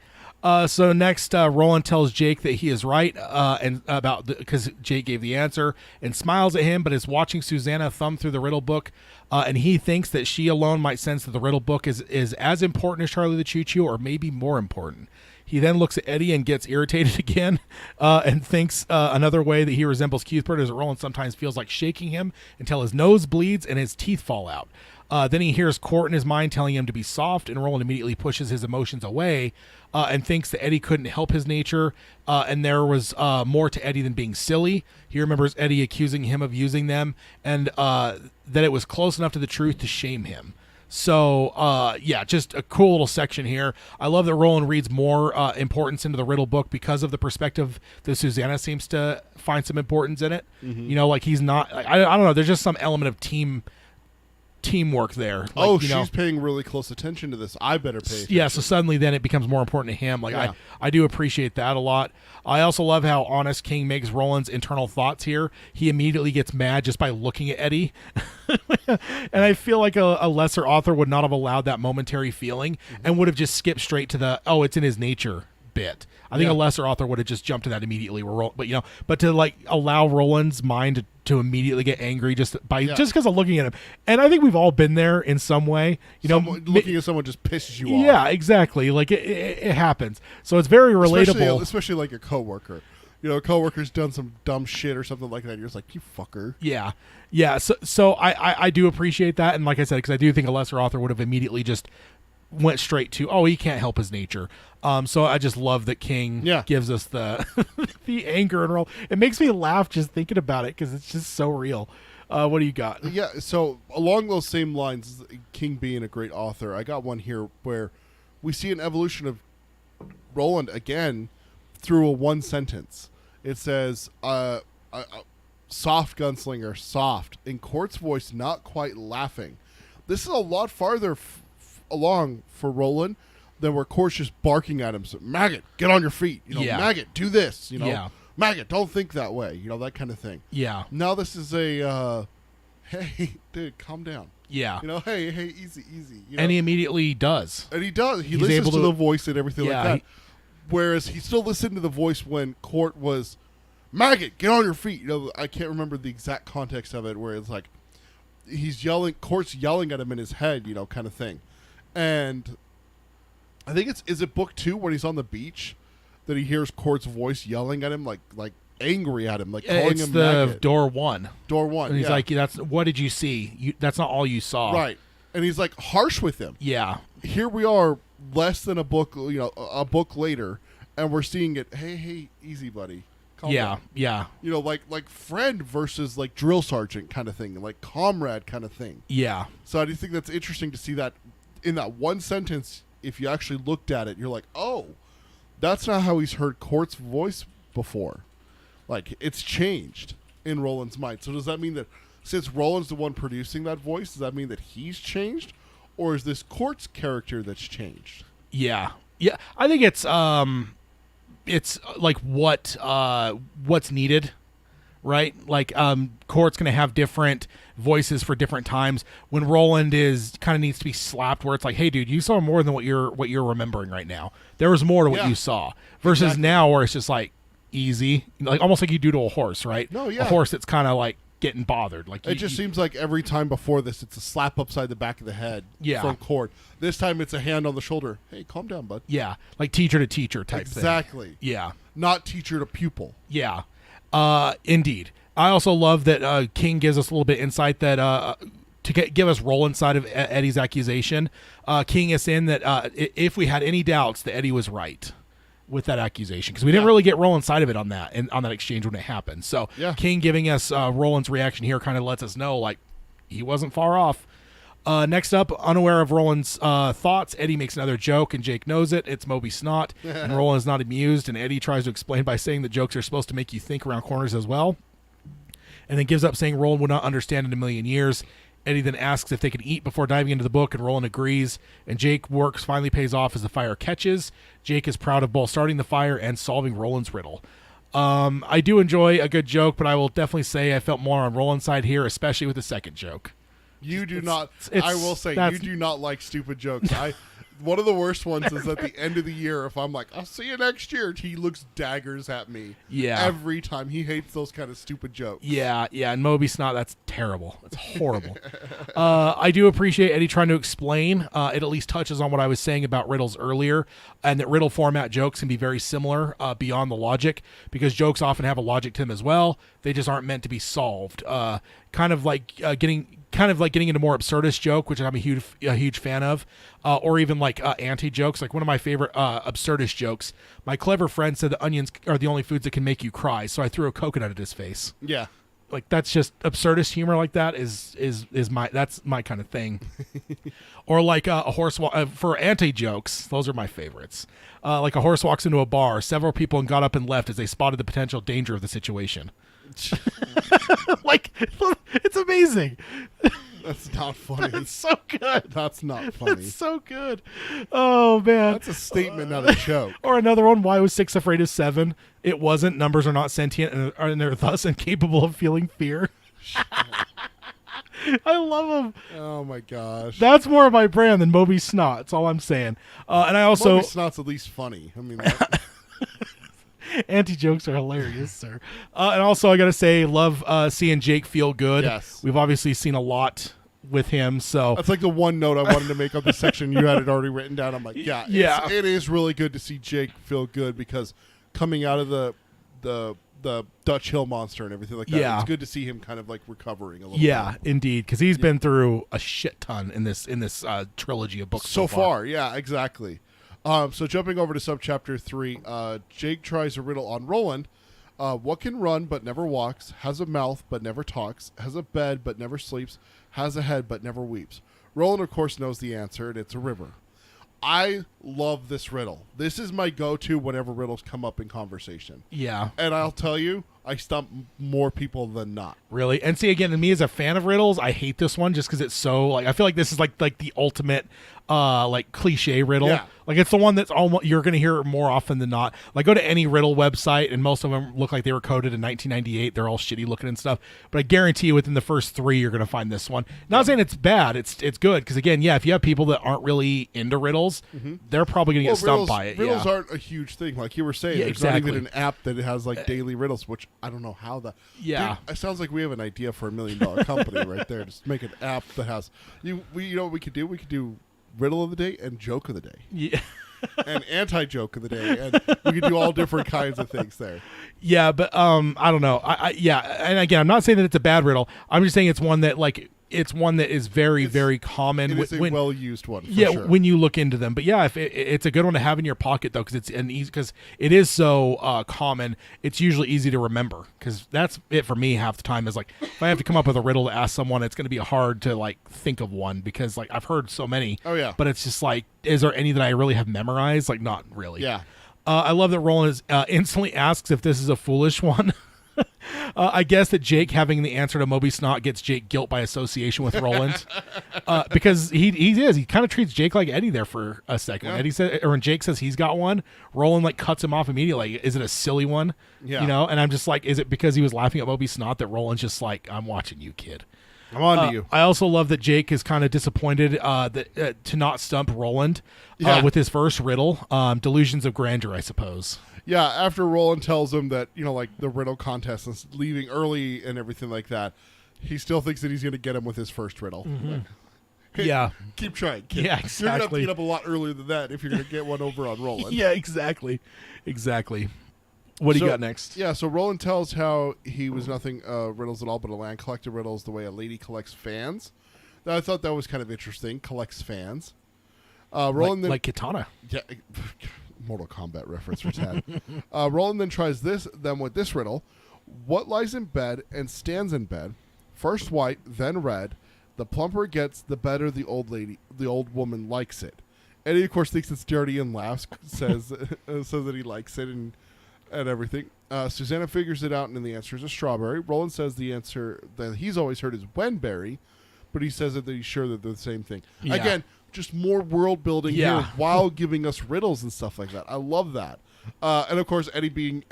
So next, Roland tells Jake that he is right, and because Jake gave the answer, and smiles at him, but is watching Susanna thumb through the riddle book, and he thinks that she alone might sense that the riddle book is as important as Charlie the Choo Choo, or maybe more important. He then looks at Eddie and gets irritated again, and thinks another way that he resembles Cuthbert is that Roland sometimes feels like shaking him until his nose bleeds and his teeth fall out. Then he hears Court in his mind telling him to be soft, and Roland immediately pushes his emotions away and thinks that Eddie couldn't help his nature, and there was more to Eddie than being silly. He remembers Eddie accusing him of using them, and that it was close enough to the truth to shame him. So, just a cool little section here. I love that Roland reads more importance into the riddle book because of the perspective that Susanna seems to find some importance in it. Mm-hmm. You know, like he's not, I don't know, there's just some element of teamwork there. Like, she's paying really close attention to this. I better pay attention. Yeah, so suddenly then it becomes more important to him. Like I do appreciate that a lot. I also love how honest King makes Roland's internal thoughts here. He immediately gets mad just by looking at Eddie. And I feel like a lesser author would not have allowed that momentary feeling and would have just skipped straight to the, it's in his nature bit. I think a lesser author would have just jumped to that immediately. But to like allow Roland's mind to immediately get angry just because of looking at him, and I think we've all been there in some way. Looking at someone just pisses you off. Yeah, exactly. Like it happens. So it's very relatable, especially like a coworker. You know, a coworker's done some dumb shit or something like that. And you're just like, you fucker. Yeah, yeah. So I do appreciate that, and like I said, because I do think a lesser author would have immediately just went straight to, he can't help his nature. So I just love that King gives us the the anger and roll. It makes me laugh just thinking about it because it's just so real. What do you got? Yeah, so along those same lines, King being a great author, I got one here where we see an evolution of Roland again through a one sentence. It says, soft gunslinger, soft, in Court's voice, not quite laughing. This is a lot farther along for Roland than where Court's just barking at him. So, Maggot, get on your feet. Maggot, do this. Maggot, don't think that way. That kind of thing. Yeah. Now this is a, hey, dude, calm down. Yeah. Hey, easy. And he immediately does. And he does. He listens to the voice and everything like that. Whereas he still listened to the voice when Court was, Maggot, get on your feet. I can't remember the exact context of it where it's like he's yelling, Court's yelling at him in his head, kind of thing. And I think is it book 2 when he's on the beach that he hears Court's voice yelling at him, like angry at him, like calling him maggot. It's the door 1. Door 1. And he's like, what did you see? That's not all you saw. Right. And he's like harsh with him. Yeah. Here we are less than a book, a book later, and we're seeing it, hey, easy, buddy. Calm down. Yeah. Like friend versus like drill sergeant kind of thing, like comrade kind of thing. Yeah. So I do think that's interesting to see that in that one sentence. If you actually looked at it, you're like, oh, that's not how he's heard Court's voice before. Like, it's changed in Roland's mind. So does that mean that since Roland's the one producing that voice, does that mean that he's changed? Or is this Court's character that's changed? Yeah. Yeah. I think it's like what's needed, right? Like Court's going to have different voices for different times. When Roland is kind of needs to be slapped, where it's like, hey, dude, you saw more than what you're remembering right now. There was more to what you saw. Versus now, where it's just like easy, like almost like you do to a horse, right? No, yeah. A horse that's kind of like getting bothered. Like It just seems like every time before this, it's a slap upside the back of the head Yeah. from Cord. This time it's a hand on the shoulder. Hey, calm down, bud. yeah, like teacher to teacher type thing. Exactly. Yeah. Not teacher to pupil. Yeah, indeed. I also love that King gives us a little bit insight that to give us Roland's side of Eddie's accusation. King is in that if we had any doubts that Eddie was right with that accusation, because we didn't really get Roland's side of it on that on that exchange when it happened. So King giving us Roland's reaction here kind of lets us know like he wasn't far off. Next up, unaware of Roland's thoughts, Eddie makes another joke, and Jake knows it. It's Moby Snot, and Roland is not amused, and Eddie tries to explain by saying that jokes are supposed to make you think around corners as well, and then gives up saying Roland would not understand in a million years. Eddie then asks if they can eat before diving into the book, and Roland agrees, and Jake works finally pays off as the fire catches. Jake is proud of both starting the fire and solving Roland's riddle. I do enjoy a good joke, but I will definitely say I felt more on Roland's side here, especially with the second joke. You do not. it's- I will say that's- you do not like stupid jokes. One of the worst ones is at the end of the year. If I'm like, I'll see you next year, he looks daggers at me. Yeah. Every time he hates those kind of stupid jokes. Yeah, and Moby Snot, that's terrible. That's horrible. I do appreciate Eddie trying to explain. It at least touches on what I was saying about riddles earlier, and that riddle format jokes can be very similar beyond the logic, because jokes often have a logic to them as well. They just aren't meant to be solved. Kind of like getting into more absurdist joke, which I'm a huge fan of, or even like anti-jokes. Like one of my favorite absurdist jokes, my clever friend said that onions are the only foods that can make you cry, so I threw a coconut at his face. Yeah. Like that's just absurdist humor. Like that is my kind of thing. Or like a horse for anti-jokes, those are my favorites. Like a horse walks into a bar, several people got up and left as they spotted the potential danger of the situation. Like it's amazing. That's not funny. It's so good. That's not funny. It's so good. Oh man. That's a statement, not a joke. Or another one, why was 6 afraid of 7? It wasn't. Numbers are not sentient and they're thus incapable of feeling fear. I love them. Oh my gosh. That's more of my brand than Moby Snot. That's all I'm saying. And I also Moby Snot's at least funny. I mean, anti-jokes are hilarious, sir. And also I gotta say, love seeing Jake feel good. Yes. We've obviously seen a lot with him, so that's like the one note I wanted to make on this section. You had it already written down. I'm like, yeah. It is really good to see Jake feel good, because coming out of the Dutch Hill monster and everything like that, it's good to see him kind of like recovering a little bit. Yeah, indeed, because he's been through a shit ton in this trilogy of books so far. Yeah, exactly. So jumping over to subchapter 3, Jake tries a riddle on Roland. What can run but never walks, has a mouth but never talks, has a bed but never sleeps, has a head but never weeps. Roland, of course, knows the answer, and it's a river. I love this riddle. This is my go-to whenever riddles come up in conversation. Yeah. And I'll tell you, I stump more people than not. Really? And see, again, me as a fan of riddles, I hate this one just because it's so, like, I feel like this is like the ultimate like cliche riddle. Yeah. Like it's the one that's almost you're going to hear more often than not. Like go to any riddle website and most of them look like they were coded in 1998. They're all shitty looking and stuff. But I guarantee you within the first 3 you're going to find this one. Not saying it's bad. It's good because again, if you have people that aren't really into riddles, they're probably going to get stumped by it. Riddles aren't a huge thing, like you were saying. Yeah, There's exactly. not even an app that has like daily riddles, which I don't know how that. Yeah. Dude, it sounds like we have an idea for $1 million company right there. Just make an app that has you know what we could do? We could do riddle of the day and joke of the day. Yeah. And anti-joke of the day, and we could do all different kinds of things there. Yeah, but I don't know. And again, I'm not saying that it's a bad riddle. I'm just saying it's one that is very, very common. It is a well-used one. For yeah, sure. when you look into them. But yeah, if it's a good one to have in your pocket though, because it is so common. It's usually easy to remember because that's it for me. Half the time is like if I have to come up with a riddle to ask someone, it's going to be hard to like think of one because like I've heard so many. Oh yeah, but it's just like, is there any that I really have memorized? Like not really. Yeah. I love that Roland instantly asks if this is a foolish one. I guess that Jake having the answer to Moby Snot gets Jake guilt by association with Roland because he kind of treats Jake like Eddie there for a second. Yeah. Eddie said, or when Jake says he's got one, Roland like cuts him off immediately. Like, is it a silly one? Yeah. You know, and I'm just like, is it because he was laughing at Moby Snot that Roland's just like, I'm watching you, kid. I'm on to you. I also love that Jake is kind of disappointed to not stump Roland with his first riddle. Delusions of grandeur, I suppose. Yeah, after Roland tells him that, like the riddle contest is leaving early and everything like that, he still thinks that he's going to get him with his first riddle. Hey, Yeah. keep trying, kid. Yeah, You're going to have to exactly. get up a lot earlier than that if you're going to get one over on Roland. Yeah, exactly. What do you So- got next? Yeah, so Roland tells how he was nothing riddles at all, but a land collector riddles the way a lady collects fans. I thought that was kind of interesting. Collects fans. Roland then, Like Katana. yeah, Mortal Kombat reference for Tad. Roland then tries them with this riddle: what lies in bed and stands in bed? First white, then red. The plumper it gets, the better the old woman likes it. Eddie, of course, thinks it's dirty and laughs. Says that he likes it and everything. Susanna figures it out, and the answer is a strawberry. Roland says the answer that he's always heard is wenberry, but he says that he's sure that they're the same thing. Yeah. Again, just more world building Yeah. here while giving us riddles and stuff like that. I love that. And of course, Eddie being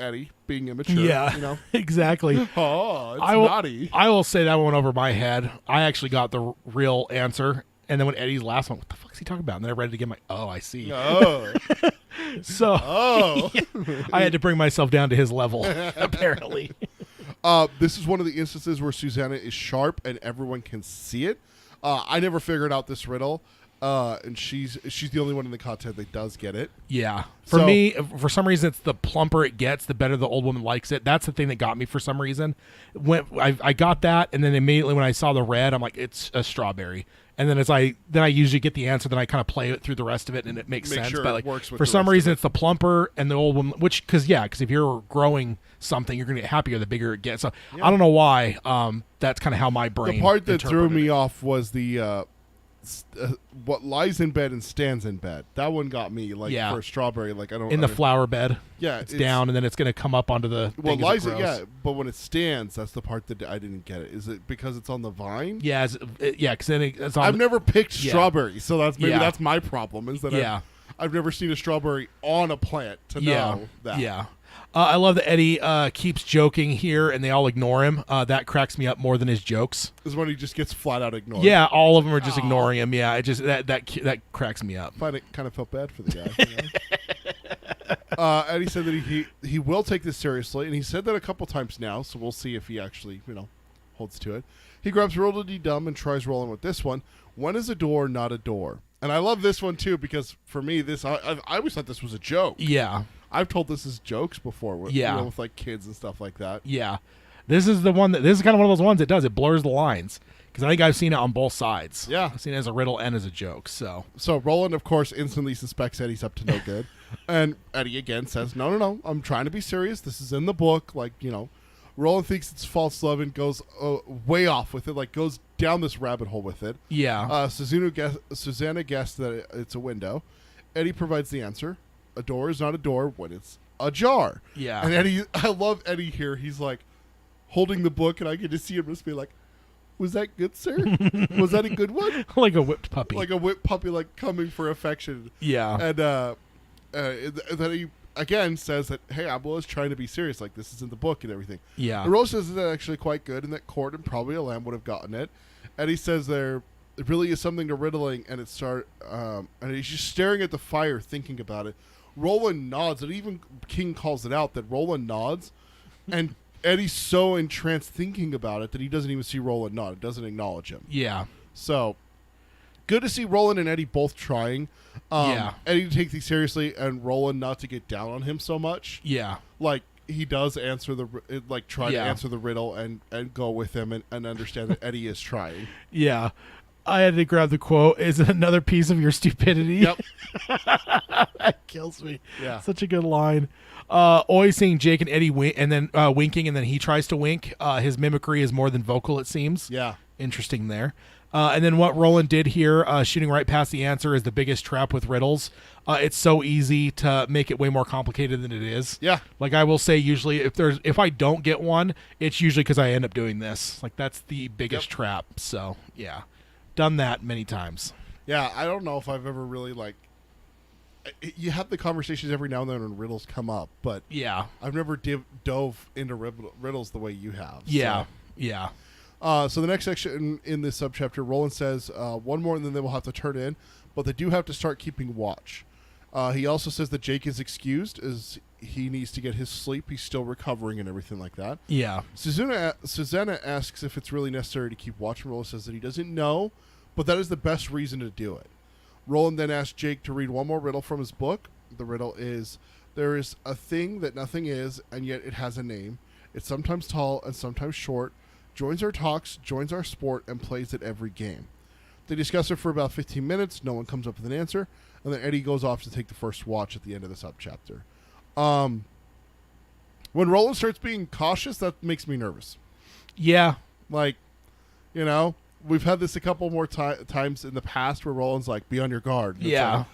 immature. Yeah, You know? exactly. Oh, it's I will, naughty. I will say that went over my head. I actually got the real answer, and then when Eddie's last one, what the fuck is he talking about? And then I read it again, like, oh, I see. Oh. So Oh. I had to bring myself down to his level, apparently. This is one of the instances where Susanna is sharp and everyone can see it. I never figured out this riddle. And she's the only one in the content that does get it. Yeah. For So- me, for some reason, it's the plumper it gets, the better the old woman likes it. That's the thing that got me for some reason. When I got that, and then immediately when I saw the red, I'm like, it's a strawberry. And then I usually get the answer, then I kind of play it through the rest of it, and it makes Make sense. sure But it like, works with for the some rest of reason, it. it's the plumper and the old woman. Because if you're growing something, you're going to get happier the bigger it gets. So I don't know why. That's kind of how my brain. The part that threw interpreted me it. off was the what lies in bed and stands in bed. That one got me. Like Yeah. for a strawberry, like I don't in the under- flower bed. Yeah, It's down, and then it's going to come up onto the. Well, thing as lies it it, grows. yeah, but when it stands, that's the part that I didn't get it. Is it because it's on the vine? Yeah, because then it's on. I've never picked Yeah. strawberry, so that's maybe Yeah. that's my problem. Is that Yeah. I've never seen a strawberry on a plant to know that. Yeah. I love that Eddie keeps joking here, and they all ignore him. That cracks me up more than his jokes. Is when he just gets flat out ignored. Yeah, all of them are just ignoring him. Yeah, it just that cracks me up. I kind of felt bad for the guy. You know? Eddie said that he will take this seriously, and he said that a couple times now. So we'll see if he actually holds to it. He grabs Roll-a-Dee-Dum and tries rolling with this one. When is a door not a door? And I love this one too because for me, I always thought this was a joke. Yeah, I've told this as jokes before. With, Yeah. with like kids and stuff like that. yeah. This is the one this is kind of one of those ones it does. It blurs the lines because I think I've seen it on both sides. Yeah. I've seen it as a riddle and as a joke. So So Roland, of course, instantly suspects Eddie's up to no good, and Eddie again says, "No, I'm trying to be serious. This is in the book. Like Roland thinks it's false love and goes way off with it. Like goes down this rabbit hole with it. yeah, Susanna guessed that it's a window. Eddie provides the answer. A door is not a door when it's ajar. Yeah. And Eddie, I love Eddie here. He's like holding the book, and I get to see him just be like, "Was that good, sir? Was that a good one?" like a whipped puppy. Like a whipped puppy, like coming for affection. yeah, And then he again says that, "Hey, I was trying to be serious. Like this is in the book and everything." yeah, And Rose says that actually quite good, and that Cord and probably a lamb would have gotten it. And he says there really is something to riddling, and and he's just staring at the fire, thinking about it. Roland nods, and even King calls it out that Roland nods, and Eddie's so entranced thinking about it that he doesn't even see Roland nod. It doesn't acknowledge him. yeah, So good to see Roland and Eddie both trying. Yeah. Eddie to take things seriously, and Roland not to get down on him so much. yeah. Like he does answer try to Yeah. answer the riddle and go with him and understand that Eddie is trying. Yeah. I had to grab the quote. Is it another piece of your stupidity? Yep. That kills me. Yeah. Such a good line. Always seeing Jake and Eddie winking, and then he tries to wink. His mimicry is more than vocal, it seems. Yeah. Interesting there. And then what Roland did here, shooting right past the answer, is the biggest trap with riddles. It's so easy to make it way more complicated than it is. Yeah. Like I will say, usually if I don't get one, it's usually because I end up doing this. Like that's the biggest Yep. trap. So yeah, done that many times. Yeah. I don't know if I've ever really you have the conversations every now and then when riddles come up, but Yeah, I've never dove into riddles the way you have. yeah, yeah, So the next section in this subchapter, Roland says one more and then they will have to turn in, but they do have to start keeping watch. He also says that Jake is excused as he needs to get his sleep. He's still recovering and everything like that. Yeah. Susanna asks if it's really necessary to keep watch. Roland says that he doesn't know, but that is the best reason to do it. Roland then asks Jake to read one more riddle from his book. The riddle is, there is a thing that nothing is, and yet it has a name. It's sometimes tall and sometimes short, joins our talks, joins our sport, and plays at every game. They discuss it for about 15 minutes. No one comes up with an answer. And then Eddie goes off to take the first watch at the end of the subchapter. When Roland starts being cautious, that makes me nervous. Yeah. Like, you know, we've had this a couple more times in the past where Roland's like, be on your guard. And it's Yeah. like,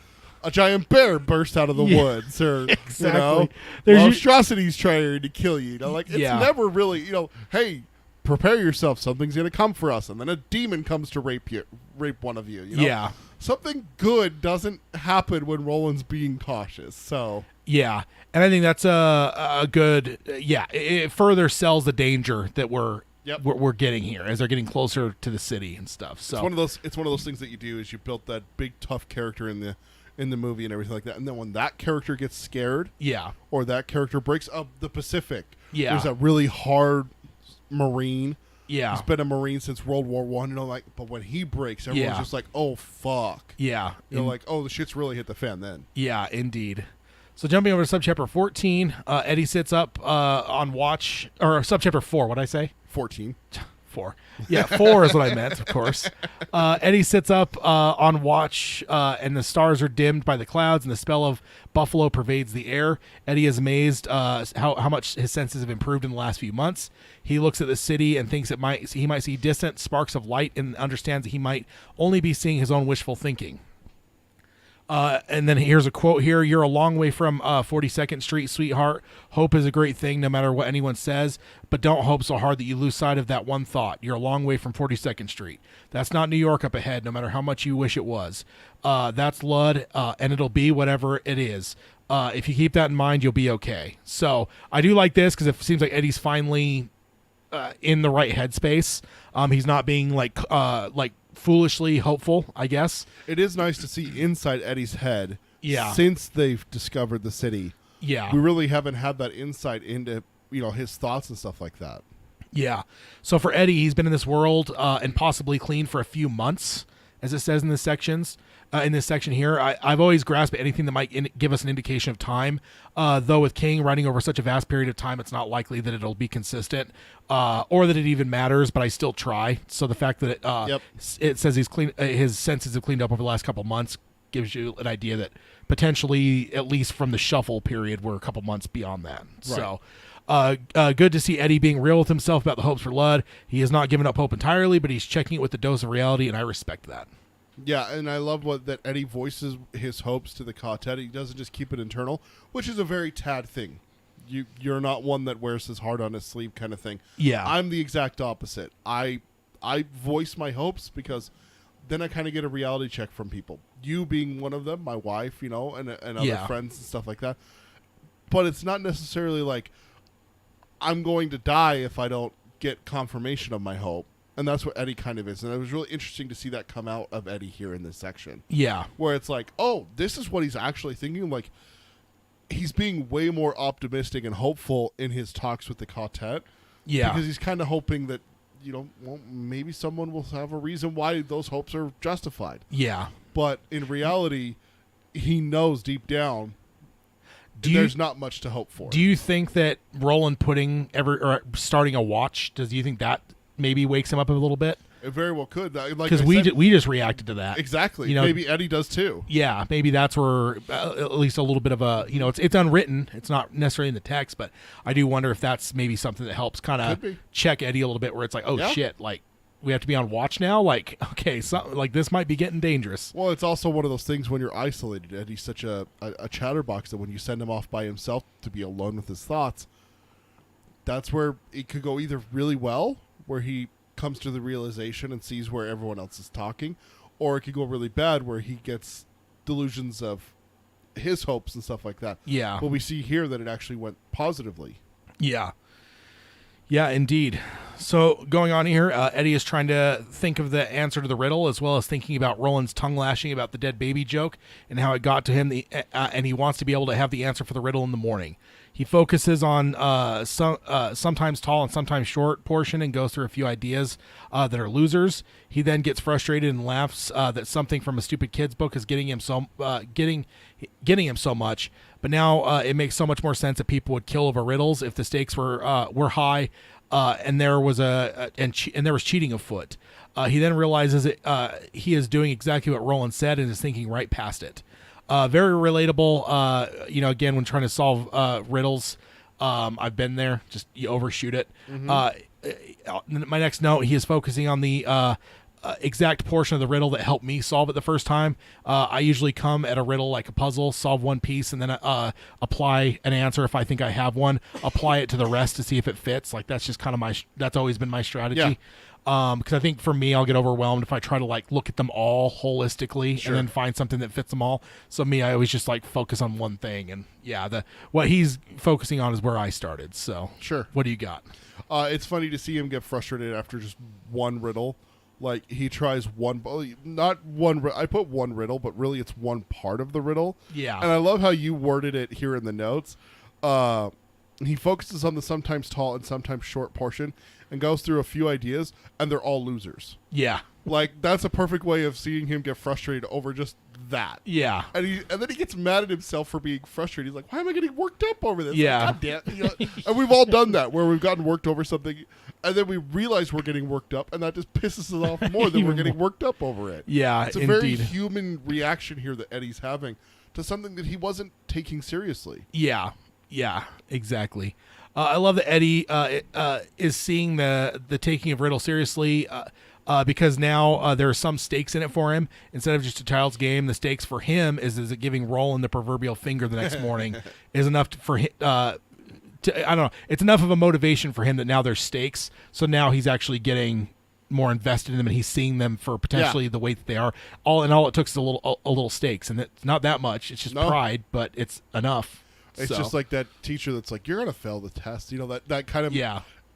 a giant bear burst out of the woods, or Exactly. you know, There's monstrosities trying to kill you. You know, like it's Yeah. never really, you know, hey, prepare yourself. Something's gonna come for us, and then a demon comes to rape one of you. You know? Yeah. Something good doesn't happen when Roland's being cautious. So Yeah, and I think that's a good. Yeah, it further sells the danger that we're getting here as they're getting closer to the city and stuff. So it's one of those things that you do is you built that big tough character in the movie and everything like that, and then when that character gets scared, yeah, or that character breaks up the Pacific, Yeah. there's a really hard Marine. yeah, He's been a Marine since World War One, you know, like, but when he breaks, everyone's Yeah. just like, oh fuck, yeah, you know, like, oh, the shit's really hit the fan then. yeah, indeed. So jumping over to subchapter 14, Eddie sits up on watch, or subchapter 4. What'd I say? 14. 4. Yeah, 4 is what I meant, of course. Eddie sits up on watch, and the stars are dimmed by the clouds, and the smell of buffalo pervades the air. Eddie is amazed how much his senses have improved in the last few months. He looks at the city and thinks he might see distant sparks of light, and understands that he might only be seeing his own wishful thinking. And then here's a quote here. You're a long way from 42nd Street, sweetheart. Hope is a great thing no matter what anyone says, but don't hope so hard that you lose sight of that one thought. You're a long way from 42nd Street. That's not New York up ahead, no matter how much you wish it was. That's Lud, and it'll be whatever it is. If you keep that in mind, you'll be okay. So I do like this because it seems like Eddie's finally in the right headspace. He's not being like foolishly hopeful, I guess. It is nice to see inside Eddie's head. Yeah. Since they've discovered the city, Yeah. we really haven't had that insight into, you know, his thoughts and stuff like that. Yeah. So for Eddie, he's been in this world and possibly clean for a few months, as it says in this section here. I've always grasped at anything that might give us an indication of time. Though with King writing over such a vast period of time, it's not likely that it'll be consistent or that it even matters. But I still try. So the fact that it says he's clean, his senses have cleaned up over the last couple months, gives you an idea that potentially, at least from the shuffle period, we're a couple months beyond that. Right. So good to see Eddie being real with himself about the hopes for Lud. He has not given up hope entirely, but he's checking it with a dose of reality, and I respect that. Yeah, and I love that Eddie voices his hopes to the quartet. He doesn't just keep it internal, which is a very Tad thing. You're not one that wears his heart on his sleeve kind of thing. Yeah. I'm the exact opposite. I voice my hopes because then I kind of get a reality check from people. You being one of them, my wife, you know, and other friends and stuff like that. But it's not necessarily like I'm going to die if I don't get confirmation of my hope. And that's what Eddie kind of is. And it was really interesting to see that come out of Eddie here in this section. Yeah. Where it's like, oh, this is what he's actually thinking. Like, he's being way more optimistic and hopeful in his talks with the quartet. Yeah. Because he's kind of hoping that, you know, well, maybe someone will have a reason why those hopes are justified. Yeah. But in reality, he knows deep down there's not much to hope for. Do you think that Roland starting a watch, do you think that maybe wakes him up a little bit? It very well could. Because we just reacted to that. Exactly. You know, maybe Eddie does too. Yeah, maybe that's where at least a little bit of a, you know, it's unwritten. It's not necessarily in the text, but I do wonder if that's maybe something that helps kind of check Eddie a little bit, where it's like, oh shit, like we have to be on watch now. Like, okay, something like this might be getting dangerous. Well, it's also one of those things when you're isolated. Eddie's such a chatterbox that when you send him off by himself to be alone with his thoughts, that's where it could go either really well, where he comes to the realization and sees where everyone else is talking, or it could go really bad where he gets delusions of his hopes and stuff like that. Yeah. But we see here that it actually went positively. Yeah. Yeah, indeed. So going on here, Eddie is trying to think of the answer to the riddle, as well as thinking about Roland's tongue lashing about the dead baby joke and how it got to him. And he wants to be able to have the answer for the riddle in the morning. He focuses on sometimes tall and sometimes short portion and goes through a few ideas that are losers. He then gets frustrated and laughs that something from a stupid kid's book is getting him so much. But now it makes so much more sense that people would kill over riddles if the stakes were high, and there was there was cheating afoot. He then realizes he is doing exactly what Roland said and is thinking right past it. Very relatable. Again, when trying to solve riddles, I've been there. Just you overshoot it. My next note: he is focusing on the exact portion of the riddle that helped me solve it the first time. I usually come at a riddle like a puzzle, solve one piece, and then apply an answer if I think I have one. Apply it to the rest to see if it fits. Like that's just kind of that's always been my strategy. Yeah. Because I think for me, I'll get overwhelmed if I try to like look at them all holistically and then find something that fits them all. So me, I always just like focus on one thing, and what he's focusing on is where I started. So Sure. What do you got? It's funny to see him get frustrated after just one riddle. Like he tries not one. I put one riddle, but really it's one part of the riddle. Yeah. And I love how you worded it here in the notes. He focuses on the sometimes tall and sometimes short portion and goes through a few ideas, and they're all losers. Yeah. Like that's a perfect way of seeing him get frustrated over just that. Yeah. And then he gets mad at himself for being frustrated. He's like, "Why am I getting worked up over this?" Yeah. Like, God damn. And we've all done that where we've gotten worked over something, and then we realize we're getting worked up, and that just pisses us off more than we're getting worked up over it. Yeah, it's a very human reaction here that Eddie's having to something that he wasn't taking seriously. Yeah, exactly. I love that Eddie is seeing the taking of riddle seriously because now there are some stakes in it for him. Instead of just a child's game, the stakes for him is it giving Roland the proverbial finger the next morning is enough for him. I don't know. It's enough of a motivation for him that now there's stakes. So now he's actually getting more invested in them, and he's seeing them for potentially the way that they are. All it took is a little stakes, and it's not that much. It's just pride, but it's enough. It's just like that teacher that's like, "You're gonna fail the test." You know that kind of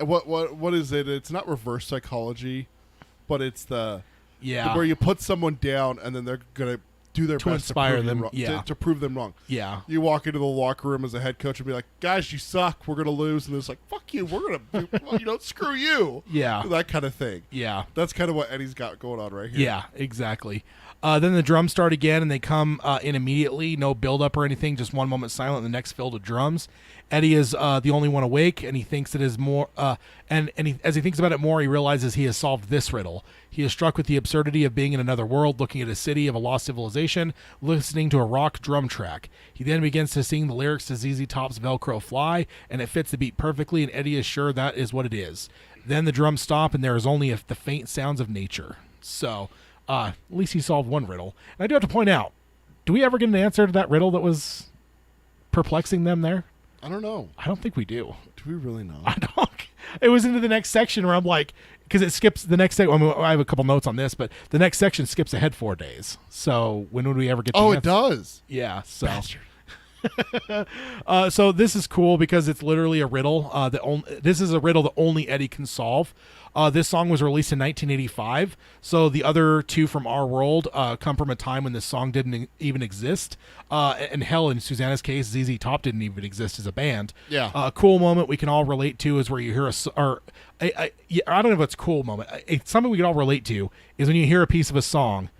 What is it? It's not reverse psychology, but it's where you put someone down and then they're gonna do their best inspire to prove them, you wrong, to prove them wrong. Yeah. You walk into the locker room as a head coach and be like, "Guys, you suck. We're gonna lose," and it's like, "Fuck you. We're gonna screw you." Yeah. That kind of thing. Yeah. That's kind of what Eddie's got going on right here. Yeah, exactly. Then the drums start again, and they come in immediately. No build-up or anything, just one moment silent, and the next filled with drums. Eddie is the only one awake, and he thinks it is more. As he thinks about it more, he realizes he has solved this riddle. He is struck with the absurdity of being in another world, looking at a city of a lost civilization, listening to a rock drum track. He then begins to sing the lyrics to ZZ Top's Velcro Fly, and it fits the beat perfectly, and Eddie is sure that is what it is. Then the drums stop, and there is only the faint sounds of nature. So... at least he solved one riddle. And I do have to point out, do we ever get an answer to that riddle that was perplexing them there? I don't know. I don't think we do. Do we really know? I don't. It was into the next section where I'm like, because it skips the next section. I mean, I have a couple notes on this, but the next section skips ahead 4 days. So when would we ever get the answer? It does. Yeah. So. Bastard. So this is cool because it's literally a riddle. This is a riddle that only Eddie can solve. This song was released in 1985, so the other two from our world come from a time when this song didn't even exist. And hell, in Susanna's case, ZZ Top didn't even exist as a band. Yeah. A cool moment we can all relate to is where you hear I don't know if it's a cool moment. It's something we can all relate to is when you hear a piece of a song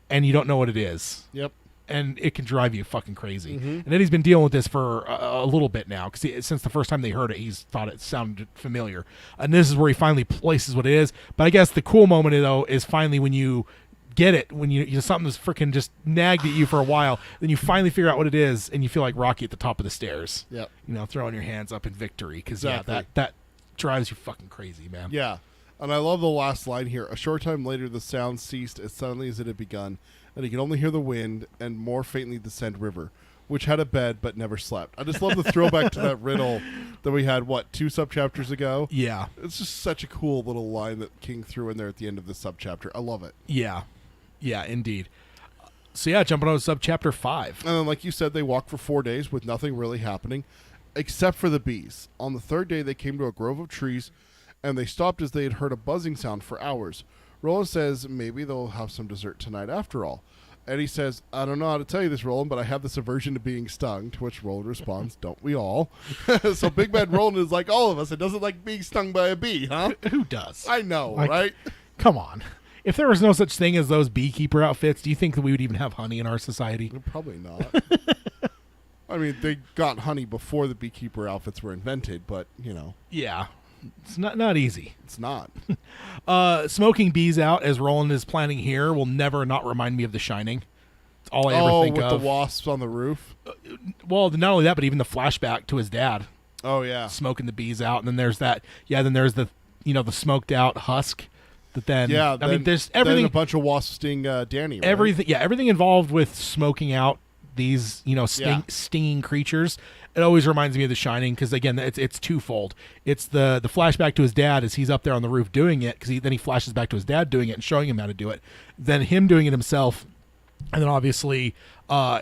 and you don't know what it is. Yep. And it can drive you fucking crazy. And Eddie's been dealing with this for a little bit now because since the first time they heard it, he's thought it sounded familiar. And this is where he finally places what it is. But I guess the cool moment, though, is finally when you get it, when you something that's freaking just nagged at you for a while, then you finally figure out what it is, and you feel like Rocky at the top of the stairs. Yep. Throwing your hands up in victory because Exactly. that drives you fucking crazy, man. Yeah. And I love the last line here. A short time later, the sound ceased as suddenly as it had begun, and he could only hear the wind and more faintly the Send River, which had a bed but never slept. I just love the throwback to that riddle that we had, 2 subchapters ago? Yeah. It's just such a cool little line that King threw in there at the end of the subchapter. I love it. Yeah. Yeah, indeed. So yeah, jumping on to subchapter 5. And then, like you said, they walked for 4 days with nothing really happening except for the bees. On the 3rd day, they came to a grove of trees and they stopped as they had heard a buzzing sound for hours. Roland says maybe they'll have some dessert tonight after all. Eddie says, I don't know how to tell you this, Roland, but I have this aversion to being stung, to which Roland responds, don't we all? So Big Bad Roland is like all of us. It doesn't like being stung by a bee, huh? Who does? I know, Like, right? Come on. If there was no such thing as those beekeeper outfits, do you think that we would even have honey in our society? Probably not. I mean, they got honey before the beekeeper outfits were invented, but, you know, Yeah. It's not easy. it's not. Smoking bees out, as Roland is planning here, will never not remind me of The Shining. It's all I ever think with of. the wasps on the roof? Well, not only that, but even the flashback to his dad Oh, yeah. smoking the bees out, and then there's that. Yeah, then there's the the smoked out husk. That then Yeah, I mean, there's then everything. a bunch of wasps sting Danny, right? Everything involved with smoking out these stinging creatures. It always reminds me of The Shining because again, it's twofold. It's the flashback to his dad as he's up there on the roof doing it because then he flashes back to his dad doing it and showing him how to do it. Then him doing it himself, and then obviously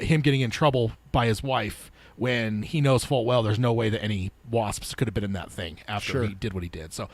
him getting in trouble by his wife when he knows full well there's no way that any wasps could have been in that thing after Sure. he did what he did. So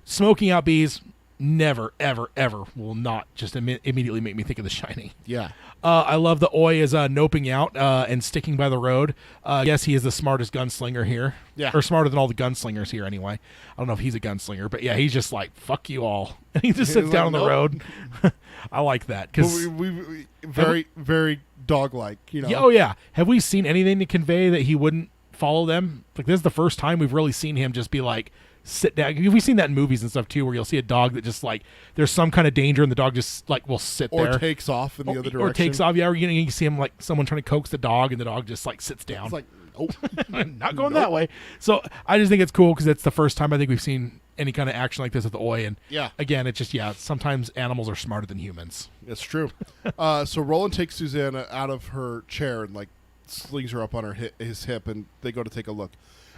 smoking out bees. Never, ever, ever will not just immediately make me think of The Shining. Yeah. I love the Oi is noping out and sticking by the road. I guess he is the smartest gunslinger here. Yeah. Or smarter than all the gunslingers here anyway. I don't know if he's a gunslinger, but yeah, he's just like, fuck you all. And he just sits He's down like, on the "Nope." road. I like that. But Cause, we very, very dog-like, you know. yeah, oh, yeah. Have we seen anything to convey that he wouldn't follow them? Like, this is the first time we've really seen him just be like, sit down. We've seen that in movies and stuff too, where you'll see a dog that just like there's some kind of danger and the dog just like will sit Or there. takes off in the other direction. Or takes off. Yeah, or, you see him like someone trying to coax the dog and the dog just like sits down. It's like, oh. Not going that way. So I just think it's cool because it's the first time I think we've seen any kind of action like this with the Oi. And Yeah. again, it's just, sometimes animals are smarter than humans. It's true. So Roland takes Susanna out of her chair and like slings her up on his hip, and they go to take a look.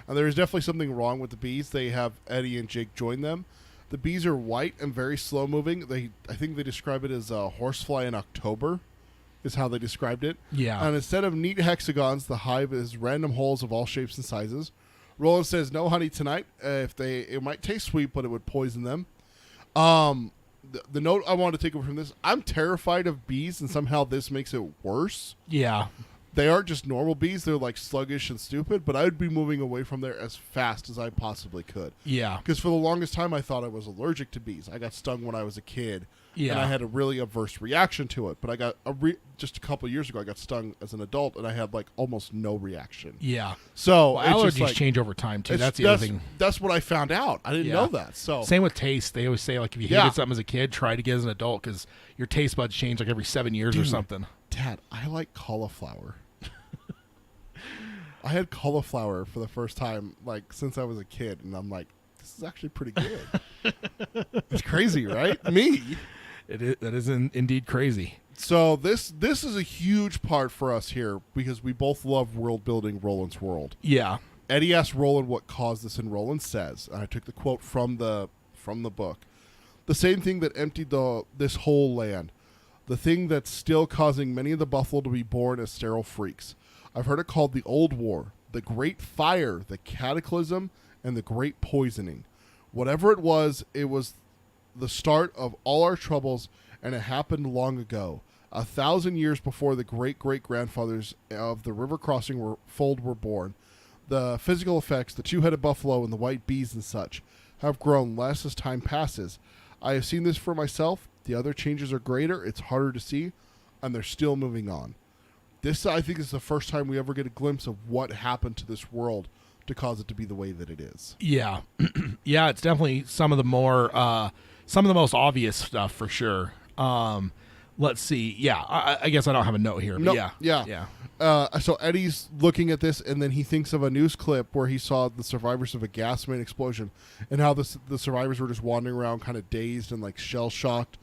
And there is definitely something wrong with the bees. They have Eddie and Jake join them. The bees are white and very slow moving. I think they describe it as a horsefly in October, is how they described it. Yeah. And instead of neat hexagons, the hive is random holes of all shapes and sizes. Roland says no honey tonight. It might taste sweet, but it would poison them. The note I want to take away from this: I'm terrified of bees, and somehow this makes it worse. Yeah. They aren't just normal bees; they're like sluggish and stupid. But I would be moving away from there as fast as I possibly could. Yeah. Because for the longest time, I thought I was allergic to bees. I got stung when I was a kid, Yeah. and I had a really averse reaction to it. But I got just a couple of years ago, I got stung as an adult, and I had like almost no reaction. Yeah. So Well, it's just allergies like, change over time too. it's- That's the other thing. That's what I found out. I didn't Yeah. know that. So Same with taste. They always say like if you Yeah. hated something as a kid, try to get as an adult because your taste buds change like every 7 years or Dude. something. Dad, I like cauliflower. I had cauliflower for the first time, like, since I was a kid, and I'm like, this is actually pretty good. It's crazy, right? Me. That is indeed crazy. So this is a huge part for us here because we both love world building Roland's world. Yeah. Eddie asks Roland what caused this, and Roland says, and I took the quote from the book, the same thing that emptied this whole land, the thing that's still causing many of the buffalo to be born as sterile freaks. I've heard it called the Old War, the Great Fire, the Cataclysm, and the Great Poisoning. Whatever it was the start of all our troubles, and it happened long ago, 1,000 years before the great-great-grandfathers of the river crossing fold were born. The physical effects, the two-headed buffalo and the white bees and such, have grown less as time passes. I have seen this for myself. The other changes are greater, it's harder to see, and they're still moving on. This, I think, is the first time we ever get a glimpse of what happened to this world to cause it to be the way that it is. Yeah. Yeah, it's definitely some of the most obvious stuff for sure. Let's see. Yeah, I guess I don't have a note here, but Nope. yeah. So Eddie's looking at this, and then he thinks of a news clip where he saw the survivors of a gas main explosion, and how the survivors were just wandering around, kind of dazed and like shell shocked.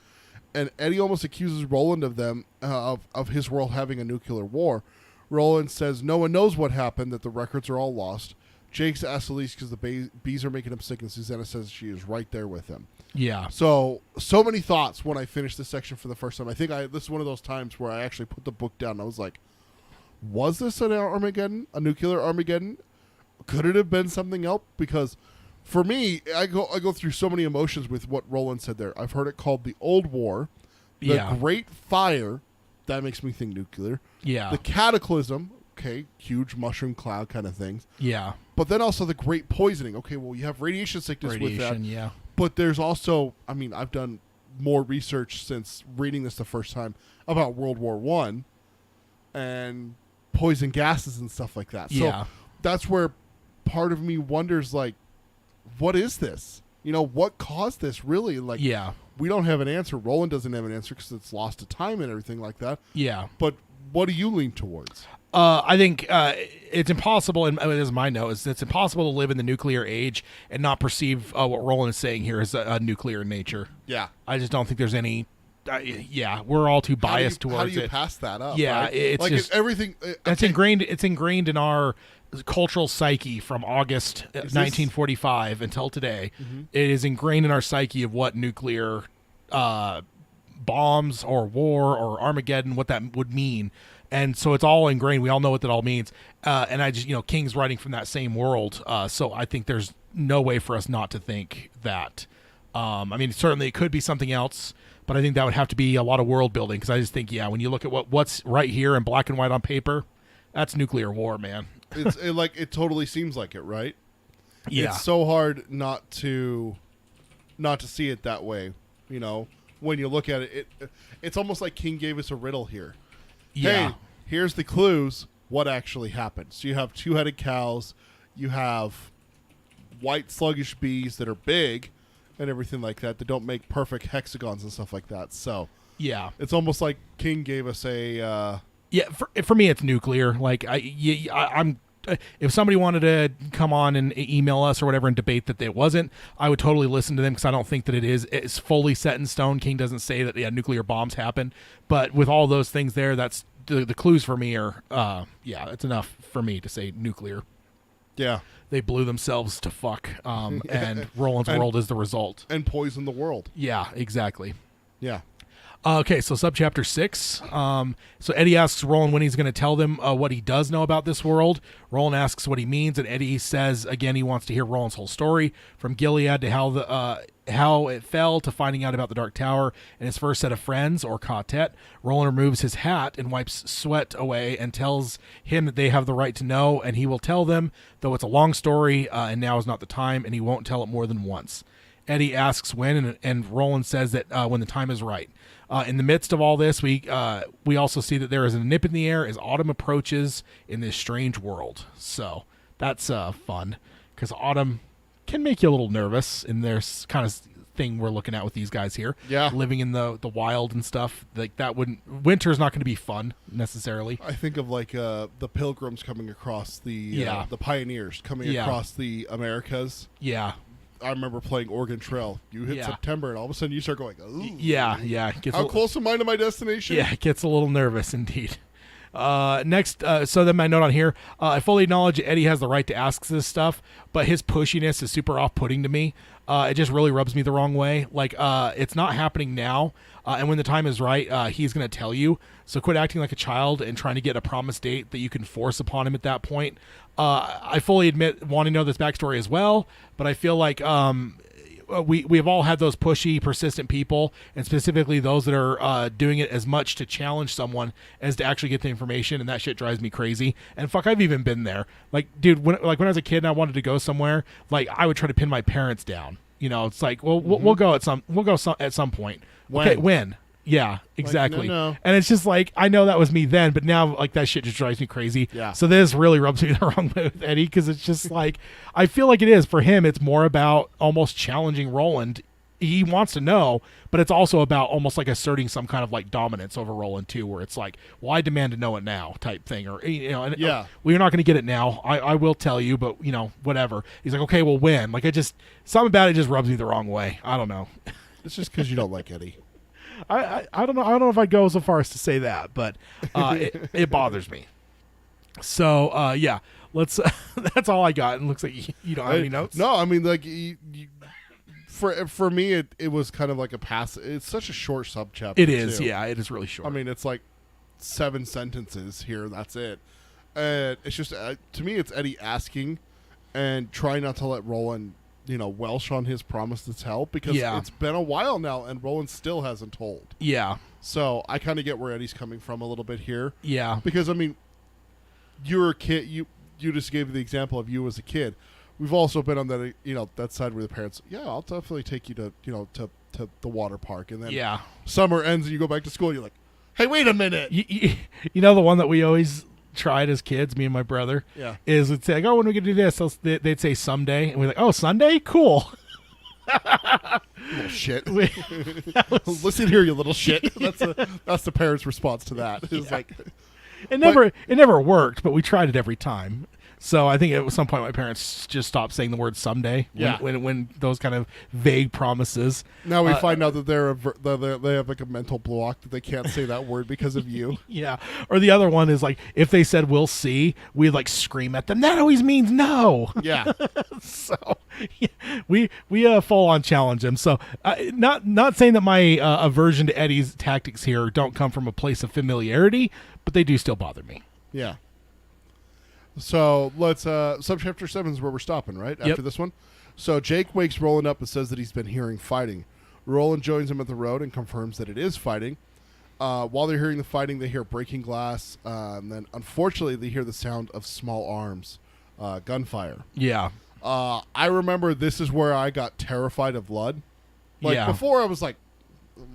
And Eddie almost accuses Roland of them of his world having a nuclear war. Roland says no one knows what happened; that the records are all lost. Jake's asked Elise because the bees are making him sick, and Susanna says she is right there with him. Yeah. So many thoughts when I finished this section for the first time. I think this is one of those times where I actually put the book down and I was like, was this an Armageddon? A nuclear Armageddon? Could it have been something else? Because for me, I go through so many emotions with what Roland said there. I've heard it called the Old War, the Yeah. Great Fire. That makes me think nuclear. Yeah. The Cataclysm. Okay, huge mushroom cloud kind of things. Yeah. But then also the Great Poisoning. Okay, well, you have radiation sickness with that. Radiation, yeah. But there's also, I mean, I've done more research since reading this the first time about World War I and poison gases and stuff like that. Yeah. So that's where part of me wonders, like, what is this? You know, what caused this really? Like, Yeah. we don't have an answer. Roland doesn't have an answer because it's lost to time and everything like that. Yeah. But what do you lean towards? I think it's impossible, and this is my note, is it's impossible to live in the nuclear age and not perceive what Roland is saying here as a nuclear nature. Yeah. I just don't think there's any. We're all too biased how do towards you it. pass that up? Yeah, right? it's like just- everything. It's ingrained. It's ingrained in our cultural psyche from August 1945 until today. It is ingrained in our psyche of what nuclear bombs or war or Armageddon, what that would mean. And so it's all ingrained. We all know what that all means. And I just, King's writing from that same world. So I think there's no way for us not to think that. I mean, certainly it could be something else, but I think that would have to be a lot of world building. Because I just think, when you look at what's right here in black and white on paper, that's nuclear war, man. It totally seems like it, right? Yeah. It's so hard not to see it that way. You know, when you look at it, it's almost like King gave us a riddle here. Yeah. Hey, here's the clues. What actually happened? So you have two-headed cows, you have white sluggish bees that are big, and everything like that don't make perfect hexagons and stuff like that. So Yeah. it's almost like King gave us a. Yeah, for me, it's nuclear. Like I'm, if somebody wanted to come on and email us or whatever and debate that it wasn't, I would totally listen to them because I don't think that it's fully set in stone. King doesn't say that nuclear bombs happen, but with all those things there, that's the clues for me are it's enough for me to say nuclear. Yeah, They blew themselves to fuck, and Roland's world is the result. and poison the world. Yeah, exactly. Yeah. Okay, so subchapter 6. So Eddie asks Roland when he's going to tell them what he does know about this world. Roland asks what he means, and Eddie says again he wants to hear Roland's whole story, from Gilead to how it fell to finding out about the Dark Tower and his first set of friends, or quartet. Roland removes his hat and wipes sweat away and tells him that they have the right to know, and he will tell them, though it's a long story, and now is not the time, and he won't tell it more than once. Eddie asks when, and Roland says that when the time is right. In the midst of all this, we also see that there is a nip in the air as autumn approaches in this strange world. So that's fun, because autumn can make you a little nervous in this kind of thing we're looking at with these guys here. Yeah. Living in the wild and stuff. Like that winter's not going to be fun necessarily. I think of like the Pilgrims coming across the pioneers coming Yeah. across the Americas. Yeah. I remember playing Oregon Trail. You hit Yeah. September, and all of a sudden you start going, ooh. Yeah. It gets How close am I to my destination? Yeah, it gets a little nervous indeed. Next, so then my note on here, I fully acknowledge Eddie has the right to ask this stuff, but his pushiness is super off-putting to me. It just really rubs me the wrong way. Like, it's not happening now, and when the time is right, he's going to tell you. So quit acting like a child and trying to get a promised date that you can force upon him at that point. I fully admit wanting to know this backstory as well, but I feel like we have all had those pushy, persistent people, and specifically those that are doing it as much to challenge someone as to actually get the information, and that shit drives me crazy. And fuck, I've even been there. Like, dude, when I was a kid and I wanted to go somewhere, like I would try to pin my parents down. You know, it's like, well, we'll go at some point. When? Okay, when? Yeah, exactly. no. And it's just like, I know that was me then, but now like that shit just drives me crazy. Yeah. So this really rubs me the wrong way with Eddie, because it's just like, I feel like it is for him. It's more about almost challenging Roland. He wants to know, but it's also about almost like asserting some kind of like dominance over Roland too, where it's like, well, I demand to know it now type thing, or and, Yeah. well, you're not going to get it now. I will tell you, but whatever. He's like, okay, well, when? Like, something about it just rubs me the wrong way. I don't know. It's just because you don't like Eddie. I don't know. I don't know if I'd go so far as to say that, but it bothers me. So yeah, let's. That's all I got. And looks like you don't have any notes. No, I mean, like, for me, it was kind of like a pass. It's such a short subchapter. It is. too. Yeah, it is really short. I mean, it's like 7 sentences here. That's it. And it's just to me, it's Eddie asking and trying not to let Roland Welsh on his promise that's held because Yeah. it's been a while now and Roland still hasn't told. Yeah. So I kind of get where Eddie's coming from a little bit here. Yeah. Because, I mean, you're a kid. You just gave the example of you as a kid. We've also been on that, that side where the parents, I'll definitely take you to, to the water park. And then Yeah. summer ends and you go back to school and you're like, hey, wait a minute. You know the one that we always tried as kids, me and my brother, Yeah. is it's like, oh, when are we gonna do this? They'd say someday, and we're like, oh, Sunday, cool. You little shit. We- Listen here, you little shit. That's the parents' response to that. It's like, it never worked, but we tried it every time. So I think at some point my parents just stopped saying the word someday. Yeah. When those kind of vague promises. now we find out that they have like a mental block that they can't say that word because of you. Yeah. Or the other one is like, if they said we'll see, we'd like scream at them. That always means no. Yeah. So yeah, we full on challenge him. So not saying that my aversion to Eddie's tactics here don't come from a place of familiarity, but they do still bother me. Yeah. So let's subchapter 7 is where we're stopping, right? After Yep. this one. So Jake wakes Roland up and says that he's been hearing fighting. Roland joins him at the road and confirms that it is fighting. While they're hearing the fighting, they hear breaking glass, and then unfortunately they hear the sound of small arms, gunfire. Yeah. I remember this is where I got terrified of blood. Like Yeah. before, I was like,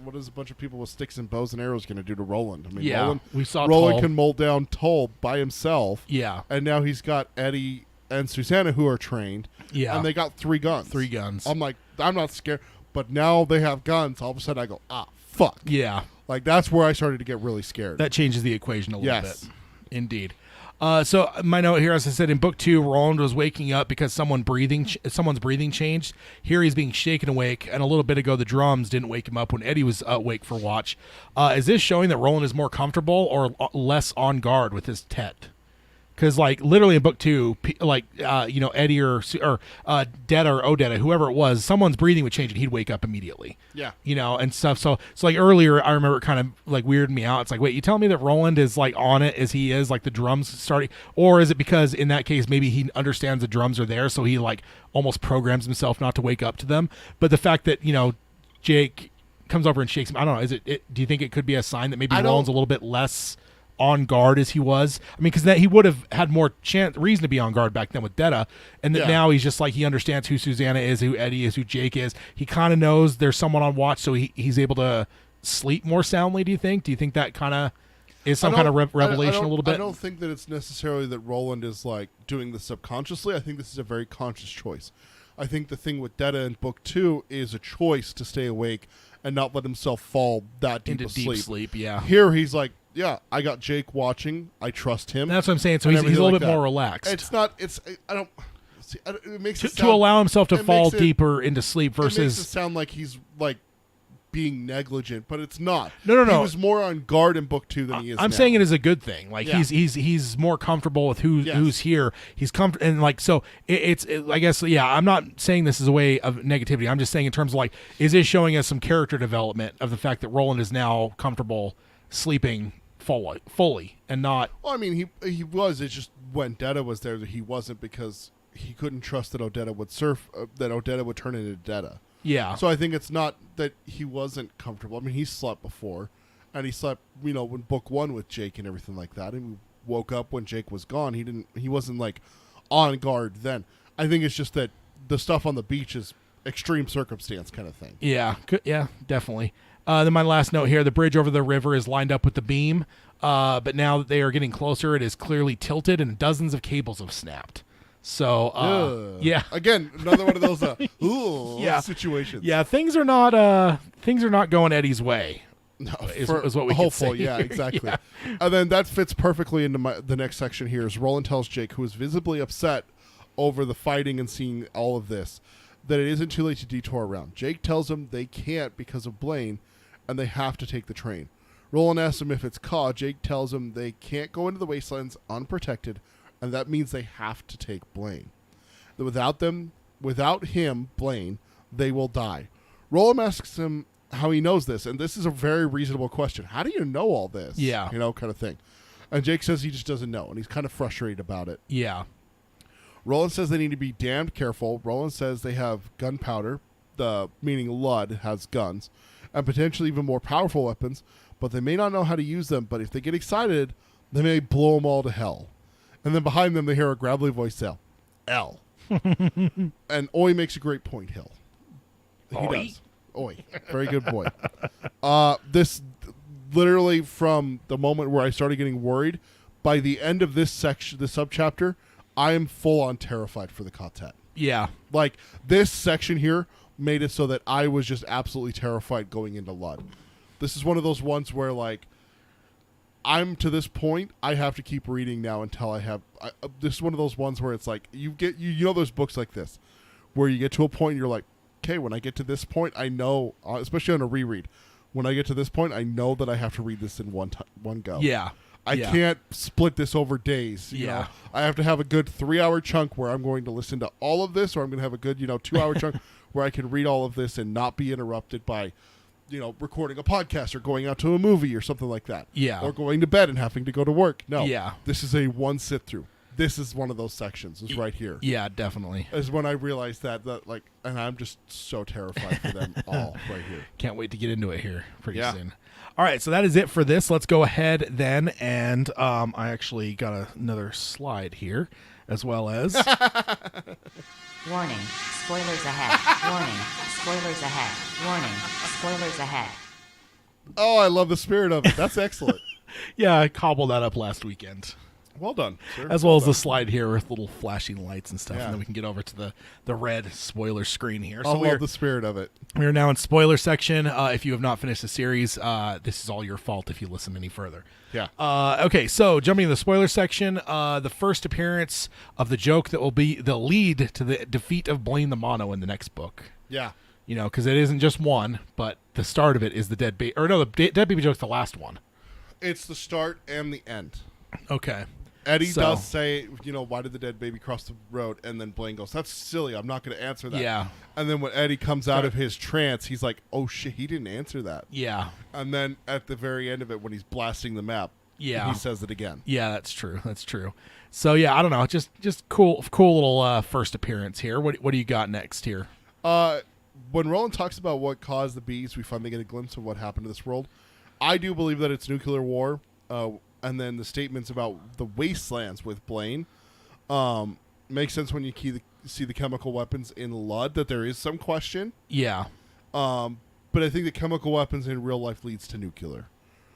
"What is a bunch of people with sticks and bows and arrows going to do to Roland?" I mean, Yeah. We saw Roland Tull. can mold down Tull by himself. Yeah. And now he's got Eddie and Susanna who are trained. Yeah. And they got 3 guns. 3 guns. I'm like, I'm not scared. But now they have guns. All of a sudden I go, fuck. Yeah. Like, that's where I started to get really scared. That changes the equation a little Yes. bit. Indeed. So my note here, as I said, in book 2, Roland was waking up because someone's breathing changed. Here he's being shaken awake, and a little bit ago the drums didn't wake him up when Eddie was awake for watch. Is this showing that Roland is more comfortable or less on guard with his Tet? Because, like, literally in book 2, Eddie or Detta or Odetta, whoever it was, someone's breathing would change and he'd wake up immediately. Yeah. And stuff. So like earlier, I remember it kind of like weirded me out. It's like, wait, you telling me that Roland is like on it as he is, like the drums starting, or is it because in that case maybe he understands the drums are there, so he like almost programs himself not to wake up to them? But the fact that Jake comes over and shakes him, I don't know. Do you think it could be a sign that maybe Roland's a little bit less on guard as he was? I mean, because he would have had more reason to be on guard back then with Detta, and that now he's just like, he understands who Susanna is, who Eddie is, who Jake is. He kind of knows there's someone on watch, so he's able to sleep more soundly. Do you think that kind of is some kind of revelation a little bit? I don't think that it's necessarily that Roland is like doing this subconsciously. I think this is a very conscious choice. I think the thing with Detta in book 2 is a choice to stay awake and not let himself fall that deep into of deep sleep. Yeah. Here he's like, yeah, I got Jake watching. I trust him. That's what I'm saying. So and he's a everything little like bit that. more relaxed. It's not. It's. I don't. See, it makes it to allow himself to it fall makes it- deeper into sleep It makes it versus sound like he's like being negligent, but it's not. No. He was more on guard in book 2 than he is. I'm now. saying it is a good thing. Like Yeah. he's more comfortable with Yes. who's here. He's comfortable, and like so it's I guess I'm not saying this is a way of negativity. I'm just saying in terms of like, is it showing us some character development of the fact that Roland is now comfortable sleeping fully and not. Well, I mean, he was. It's just when Detta was there that he wasn't, because he couldn't trust that Odetta would that Odetta would turn into Detta. Yeah. So I think it's not that he wasn't comfortable. I mean, he slept before, and he slept, when book 1 with Jake and everything like that, and we woke up when Jake was gone. He wasn't like on guard then. I think it's just that the stuff on the beach is extreme circumstance kind of thing. Yeah. Yeah. Definitely. Then my last note here: the bridge over the river is lined up with the beam, but now that they are getting closer, it is clearly tilted, and dozens of cables have snapped. So yeah, Again, another one of those Yeah. situations. yeah, things are not going Eddie's way. No, is what we could hopeful, say yeah, here. exactly. Yeah. And then that fits perfectly into the next section here. Is Roland tells Jake, who is visibly upset over the fighting and seeing all of this, that it isn't too late to detour around. Jake tells him they can't because of Blaine, and they have to take the train. Roland asks him if it's Ka. Jake tells him they can't go into the wastelands unprotected, and that means they have to take Blaine. That without him, Blaine, they will die. Roland asks him how he knows this, and this is a very reasonable question. How do you know all this? Yeah. Kind of thing. And Jake says he just doesn't know, and he's kind of frustrated about it. Yeah. Roland says they need to be damned careful. Roland says they have gunpowder, meaning Ludd has guns, and potentially even more powerful weapons, but they may not know how to use them. But if they get excited, they may blow them all to hell. And then behind them, they hear a gravelly voice say, L. And Oi makes a great point, Hill. He does. Oi. Very good boy. This, literally from the moment where I started getting worried, by the end of this section, the subchapter, I am full on terrified for the Quartet. Yeah. Like, this section here made it so that I was just absolutely terrified going into Ludd. This is one of those ones where, like, I'm to this point, I have to keep reading now until I have... this is one of those ones where it's like, you know those books like this, where you get to a point and you're like, okay, when I get to this point, I know, especially on a reread, when I get to this point, I know that I have to read this in one go. Yeah. I can't split this over days. You know? I have to have a good 3-hour chunk where I'm going to listen to all of this, or I'm going to have a good, 2-hour chunk where I can read all of this and not be interrupted by, recording a podcast or going out to a movie or something like that. Yeah. Or going to bed and having to go to work. No. Yeah. This is a one sit through. This is one of those sections. It's right here. Yeah, definitely. Is when I realized that and I'm just so terrified for them all right here. Can't wait to get into it here pretty soon. All right, so that is it for this. Let's go ahead then, and I actually got another slide here, as well as... Warning, spoilers ahead. Warning, spoilers ahead. Warning, spoilers ahead. Oh, I love the spirit of it. That's excellent. Yeah, I cobbled that up last weekend. Well done, sir. As well as the slide here with little flashing lights and stuff, Yeah. and then we can get over to the red spoiler screen here. I So love the spirit of it. we're now in spoiler section. If you have not finished the series, this is all your fault if you listen any further. Yeah. Okay, so jumping to the spoiler section, the first appearance of the joke that will be the lead to the defeat of Blaine the Mono in the next book. Yeah. Because it isn't just one, but the start of it is the dead baby. Or no, the dead baby joke's the last one. It's the start and the end. Okay. Eddie So- does say, why did the dead baby cross the road? And then Blaine goes, that's silly. I'm not going to answer that. Yeah. And then when Eddie comes out of his trance, he's like, oh, shit, he didn't answer that. Yeah. And then at the very end of it, when he's blasting the map, Yeah. he says it again. Yeah, that's true. That's true. So yeah, I don't know. Just cool little first appearance here. What do you got next here? When Roland talks about what caused the bees, we finally get a glimpse of what happened to this world. I do believe that it's nuclear war. And then the statements about the wastelands with Blaine makes sense when you see the chemical weapons in Ludd, that there is some question. Yeah. But I think the chemical weapons in real life leads to nuclear.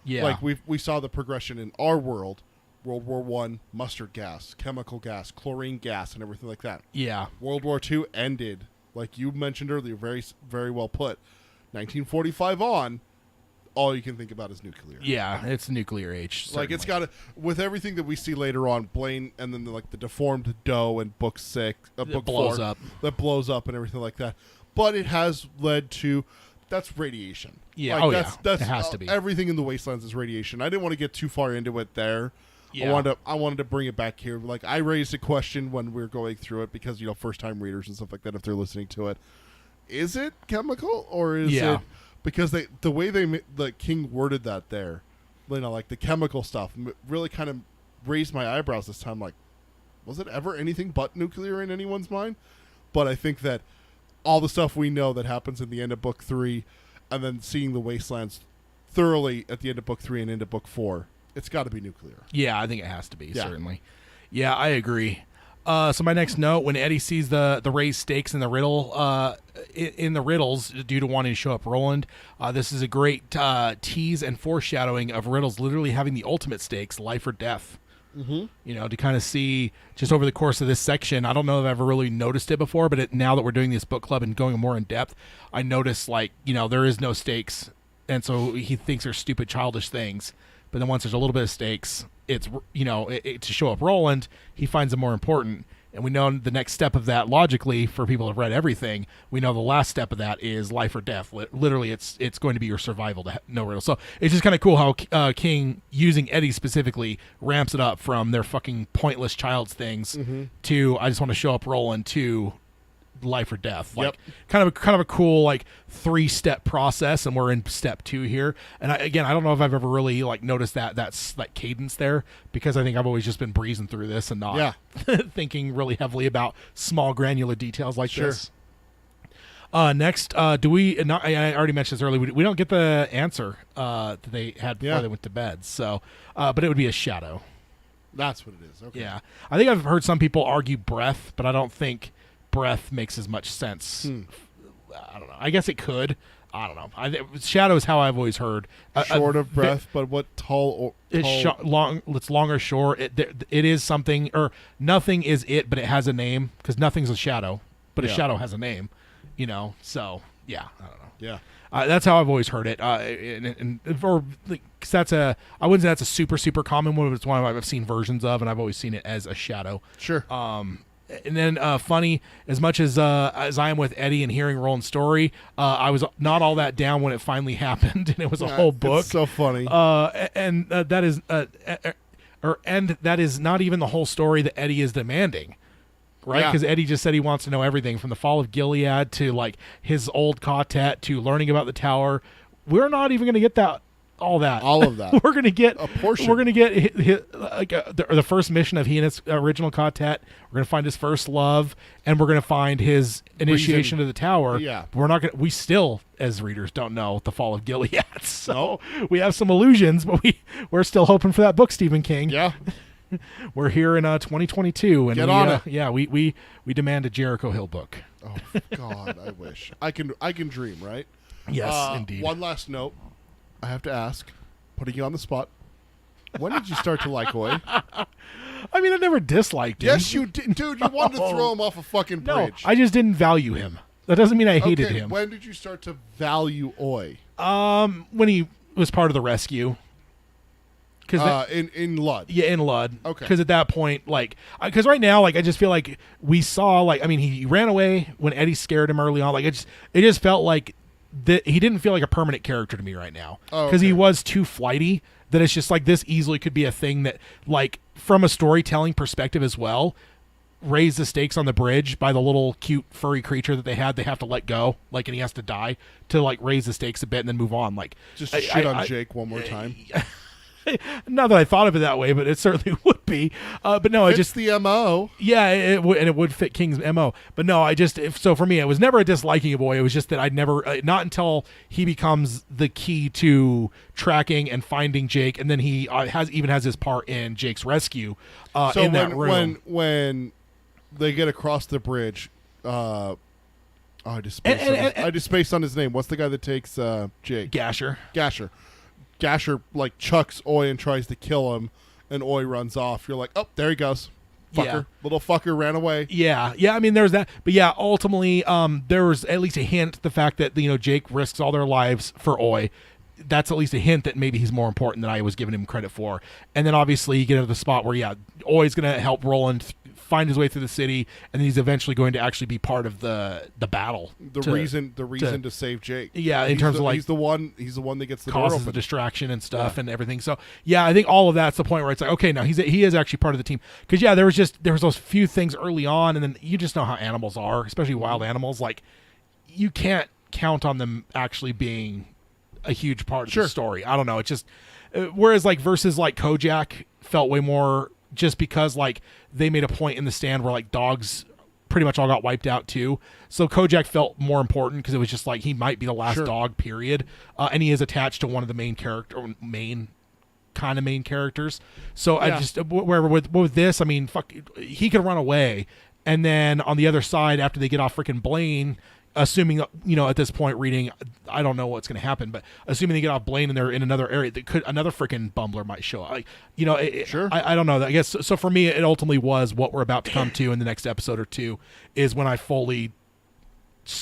Yeah. Like we saw the progression in our world, World War I, mustard gas, chemical gas, chlorine gas, and everything like that. Yeah. World War II ended, like you mentioned earlier, very, very well put. 1945 on, all you can think about is nuclear. Yeah, it's nuclear age. Like it's got to, with everything that we see later on, Blaine, and then the deformed doe in book 6, book blows 4, up. that blows up and everything like that. But it has led to, that's radiation. Yeah, Like, that's it has to be. Everything in the wastelands is radiation. I didn't want to get too far into it there. Yeah. I wanted to bring it back here. Like I raised a question when we were going through it because first time readers and stuff like that, if they're listening to it, is it chemical or is it? Because the way the King worded that there, like the chemical stuff, really kind of raised my eyebrows this time. Like, was it ever anything but nuclear in anyone's mind? But I think that all the stuff we know that happens in the end of book 3, and then seeing the wastelands thoroughly at the end of book 3 and into book 4, it's got to be nuclear. Yeah, I think it has to be, Yeah. certainly. Yeah, I agree. So my next note, when Eddie sees the raised stakes in the riddle, in the riddles due to wanting to show up Roland, this is a great tease and foreshadowing of riddles literally having the ultimate stakes, life or death. Mm-hmm. To kind of see just over the course of this section. I don't know if I've ever really noticed it before, but now that we're doing this book club and going more in depth, I notice there is no stakes, and so he thinks they're stupid, childish things. But then once there's a little bit of stakes, it's to show up Roland, he finds it more important. And we know the next step of that, logically, for people who've read everything, we know the last step of that is life or death. Literally, it's going to be your survival to no riddle. So it's just kind of cool how King, using Eddie specifically, ramps it up from their fucking pointless child's things to I just want to show up Roland to life or death. Yep. Like kind of a cool like 3-step process, and we're in step 2 here. And I don't know if I've ever really like noticed that's like cadence there, because I think I've always just been breezing through this and not thinking really heavily about small granular details like Sure. this. Next, do we? Not, I already mentioned this earlier. We don't get the answer that they had before they went to bed. So, but it would be a shadow. That's what it is. Okay. Yeah, I think I've heard some people argue breath, but I don't think breath makes as much sense. I don't know. I guess it could. I don't know. Shadow is how I've always heard. Short of breath, but what tall? It's long. It's long or short. It is something, or nothing is it, but it has a name, because nothing's a shadow, but a shadow has a name. You know, so yeah, I don't know. Yeah. That's how I've always heard it. Cause that's I wouldn't say that's a super, super common one, but it's one I've seen versions of, and I've always seen it as a shadow. Sure. And then funny, as much as I am with Eddie and hearing Roland's story, I was not all that down when it finally happened, and it was a whole book. It's so funny. And that is and that is not even the whole story that Eddie is demanding. Right, because Eddie just said he wants to know everything from the fall of Gilead to like his old quartet to learning about the tower. We're not even going to get all of that. We're going to get a portion. We're going to get the first mission of he and his original quartet. We're going to find his first love, and we're going to find his initiation to the tower. Yeah, but we're not going. We still, as readers, don't know the fall of Gilead. So we have some illusions, but we're still hoping for that book, Stephen King. Yeah. We're here in 2022, and get on it. Yeah, we demand a Jericho Hill book. Oh God, I wish I can dream, right? Yes, indeed. One last note, I have to ask, putting you on the spot. When did you start to like Oi? I mean, I never disliked him. Yes, you did, dude. You wanted to throw him off a fucking bridge. No, I just didn't value him. That doesn't mean I hated him. When did you start to value Oi? When he was part of the rescue. In Lud. Yeah, in Lud. Okay. Because at that point, like, because right now, like, I just feel like we saw, like, I mean, he ran away when Eddie scared him early on. Like, it just felt like that he didn't feel like a permanent character to me right now. Because he was too flighty. That it's just like this easily could be a thing that, like, from a storytelling perspective as well, raise the stakes on the bridge by the little cute furry creature that they have to let go, like, and he has to die to like raise the stakes a bit and then move on. Like, just shit on Jake one more time. Not that I thought of it that way, but it certainly would be. But no, it's the MO. Yeah, and it would fit King's MO. But no, so for me, it was never a disliking of Oi. It was just that I'd never, not until he becomes the key to tracking and finding Jake, and then he has his part in Jake's rescue in that room. When they get across the bridge, I just spaced on his name. What's the guy that takes Jake? Gasher. Gasher like chucks Oi and tries to kill him, and Oi runs off. You're like, oh, there he goes. Fucker. Yeah. Little fucker ran away. Yeah. I mean, there's that. But yeah, ultimately, there was at least a hint, the fact that, Jake risks all their lives for Oi. That's at least a hint that maybe he's more important than I was giving him credit for. And then obviously you get into the spot where, Oi's going to help Roland find his way through the city, and then he's eventually going to actually be part of the battle. The reason to save Jake. Yeah, in terms of like he's the one that gets the door causes open. the distraction and stuff and everything. So yeah, I think all of that's the point where it's like, okay, now he is actually part of the team. Because there was those few things early on, and then you just know how animals are, especially wild animals. Like, you can't count on them actually being a huge part of the story. I don't know. It's just whereas like versus like Kojak felt way more, just because like they made a point in the stand where like dogs pretty much all got wiped out too. So Kojak felt more important because it was just like he might be the last dog, period. And he is attached to one of the main characters. So I just wherever with this, I mean, fuck, he could run away, and then on the other side, after they get off freaking Blaine, assuming at this point reading, I don't know what's going to happen, but assuming they get off Blaine and they're in another area, that could another freaking bumbler might show up. Like, I don't know. I guess so. For me, it ultimately was what we're about to come to in the next episode or two is when I fully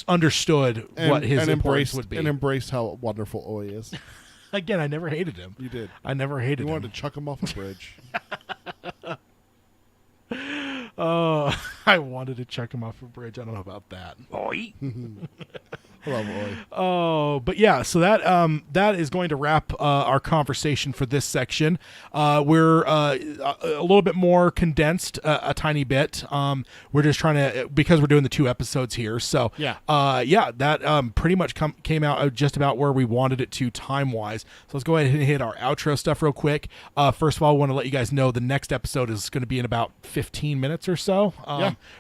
understood what his importance would be and embraced how wonderful Oi is. Again, I never hated him. You did. I never hated him. You wanted to chuck him off a bridge. Oh, I wanted to chuck him off a bridge. I don't know about that. Oi. love Oi. Oh, but yeah, so that is going to wrap our conversation for this section. We're a little bit more condensed, a tiny bit. We're just trying to, because we're doing the 2 episodes here. So that pretty much came out just about where we wanted it to time wise. So let's go ahead and hit our outro stuff real quick. First of all, I want to let you guys know the next episode is going to be in about 15 minutes or so.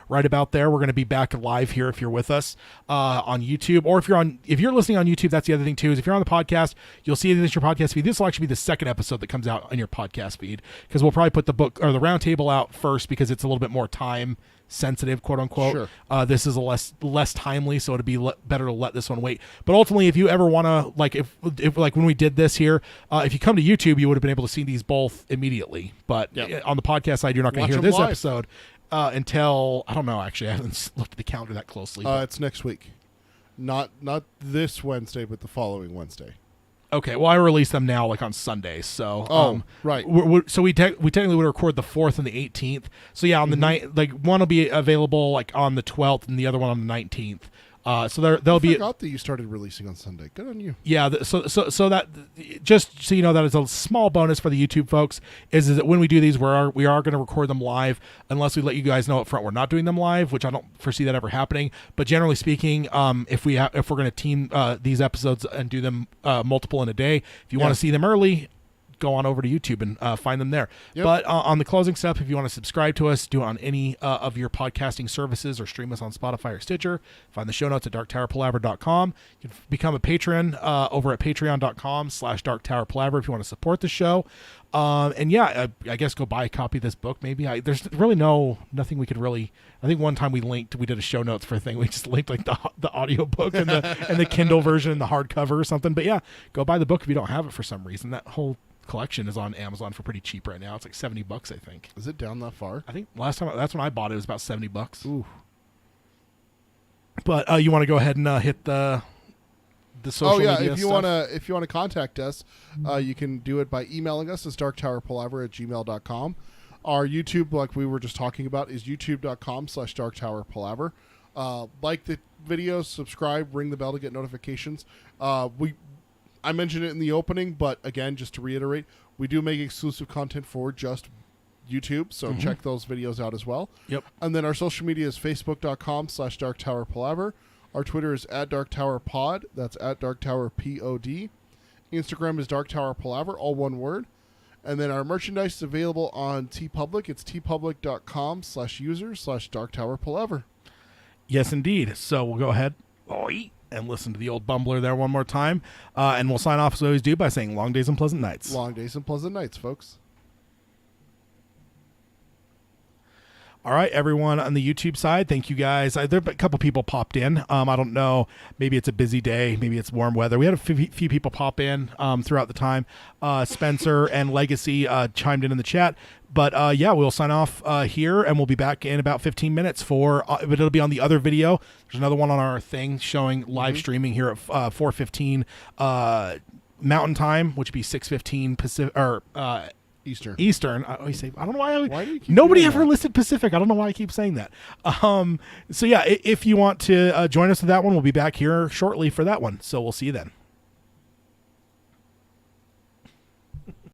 Right about there. We're going to be back live here if you're with us on YouTube, or if you're listening on YouTube. That's the other thing too, is if you're on the podcast, you'll see this your podcast feed. This will actually be the second episode that comes out on your podcast feed, because we'll probably put the book or the roundtable out first because it's a little bit more time sensitive, quote unquote. Sure. This is a less timely, so it'd be better to let this one wait. But ultimately, if you ever want to, like, if like when we did this here, if you come to YouTube, you would have been able to see these both immediately. But on the podcast side, you're not going to hear this live. episode until, I don't know. Actually, I haven't looked at the calendar that closely. It's next week, not this Wednesday, but the following Wednesday. Okay, well, I release them now, like on Sundays. So, right. So we technically would record the 4th and the 18th. So yeah, on the night, like one will be available like on the 12th, and the other one on the 19th. So there'll be. I forgot that you started releasing on Sunday. Good on you. Yeah. So that, just so you know, that is a small bonus for the YouTube folks. Is that when we do these, we are going to record them live, unless we let you guys know up front we're not doing them live, which I don't foresee that ever happening. But generally speaking, if we're going to team these episodes and do them multiple in a day, if you want to see them early, go on over to YouTube and find them there. Yep. But on the closing step, if you want to subscribe to us, do it on any of your podcasting services, or stream us on Spotify or Stitcher. Find the show notes at darktowerpalaver.com. You can become a patron over at patreon.com/darktowerpalaver if you want to support the show. I guess go buy a copy of this book. Maybe there's really nothing we could really. I think one time we did a show notes for a thing. We just linked like the audio book and the Kindle version and the hardcover or something. But yeah, go buy the book if you don't have it for some reason. That whole collection is on Amazon for pretty cheap right now. It's like $70, I think. Is it down that far? I think last time that's when I bought it. It was about $70. Ooh. But you want to go ahead and hit the social media if you stuff? if you want to contact us, you can do it by emailing us at darktowerpalaver@gmail.com. Our YouTube, like we were just talking about, is youtube.com/darktowerpalaver. Like the videos, subscribe, ring the bell to get notifications. I mentioned it in the opening, but again, just to reiterate, we do make exclusive content for just YouTube, so check those videos out as well. Yep. And then our social media is facebook.com/darktowerpalaver. Our Twitter is @darktowerpod. That's @darktowerpod. Instagram is darktowerpalaver, all one word. And then our merchandise is available on TeePublic. It's teepublic.com/user/darktowerpalaver. Yes, indeed. So we'll go ahead and listen to the old bumbler there one more time. And we'll sign off as we always do by saying long days and pleasant nights. Long days and pleasant nights, folks. All right, everyone on the YouTube side, thank you guys. There have a couple people popped in. I don't know. Maybe it's a busy day. Maybe it's warm weather. We had a few people pop in throughout the time. Spencer and Legacy chimed in the chat. But we'll sign off here, and we'll be back in about 15 minutes but it'll be on the other video. There's another one on our thing showing live streaming here at 4:15 Mountain Time, which would be 6:15 Pacific or Eastern. I always say, I don't know why do you keep nobody ever listed Pacific. I don't know why I keep saying that. If you want to join us for that one, we'll be back here shortly for that one. So we'll see you then.